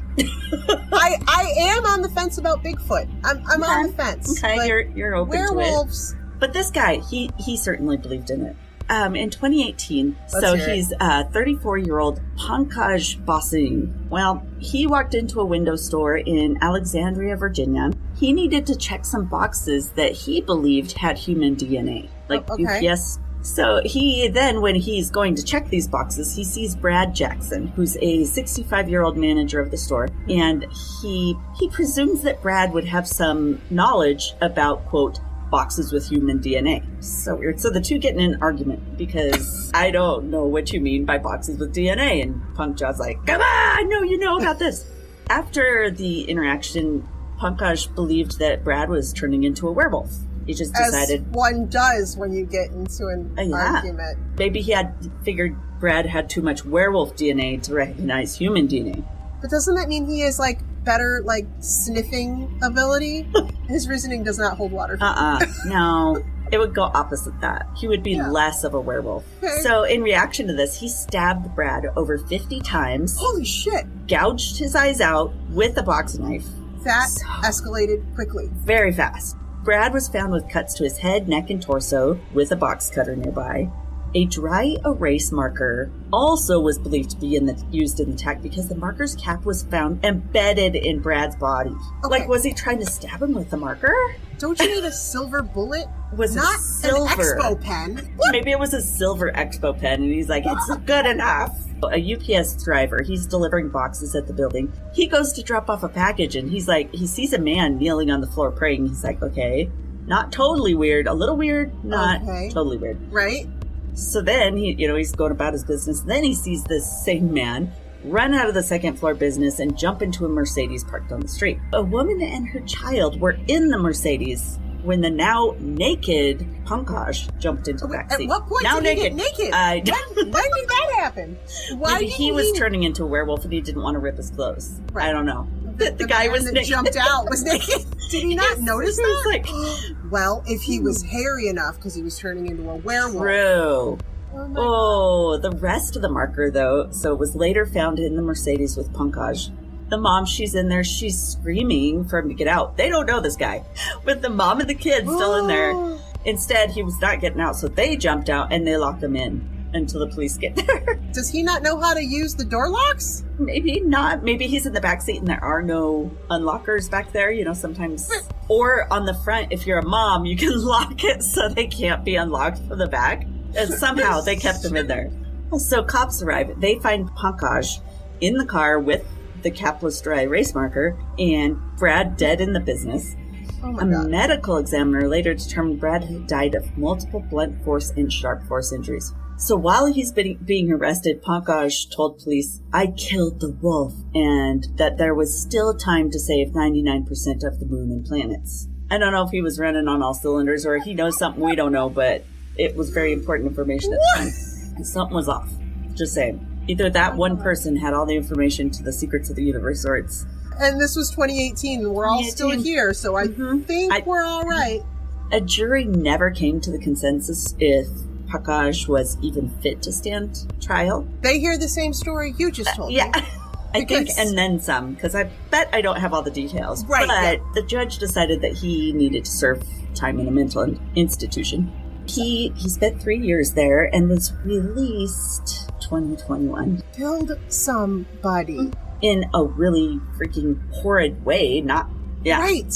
I am on the fence about Bigfoot. I'm on the fence. Okay, you're open werewolves. to it. But this guy, he certainly believed in it. In 2018, he's 34-year-old Pankaj Basing. Well, he walked into a window store in Alexandria, Virginia. He needed to check some boxes that he believed had human DNA, like UPS. So he then, when he's going to check these boxes, he sees Brad Jackson, who's a 65-year-old manager of the store, and he presumes that Brad would have some knowledge about, quote, boxes with human DNA. So weird. So the two get in an argument because I don't know what you mean by boxes with DNA. And Pankaj's like, come on, I know you know about this. After the interaction, Pankaj believed that Brad was turning into a werewolf. He just decided... As one does when you get into an argument. Maybe he had figured Brad had too much werewolf DNA to recognize human DNA. But doesn't that mean he has, like, better, like, sniffing ability? His reasoning does not hold water. No. It would go opposite that. He would be less of a werewolf. Okay. So in reaction to this, he stabbed Brad over 50 times. Holy shit. Gouged his eyes out with a box knife. That escalated quickly. Very fast. Brad was found with cuts to his head, neck, and torso with a box cutter nearby. A dry erase marker also was believed to be used in the attack because the marker's cap was found embedded in Brad's body. Okay. Like, was he trying to stab him with the marker? Don't you need a silver bullet? Was not silver. An Expo pen? Maybe it was a silver Expo pen, and he's like, it's good enough. A UPS driver, he's delivering boxes at the building. He goes to drop off a package, and he's like, he sees a man kneeling on the floor praying. He's like, okay, not totally weird, a little weird, not totally weird. Right. So then he's going about his business. And then he sees this same man run out of the second floor business and jump into a Mercedes parked on the street. A woman and her child were in the Mercedes when the now naked Pankaj jumped into the backseat. At what point did he get naked? When did that happen? Maybe he was turning into a werewolf and he didn't want to rip his clothes. Right. I don't know. The guy was that naked. Jumped out was naked. Did he not notice that? Like, well, if he was hairy enough because he was turning into a werewolf. True. Oh, the rest of the marker, though, so it was later found in the Mercedes with Pankaj. The mom, she's in there, she's screaming for him to get out. They don't know this guy. With the mom and the kids still in there. Instead, he was not getting out, so they jumped out and they locked him in until the police get there. Does he not know how to use the door locks? Maybe not. Maybe he's in the back seat and there are no unlockers back there, sometimes. Or on the front, if you're a mom, you can lock it so they can't be unlocked from the back. And somehow they kept him in there. So cops arrive. They find Pankaj in the car with the capless dry erase marker and Brad dead in the business. Oh my God. God. Medical examiner later determined Brad had died of multiple blunt force and sharp force injuries. So while he's being arrested, Pankaj told police, I killed the wolf, and that there was still time to save 99% of the moon and planets. I don't know if he was running on all cylinders or he knows something we don't know, but it was very important information at the time. And something was off. Just saying. Either that one person had all the information to the secrets of the universe, or it's... And this was 2018, and we're all still here, so I think we're all right. A jury never came to the consensus if Pankaj was even fit to stand trial. They hear the same story you just told me. I think, and then some, because I bet I don't have all the details. Right. But the judge decided that he needed to serve time in a mental institution. He spent 3 years there and was released 2021. Killed somebody. In a really freaking horrid way, Right.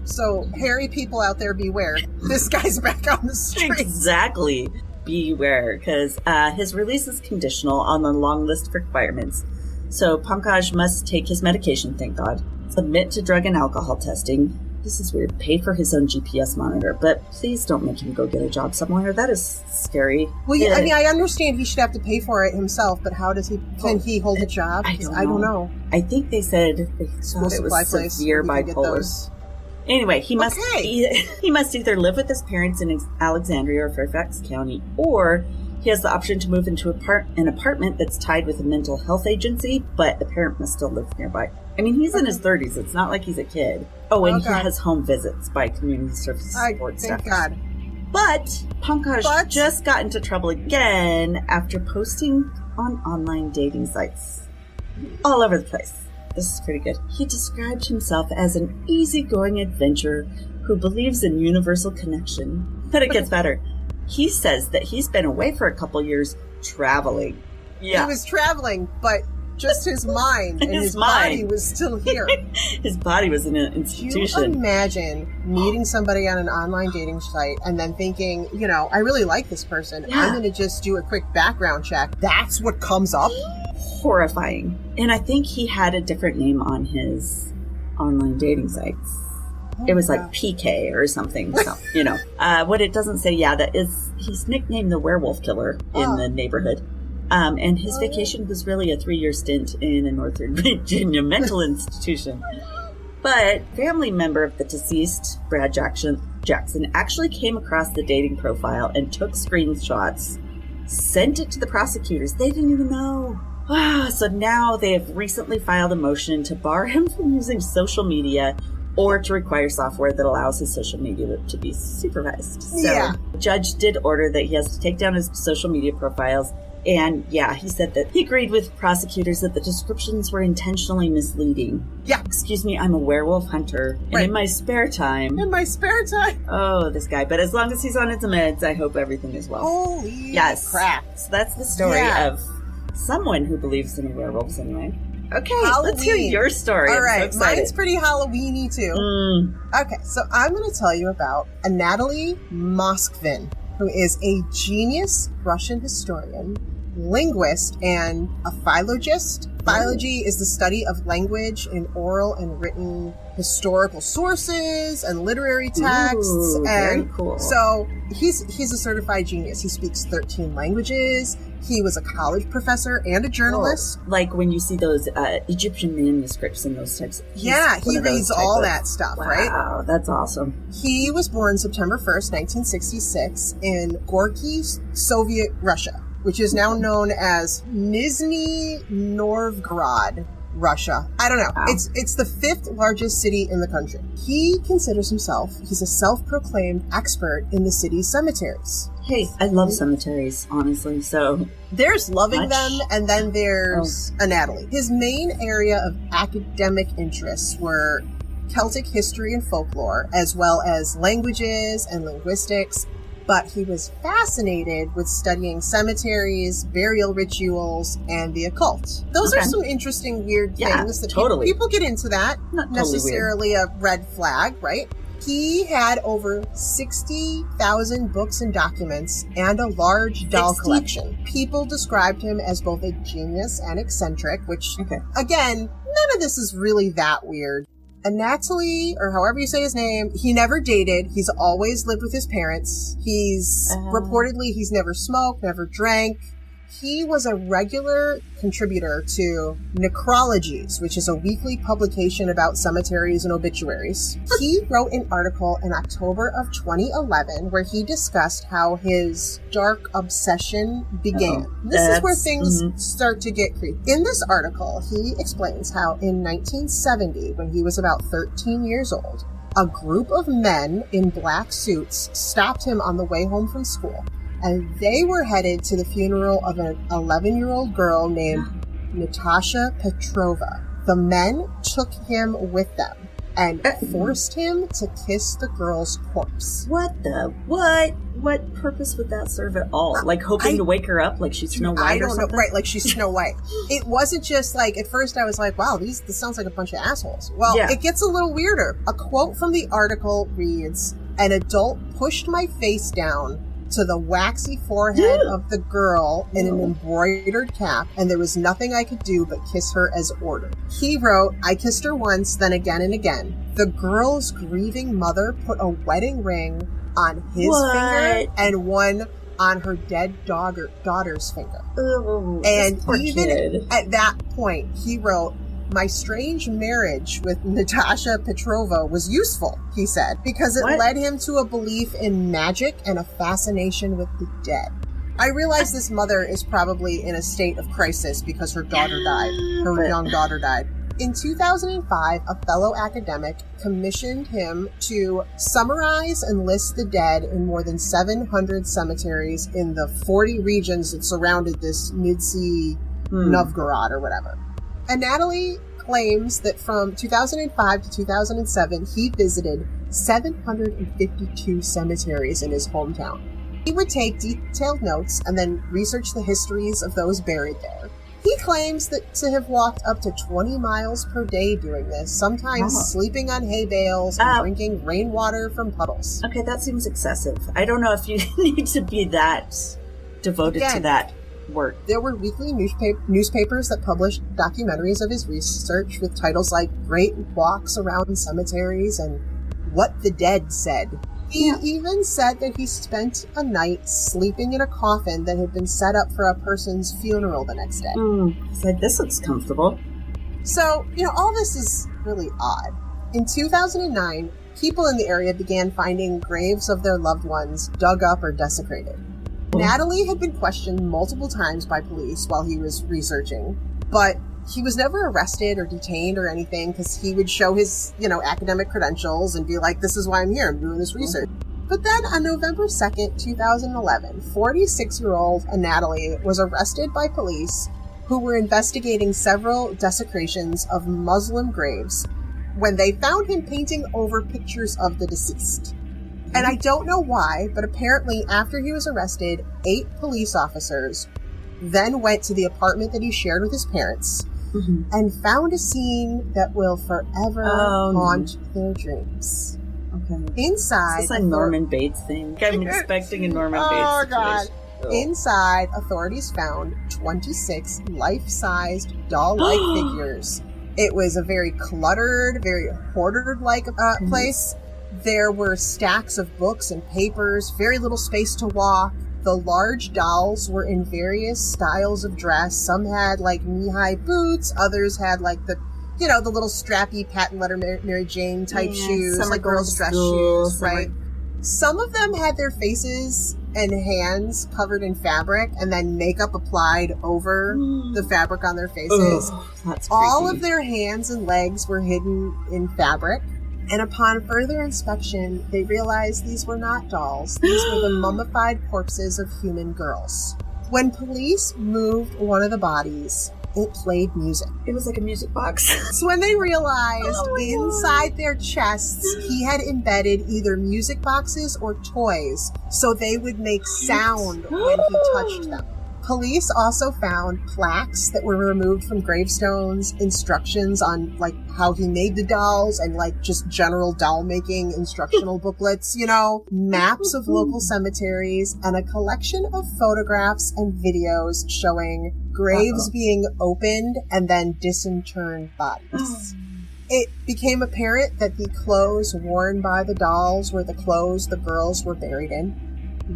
So, hairy people out there, beware. This guy's back on the street. Exactly. Beware, because his release is conditional on the long list of requirements. So Pankaj must take his medication, thank God. Submit to drug and alcohol testing. This is weird. Pay for his own GPS monitor, but please don't make him go get a job somewhere. That is scary. Well, yeah, I mean, I understand he should have to pay for it himself, but how does he? Can he hold a job? I don't know. I think they said they thought it was severe bipolar. Anyway, he must either live with his parents in Alexandria or Fairfax County, or he has the option to move into an apartment that's tied with a mental health agency, but the parent must still live nearby. I mean, he's in his 30s. It's not like he's a kid. Oh, and he has home visits by community service support staff. Thank God. But Pankaj just got into trouble again after posting on online dating sites all over the place. This is pretty good. He described himself as an easygoing adventurer who believes in universal connection. But it gets better. He says that he's been away for a couple years traveling. Yeah. He was traveling, but just his mind and his body was still here. His body was in an institution. Can you imagine meeting somebody on an online dating site and then thinking, I really like this person. I'm going to just do a quick background check. That's what comes up? Horrifying. And I think he had a different name on his online dating sites. It was like PK or something. So, what it doesn't say, that is, he's nicknamed the werewolf killer in the neighborhood. And his vacation was really a 3-year stint in a Northern Virginia mental institution. But family member of the deceased, Brad Jackson, actually came across the dating profile and took screenshots, sent it to the prosecutors. They didn't even know. So now they have recently filed a motion to bar him from using social media or to require software that allows his social media to be supervised. So the judge did order that he has to take down his social media profiles. And he said that he agreed with prosecutors that the descriptions were intentionally misleading. Excuse me, I'm a werewolf hunter. And in my spare time. Oh, this guy. But as long as he's on his meds, I hope everything is well. Holy crap. So that's the story of someone who believes in werewolves anyway. Okay, Halloween. Let's hear your story. All I'm right, so excited. mine's pretty Halloweeny too. Okay, so I'm going to tell you about Natalie Moskvin, who is a genius Russian historian, linguist, and a philologist. Philology is the study of language in oral and written historical sources and literary texts. Very cool. So he's a certified genius. He speaks 13 languages. He was a college professor and a journalist. Like when you see those Egyptian manuscripts and those types. He reads all that stuff, right? Wow, that's awesome. He was born September 1st, 1966 in Gorky, Soviet Russia, which is now known as Nizhny Novgorod, Russia. I don't know. Wow. It's the 5th largest city in the country. He considers himself, he's a self-proclaimed expert in the city's cemeteries. Hey, I love cemeteries, honestly, so... There's loving them, and then there's Natalie. His main area of academic interests were Celtic history and folklore, as well as languages and linguistics. But he was fascinated with studying cemeteries, burial rituals, and the occult. Those are some interesting, weird things that people get into that. Not necessarily a red flag, right? He had over 60,000 books and documents and a large doll collection. People described him as both a genius and eccentric, which, again, none of this is really that weird. Anatoly, or however you say his name, he never dated. He's always lived with his parents. Reportedly, he's never smoked, never drank. He was a regular contributor to Necrologies, which is a weekly publication about cemeteries and obituaries. He wrote an article in October of 2011 where he discussed how his dark obsession began. This is where things start to get creepy. In this article, he explains how in 1970, when he was about 13 years old, a group of men in black suits stopped him on the way home from school. And they were headed to the funeral of an 11-year-old girl named Natasha Petrova. The men took him with them and forced him to kiss the girl's corpse. What? What purpose would that serve at all? Like hoping to wake her up like she's Snow White or something? Right, like she's Snow White. It wasn't just like, at first I was like, wow, this sounds like a bunch of assholes. Well, it gets a little weirder. A quote from the article reads, "An adult pushed my face down to the waxy forehead of the girl in an embroidered cap, and there was nothing I could do but kiss her as ordered." He wrote, "I kissed her once, then again and again. The girl's grieving mother put a wedding ring on his finger and one on her dead daughter's finger." And even at that point, he wrote, "My strange marriage with Natasha Petrova was useful," he said, because it led him to a belief in magic and a fascination with the dead. I realize this mother is probably in a state of crisis because her daughter died. Her young daughter died. In 2005, a fellow academic commissioned him to summarize and list the dead in more than 700 cemeteries in the 40 regions that surrounded this Nizhny Novgorod or whatever. And Natalie claims that from 2005 to 2007, he visited 752 cemeteries in his hometown. He would take detailed notes and then research the histories of those buried there. He claims that to have walked up to 20 miles per day doing this, sometimes sleeping on hay bales and drinking rainwater from puddles. Okay, that seems excessive. I don't know if you need to be that devoted to that work. There were weekly newspapers that published documentaries of his research with titles like Great Walks Around Cemeteries and what the dead said. He even said that he spent a night sleeping in a coffin that had been set up for a person's funeral the next day. It's like, this looks comfortable. So, all this is really odd. In 2009, people in the area began finding graves of their loved ones dug up or desecrated. Natalie had been questioned multiple times by police while he was researching, but he was never arrested or detained or anything because he would show his, academic credentials and be like, this is why I'm here, I'm doing this research. But then on November 2nd, 2011, 46-year-old Natalie was arrested by police who were investigating several desecrations of Muslim graves when they found him painting over pictures of the deceased. And I don't know why, but apparently after he was arrested, 8 police officers then went to the apartment that he shared with his parents and found a scene that will forever haunt their dreams. Okay. Inside... Is this a Norman Bates thing? I'm expecting a Norman Bates situation. God. Inside, authorities found 26 life-sized doll-like figures. It was a very cluttered, very hoarder-like place. There were stacks of books and papers, very little space to walk. The large dolls were in various styles of dress. Some had knee-high boots. Others had the little strappy patent letter Mary Jane type shoes, like girls' dress shoes, right? Some of them had their faces and hands covered in fabric and then makeup applied over the fabric on their faces. That's All creepy. of their hands and legs were hidden in fabric. And upon further inspection, they realized these were not dolls. These were the mummified corpses of human girls. When police moved one of the bodies, it played music. It was like a music box. So when they realized inside their chests, he had embedded either music boxes or toys, so they would make sound when he touched them. Police also found plaques that were removed from gravestones, instructions on how he made the dolls, and just general doll making instructional booklets, maps of local cemeteries, and a collection of photographs and videos showing graves being opened and then disinterred bodies. It became apparent that the clothes worn by the dolls were the clothes the girls were buried in.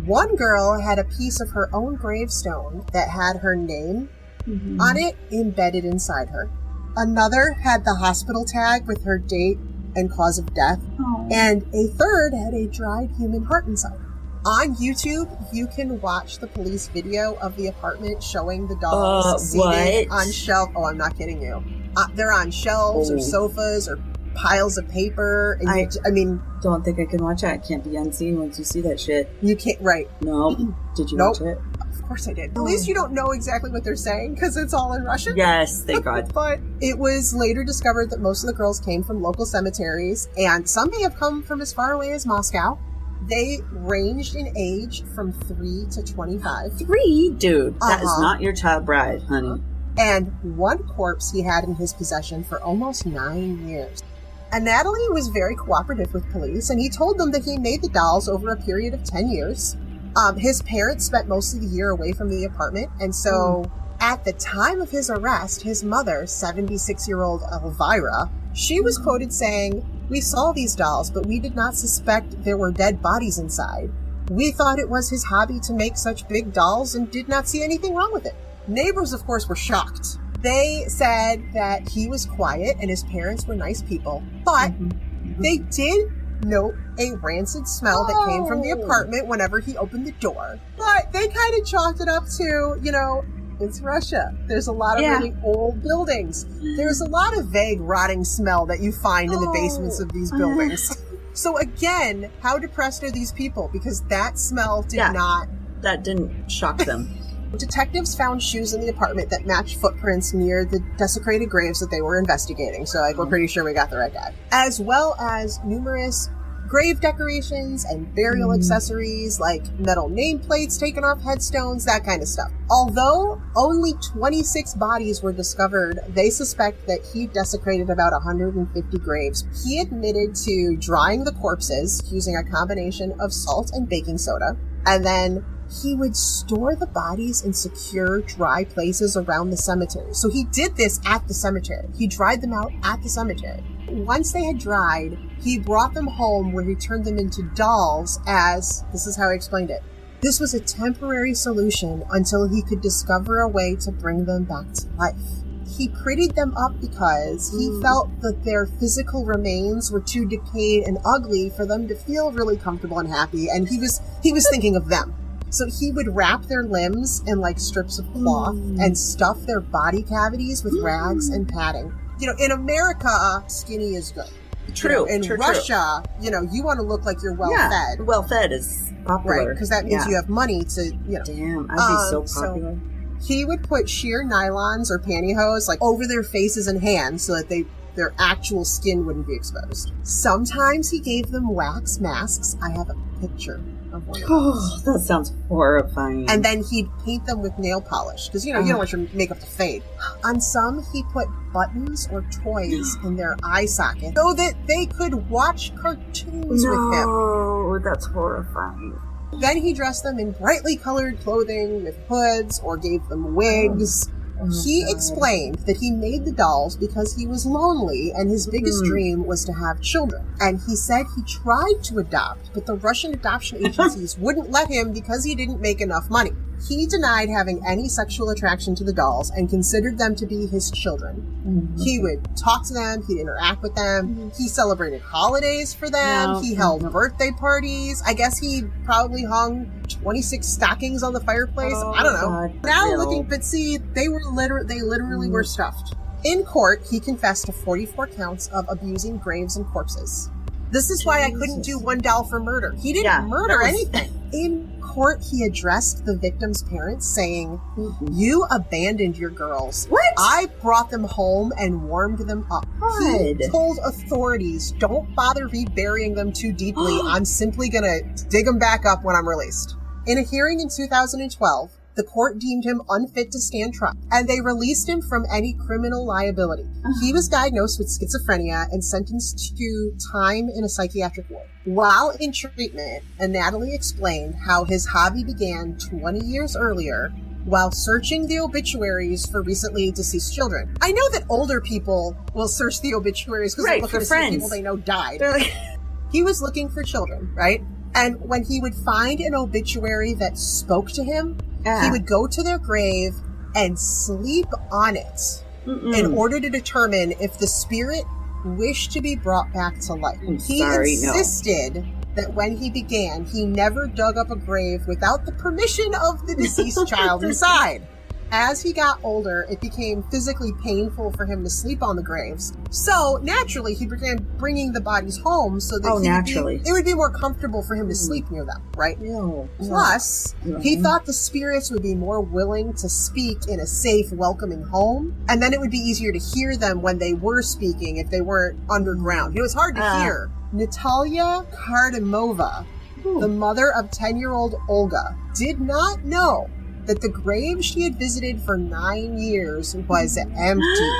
One girl had a piece of her own gravestone that had her name on it embedded inside her. Another had the hospital tag with her date and cause of death. And a third had a dried human heart inside. On YouTube, you can watch the police video of the apartment showing the dolls seated on shelves. Oh, I'm not kidding you. They're on shelves or sofas or piles of paper. And I mean, don't think I can watch it. I can't be unseen once you see that shit. You can't, right? No. Did you watch it? Of course I did. At least you don't know exactly what they're saying because it's all in Russian. Yes, thank God. But it was later discovered that most of the girls came from local cemeteries, and some may have come from as far away as Moscow. They ranged in age from 3 to 25. 3? Dude, that is not your child bride, honey. And one corpse he had in his possession for almost 9 years. And Natalie was very cooperative with police, and he told them that he made the dolls over a period of 10 years. His parents spent most of the year away from the apartment, and so at the time of his arrest, his mother, 76-year-old Elvira, she was quoted saying, "We saw these dolls, but we did not suspect there were dead bodies inside. We thought it was his hobby to make such big dolls and did not see anything wrong with it." Neighbors, of course, were shocked. They said that he was quiet and his parents were nice people, but they did note a rancid smell that came from the apartment whenever he opened the door. But they kind of chalked it up to, it's Russia. There's a lot of really old buildings. There's a lot of vague rotting smell that you find in the basements of these buildings. So again, how depressed are these people? Because that smell that didn't shock them. Detectives found shoes in the apartment that matched footprints near the desecrated graves that they were investigating. So, we're pretty sure we got the right guy. As well as numerous grave decorations and burial accessories like metal nameplates taken off headstones, that kind of stuff. Although only 26 bodies were discovered, they suspect that he desecrated about 150 graves. He admitted to drying the corpses using a combination of salt and baking soda, and then he would store the bodies in secure, dry places around the cemetery. So he did this at the cemetery. He dried them out at the cemetery. Once they had dried, he brought them home where he turned them into dolls as, this is how he explained it, this was a temporary solution until he could discover a way to bring them back to life. He prettied them up because he felt that their physical remains were too decayed and ugly for them to feel really comfortable and happy, and he was thinking of them. So he would wrap their limbs in like strips of cloth and stuff their body cavities with rags and padding. You know, in America, skinny is good. True. In Russia, you know, you want to look like you're well-fed. Well-fed is popular. Right, because that means you have money to, you know. Damn, I'd be so popular. He would put sheer nylons or pantyhose like over their faces and hands so that their actual skin wouldn't be exposed. Sometimes he gave them wax masks. I have a picture of one of those. That sounds horrifying. And then he'd paint them with nail polish because, you know, you don't want your makeup to fade. On some, he put buttons or toys in their eye socket so that they could watch cartoons with him. Oh, that's horrifying. Then he dressed them in brightly colored clothing with hoods or gave them wigs. He explained that he made the dolls because he was lonely and his biggest dream was to have children. And he said he tried to adopt, but the Russian adoption agencies wouldn't let him because he didn't make enough money. He denied having any sexual attraction to the dolls and considered them to be his children. He would talk to them, he'd interact with them, he celebrated holidays for them, he held birthday parties. I guess he probably hung 26 stockings on the fireplace. I don't know. Now looking, but see, they literally were stuffed. In court, he confessed to 44 counts of abusing graves and corpses. This is why I couldn't do one doll for murder. He didn't murder anything. In court, he addressed the victim's parents saying, you abandoned your girls. What? I brought them home and warmed them up. He told authorities, don't bother reburying them too deeply. I'm simply gonna dig them back up when I'm released. In a hearing in 2012, the court deemed him unfit to stand trial, and they released him from any criminal liability. He was diagnosed with schizophrenia and sentenced to time in a psychiatric ward. While in treatment, Natalie explained how his hobby began 20 years earlier while searching the obituaries for recently deceased children. I know that older people will search the obituaries because they're looking to see people they know died. He was looking for children, right? And when he would find an obituary that spoke to him, he would go to their grave and sleep on it in order to determine if the spirit wished to be brought back to life. He insisted that when he began, he never dug up a grave without the permission of the deceased child inside. As he got older, it became physically painful for him to sleep on the graves. So, naturally, he began bringing the bodies home so that it would be more comfortable for him to sleep near them, right? Plus, he thought the spirits would be more willing to speak in a safe, welcoming home, and then it would be easier to hear them when they were speaking if they weren't underground. It was hard to hear. Natalia Kardamova, the mother of 10-year-old Olga, did not know that the grave she had visited for 9 years was empty.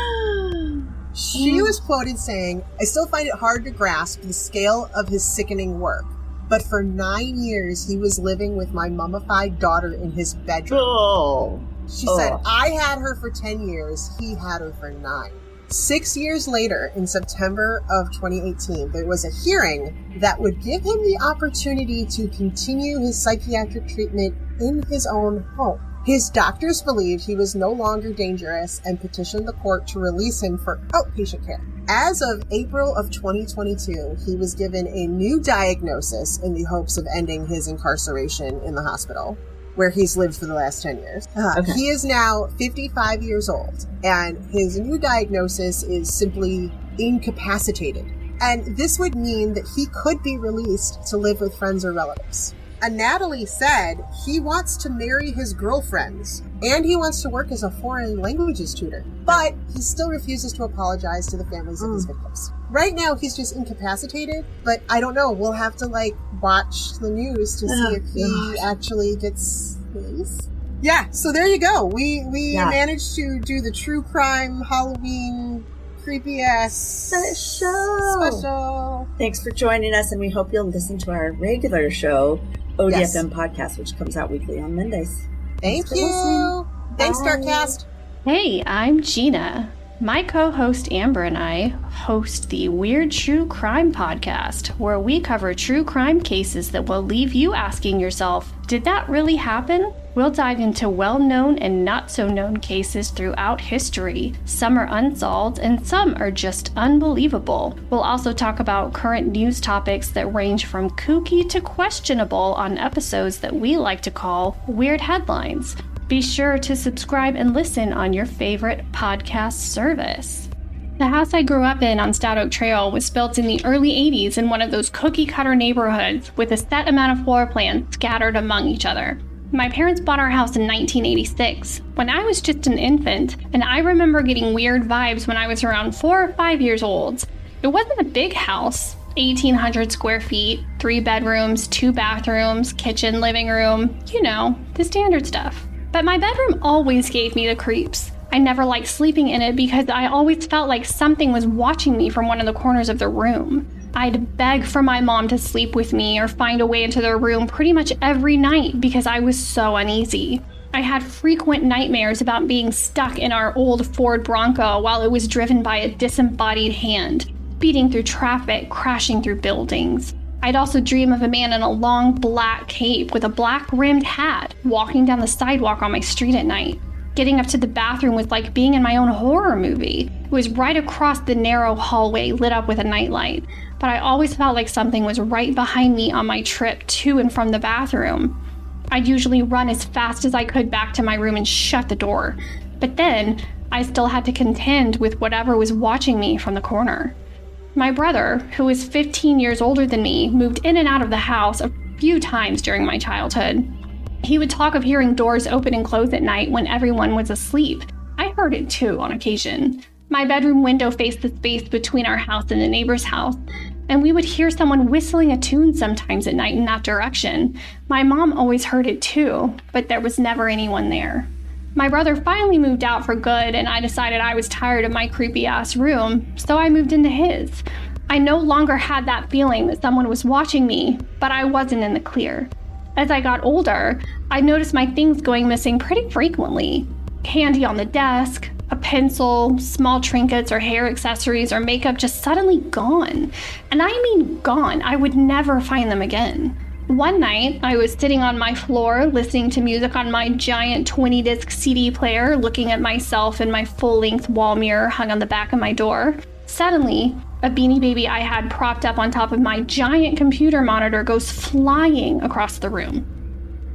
She was quoted saying, I still find it hard to grasp the scale of his sickening work, but for 9 years he was living with my mummified daughter in his bedroom. She said, I had her for 10 years, he had her for 9. 6 years later, in September of 2018, there was a hearing that would give him the opportunity to continue his psychiatric treatment in his own home. His doctors believed he was no longer dangerous and petitioned the court to release him for outpatient care. As of April of 2022, he was given a new diagnosis in the hopes of ending his incarceration in the hospital, where he's lived for the last 10 years. He is now 55 years old, and his new diagnosis is simply incapacitated. And this would mean that he could be released to live with friends or relatives. And Natalie said he wants to marry his girlfriends, and he wants to work as a foreign languages tutor, but he still refuses to apologize to the families of his victims. Right now, he's just incapacitated, but I don't know. We'll have to, watch the news to see if he actually gets released. Yeah, so there you go. We managed to do the true crime Halloween creepy-ass special. Thanks for joining us, and we hope you'll listen to our regular show ODFM podcast, which comes out weekly on Mondays. Thank you. Thanks, Darkcast. Hey, I'm Gina. My co-host Amber and I host the Weird True Crime podcast, where we cover true crime cases that will leave you asking yourself, did that really happen? We'll dive into well-known and not-so-known cases throughout history. Some are unsolved, and some are just unbelievable. We'll also talk about current news topics that range from kooky to questionable on episodes that we like to call Weird Headlines. Be sure to subscribe and listen on your favorite podcast service. The house I grew up in on Stout Oak Trail was built in the early 80s in one of those cookie-cutter neighborhoods with a set amount of floor plans scattered among each other. My parents bought our house in 1986, when I was just an infant, and I remember getting weird vibes when I was around 4 or 5 years old. It wasn't a big house, 1,800 square feet, 3 bedrooms, 2 bathrooms, kitchen, living room, you know, the standard stuff. But my bedroom always gave me the creeps. I never liked sleeping in it because I always felt like something was watching me from one of the corners of the room. I'd beg for my mom to sleep with me or find a way into their room pretty much every night because I was so uneasy. I had frequent nightmares about being stuck in our old Ford Bronco while it was driven by a disembodied hand, speeding through traffic, crashing through buildings. I'd also dream of a man in a long black cape with a black rimmed hat walking down the sidewalk on my street at night. Getting up to the bathroom was like being in my own horror movie. It was right across the narrow hallway lit up with a nightlight, but I always felt like something was right behind me on my trip to and from the bathroom. I'd usually run as fast as I could back to my room and shut the door, but then I still had to contend with whatever was watching me from the corner. My brother, who was 15 years older than me, moved in and out of the house a few times during my childhood. He would talk of hearing doors open and close at night when everyone was asleep. I heard it too on occasion. My bedroom window faced the space between our house and the neighbor's house, and we would hear someone whistling a tune sometimes at night in that direction. My mom always heard it too, but there was never anyone there. My brother finally moved out for good, and I decided I was tired of my creepy-ass room, so I moved into his. I no longer had that feeling that someone was watching me, but I wasn't in the clear. As I got older, I noticed my things going missing pretty frequently. Candy on the desk, a pencil, small trinkets or hair accessories or makeup just suddenly gone. And I mean gone. I would never find them again. One night, I was sitting on my floor listening to music on my giant 20-disc CD player, looking at myself in my full-length wall mirror hung on the back of my door. Suddenly, a Beanie Baby I had propped up on top of my giant computer monitor goes flying across the room.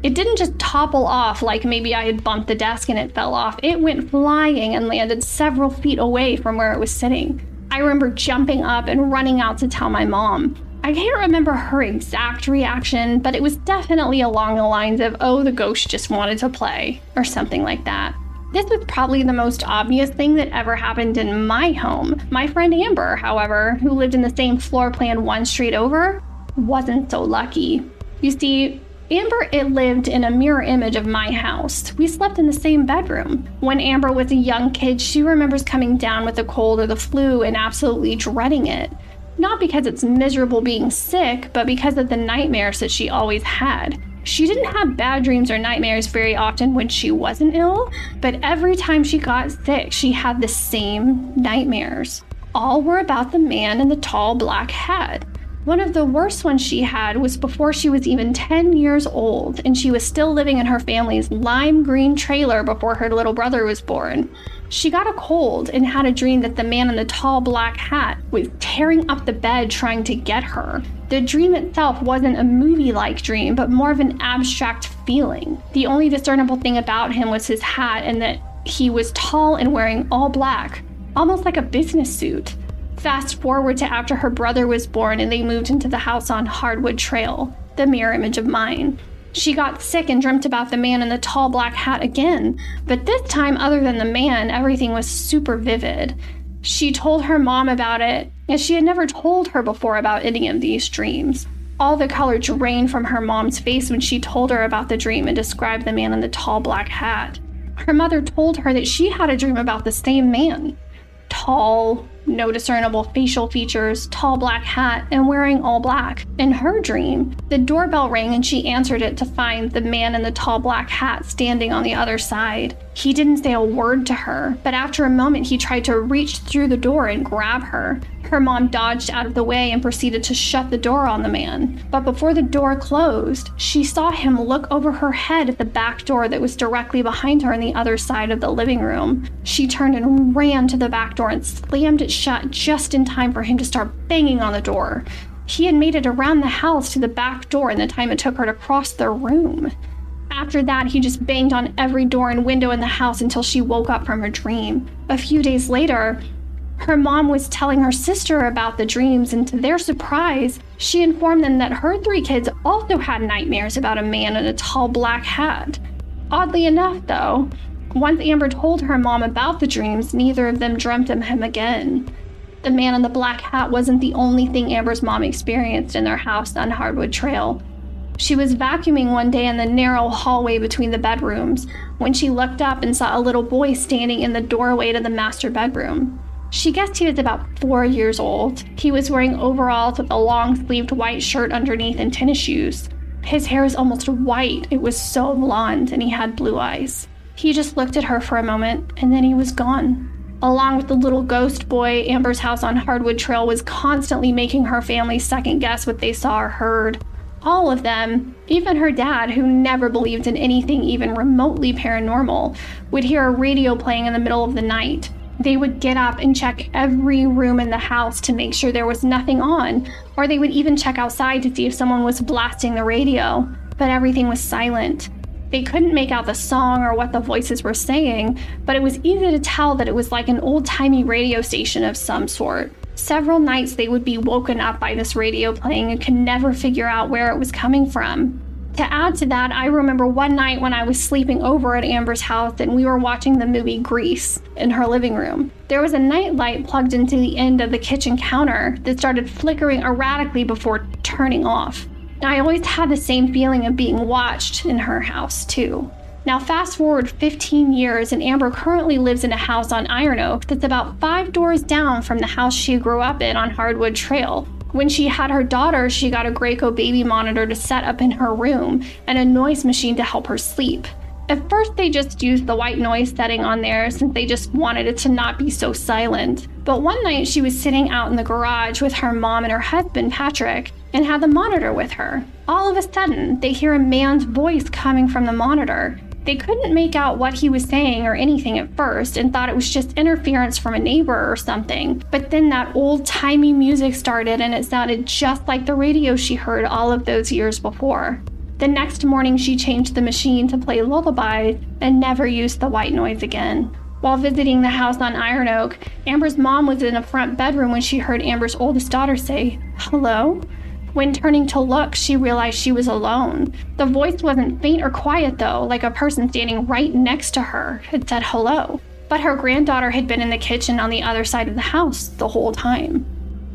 It didn't just topple off like maybe I had bumped the desk and it fell off. It went flying and landed several feet away from where it was sitting. I remember jumping up and running out to tell my mom. I can't remember her exact reaction, but it was definitely along the lines of, oh, the ghost just wanted to play, or something like that. This was probably the most obvious thing that ever happened in my home. My friend Amber, however, who lived in the same floor plan one street over, wasn't so lucky. You see, Amber lived in a mirror image of my house. We slept in the same bedroom. When Amber was a young kid, she remembers coming down with a cold or the flu and absolutely dreading it. Not because it's miserable being sick, but because of the nightmares that she always had. She didn't have bad dreams or nightmares very often when she wasn't ill, but every time she got sick, she had the same nightmares. All were about the man in the tall black hat. One of the worst ones she had was before she was even 10 years old, and she was still living in her family's lime green trailer before her little brother was born. She got a cold and had a dream that the man in the tall black hat was tearing up the bed trying to get her. The dream itself wasn't a movie-like dream, but more of an abstract feeling. The only discernible thing about him was his hat and that he was tall and wearing all black, almost like a business suit. Fast forward to after her brother was born and they moved into the house on Hardwood Trail, the mirror image of mine. She got sick and dreamt about the man in the tall black hat again, but this time, other than the man, everything was super vivid. She told her mom about it, and she had never told her before about any of these dreams. All the color drained from her mom's face when she told her about the dream and described the man in the tall black hat. Her mother told her that she had a dream about the same man. Tall, No discernible facial features, tall black hat, and wearing all black. In her dream, the doorbell rang and she answered it to find the man in the tall black hat standing on the other side. He didn't say a word to her, but after a moment he tried to reach through the door and grab her. Her mom dodged out of the way and proceeded to shut the door on the man. But before the door closed, she saw him look over her head at the back door that was directly behind her on the other side of the living room. She turned and ran to the back door and slammed it shut just in time for him to start banging on the door. He had made it around the house to the back door in the time it took her to cross the room. After that, he just banged on every door and window in the house until she woke up from her dream. A few days later, her mom was telling her sister about the dreams, and to their surprise, she informed them that her 3 kids also had nightmares about a man in a tall black hat. Oddly enough, though, once Amber told her mom about the dreams, neither of them dreamt of him again. The man in the black hat wasn't the only thing Amber's mom experienced in their house on Hardwood Trail. She was vacuuming one day in the narrow hallway between the bedrooms when she looked up and saw a little boy standing in the doorway to the master bedroom. She guessed he was about 4 years old. He was wearing overalls with a long-sleeved white shirt underneath and tennis shoes. His hair was almost white. It was so blonde, and he had blue eyes. He just looked at her for a moment, and then he was gone. Along with the little ghost boy, Amber's house on Hardwood Trail was constantly making her family second-guess what they saw or heard. All of them, even her dad, who never believed in anything even remotely paranormal, would hear a radio playing in the middle of the night. They would get up and check every room in the house to make sure there was nothing on, or they would even check outside to see if someone was blasting the radio, but everything was silent. They couldn't make out the song or what the voices were saying, but it was easy to tell that it was like an old-timey radio station of some sort. Several nights they would be woken up by this radio playing and could never figure out where it was coming from. To add to that, I remember one night when I was sleeping over at Amber's house and we were watching the movie Grease in her living room. There was a night light plugged into the end of the kitchen counter that started flickering erratically before turning off. I always had the same feeling of being watched in her house, too. Now fast forward 15 years and Amber currently lives in a house on Iron Oak that's about 5 doors down from the house she grew up in on Hardwood Trail. When she had her daughter, she got a Graco baby monitor to set up in her room and a noise machine to help her sleep. At first, they just used the white noise setting on there since they just wanted it to not be so silent. But one night, she was sitting out in the garage with her mom and her husband, Patrick, and had the monitor with her. All of a sudden, they hear a man's voice coming from the monitor. They couldn't make out what he was saying or anything at first and thought it was just interference from a neighbor or something. But then that old-timey music started and it sounded just like the radio she heard all of those years before. The next morning, she changed the machine to play lullabies and never used the white noise again. While visiting the house on Iron Oak, Amber's mom was in a front bedroom when she heard Amber's oldest daughter say, "Hello?" When turning to look, she realized she was alone. The voice wasn't faint or quiet though, like a person standing right next to her had said hello. But her granddaughter had been in the kitchen on the other side of the house the whole time.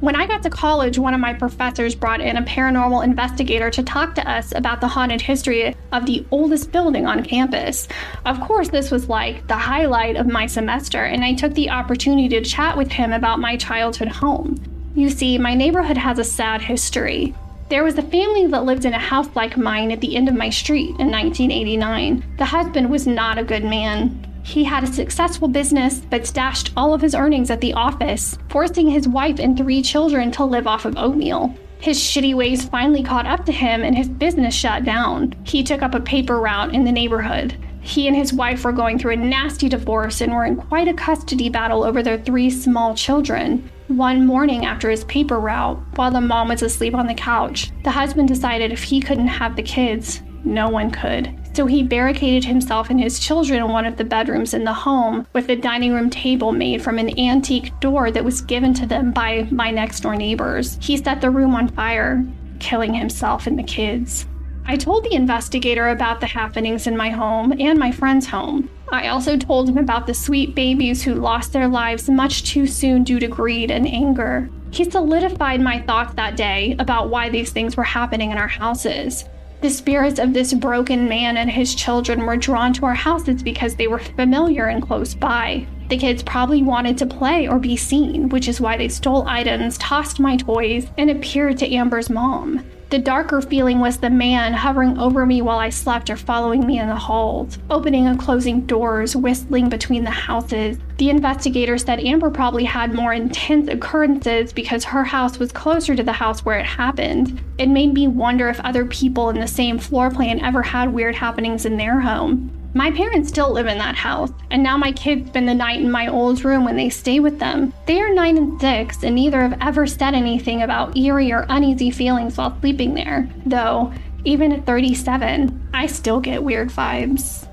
When I got to college, one of my professors brought in a paranormal investigator to talk to us about the haunted history of the oldest building on campus. Of course, this was like the highlight of my semester, and I took the opportunity to chat with him about my childhood home. You see, my neighborhood has a sad history. There was a family that lived in a house like mine at the end of my street in 1989. The husband was not a good man. He had a successful business, but stashed all of his earnings at the office, forcing his wife and 3 children to live off of oatmeal. His shitty ways finally caught up to him and his business shut down. He took up a paper route in the neighborhood. He and his wife were going through a nasty divorce and were in quite a custody battle over their 3 small children. One morning after his paper route, while the mom was asleep on the couch, the husband decided if he couldn't have the kids, no one could. So he barricaded himself and his children in one of the bedrooms in the home with a dining room table made from an antique door that was given to them by my next door neighbors. He set the room on fire, killing himself and the kids. I told the investigator about the happenings in my home and my friend's home. I also told him about the sweet babies who lost their lives much too soon due to greed and anger. He solidified my thoughts that day about why these things were happening in our houses. The spirits of this broken man and his children were drawn to our houses because they were familiar and close by. The kids probably wanted to play or be seen, which is why they stole items, tossed my toys, and appeared to Amber's mom. The darker feeling was the man hovering over me while I slept or following me in the halls, opening and closing doors, whistling between the houses. The investigator said Amber probably had more intense occurrences because her house was closer to the house where it happened. It made me wonder if other people in the same floor plan ever had weird happenings in their home. My parents still live in that house, and now my kids spend the night in my old room when they stay with them. They are 9 and 6, and neither have ever said anything about eerie or uneasy feelings while sleeping there. Though, even at 37, I still get weird vibes.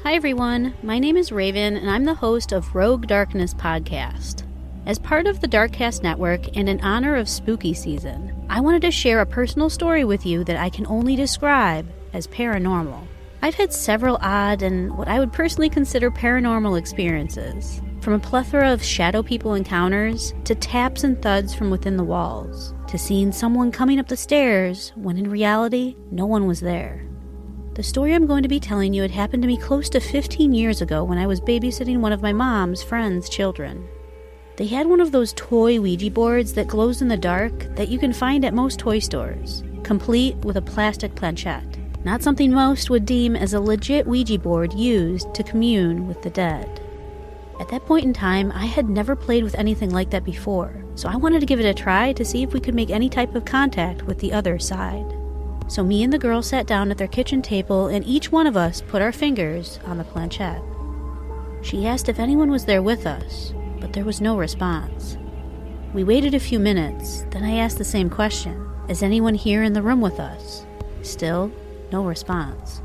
Hi everyone, my name is Raven, and I'm the host of Rogue Darkness Podcast. As part of the Darkcast Network and in honor of spooky season, I wanted to share a personal story with you that I can only describe as paranormal. I've had several odd and what I would personally consider paranormal experiences, from a plethora of shadow people encounters, to taps and thuds from within the walls, to seeing someone coming up the stairs when in reality, no one was there. The story I'm going to be telling you had happened to me close to 15 years ago when I was babysitting one of my mom's friend's children. They had one of those toy Ouija boards that glows in the dark that you can find at most toy stores, complete with a plastic planchette. Not something most would deem as a legit Ouija board used to commune with the dead. At that point in time, I had never played with anything like that before, so I wanted to give it a try to see if we could make any type of contact with the other side. So me and the girl sat down at their kitchen table, and each one of us put our fingers on the planchette. She asked if anyone was there with us, but there was no response. We waited a few minutes, then I asked the same question. Is anyone here in the room with us? Still, no response.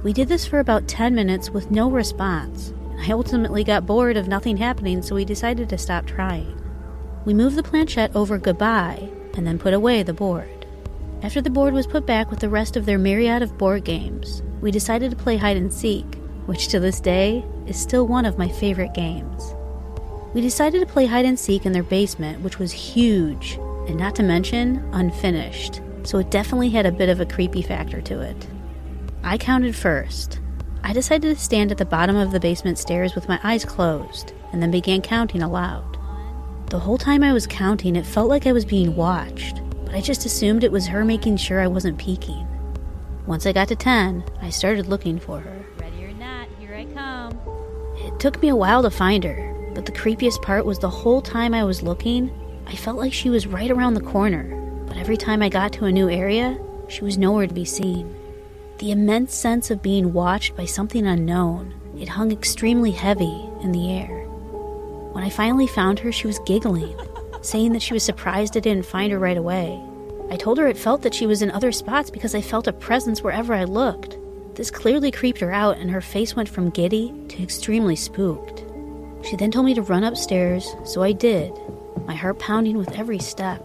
We did this for about 10 minutes with no response. I ultimately got bored of nothing happening, so we decided to stop trying. We moved the planchette over goodbye and then put away the board. After the board was put back with the rest of their myriad of board games, we decided to play hide and seek, which to this day is still one of my favorite games. We decided to play hide and seek in their basement, which was huge, and not to mention unfinished. So it definitely had a bit of a creepy factor to it. I counted first. I decided to stand at the bottom of the basement stairs with my eyes closed, and then began counting aloud. The whole time I was counting, it felt like I was being watched, but I just assumed it was her making sure I wasn't peeking. Once I got to 10, I started looking for her. Ready or not, here I come. It took me a while to find her, but the creepiest part was the whole time I was looking, I felt like she was right around the corner. But every time I got to a new area, she was nowhere to be seen. The immense sense of being watched by something unknown, it hung extremely heavy in the air. When I finally found her, she was giggling, saying that she was surprised I didn't find her right away. I told her it felt that she was in other spots because I felt a presence wherever I looked. This clearly creeped her out, and her face went from giddy to extremely spooked. She then told me to run upstairs, so I did, my heart pounding with every step.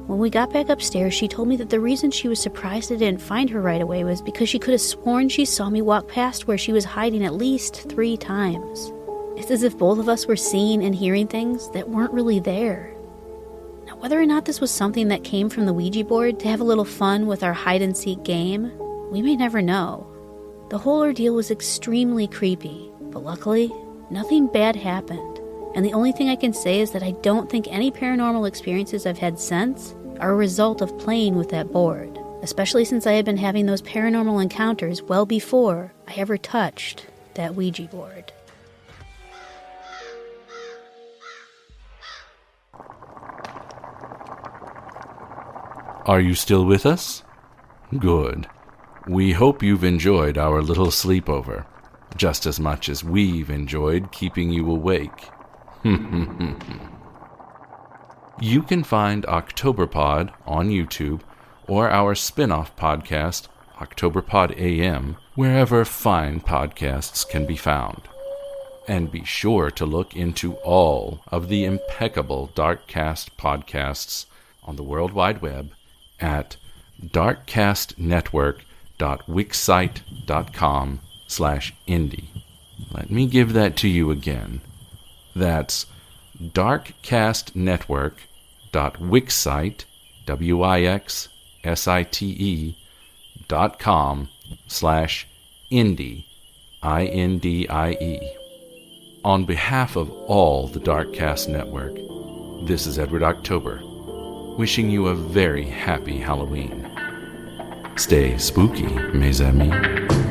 When we got back upstairs, she told me that the reason she was surprised I didn't find her right away was because she could have sworn she saw me walk past where she was hiding at least 3 times. It's as if both of us were seeing and hearing things that weren't really there. Now, whether or not this was something that came from the Ouija board to have a little fun with our hide-and-seek game, we may never know. The whole ordeal was extremely creepy, but luckily, nothing bad happened. And the only thing I can say is that I don't think any paranormal experiences I've had since are a result of playing with that board, especially since I had been having those paranormal encounters well before I ever touched that Ouija board. Are you still with us? Good. We hope you've enjoyed our little sleepover, just as much as we've enjoyed keeping you awake. You can find Octoberpod on YouTube or our spin-off podcast, Octoberpod AM, wherever fine podcasts can be found. And be sure to look into all of the impeccable Darkcast podcasts on the World Wide Web at darkcastnetwork.wixsite.com/indie. Let me give that to you again. That's darkcastnetwork.wixsite, WIXSITE, facebook.com/indie, INDIE. On behalf of all the Darkcast Network, this is Edward October, wishing you a very happy Halloween. Stay spooky, mes amis.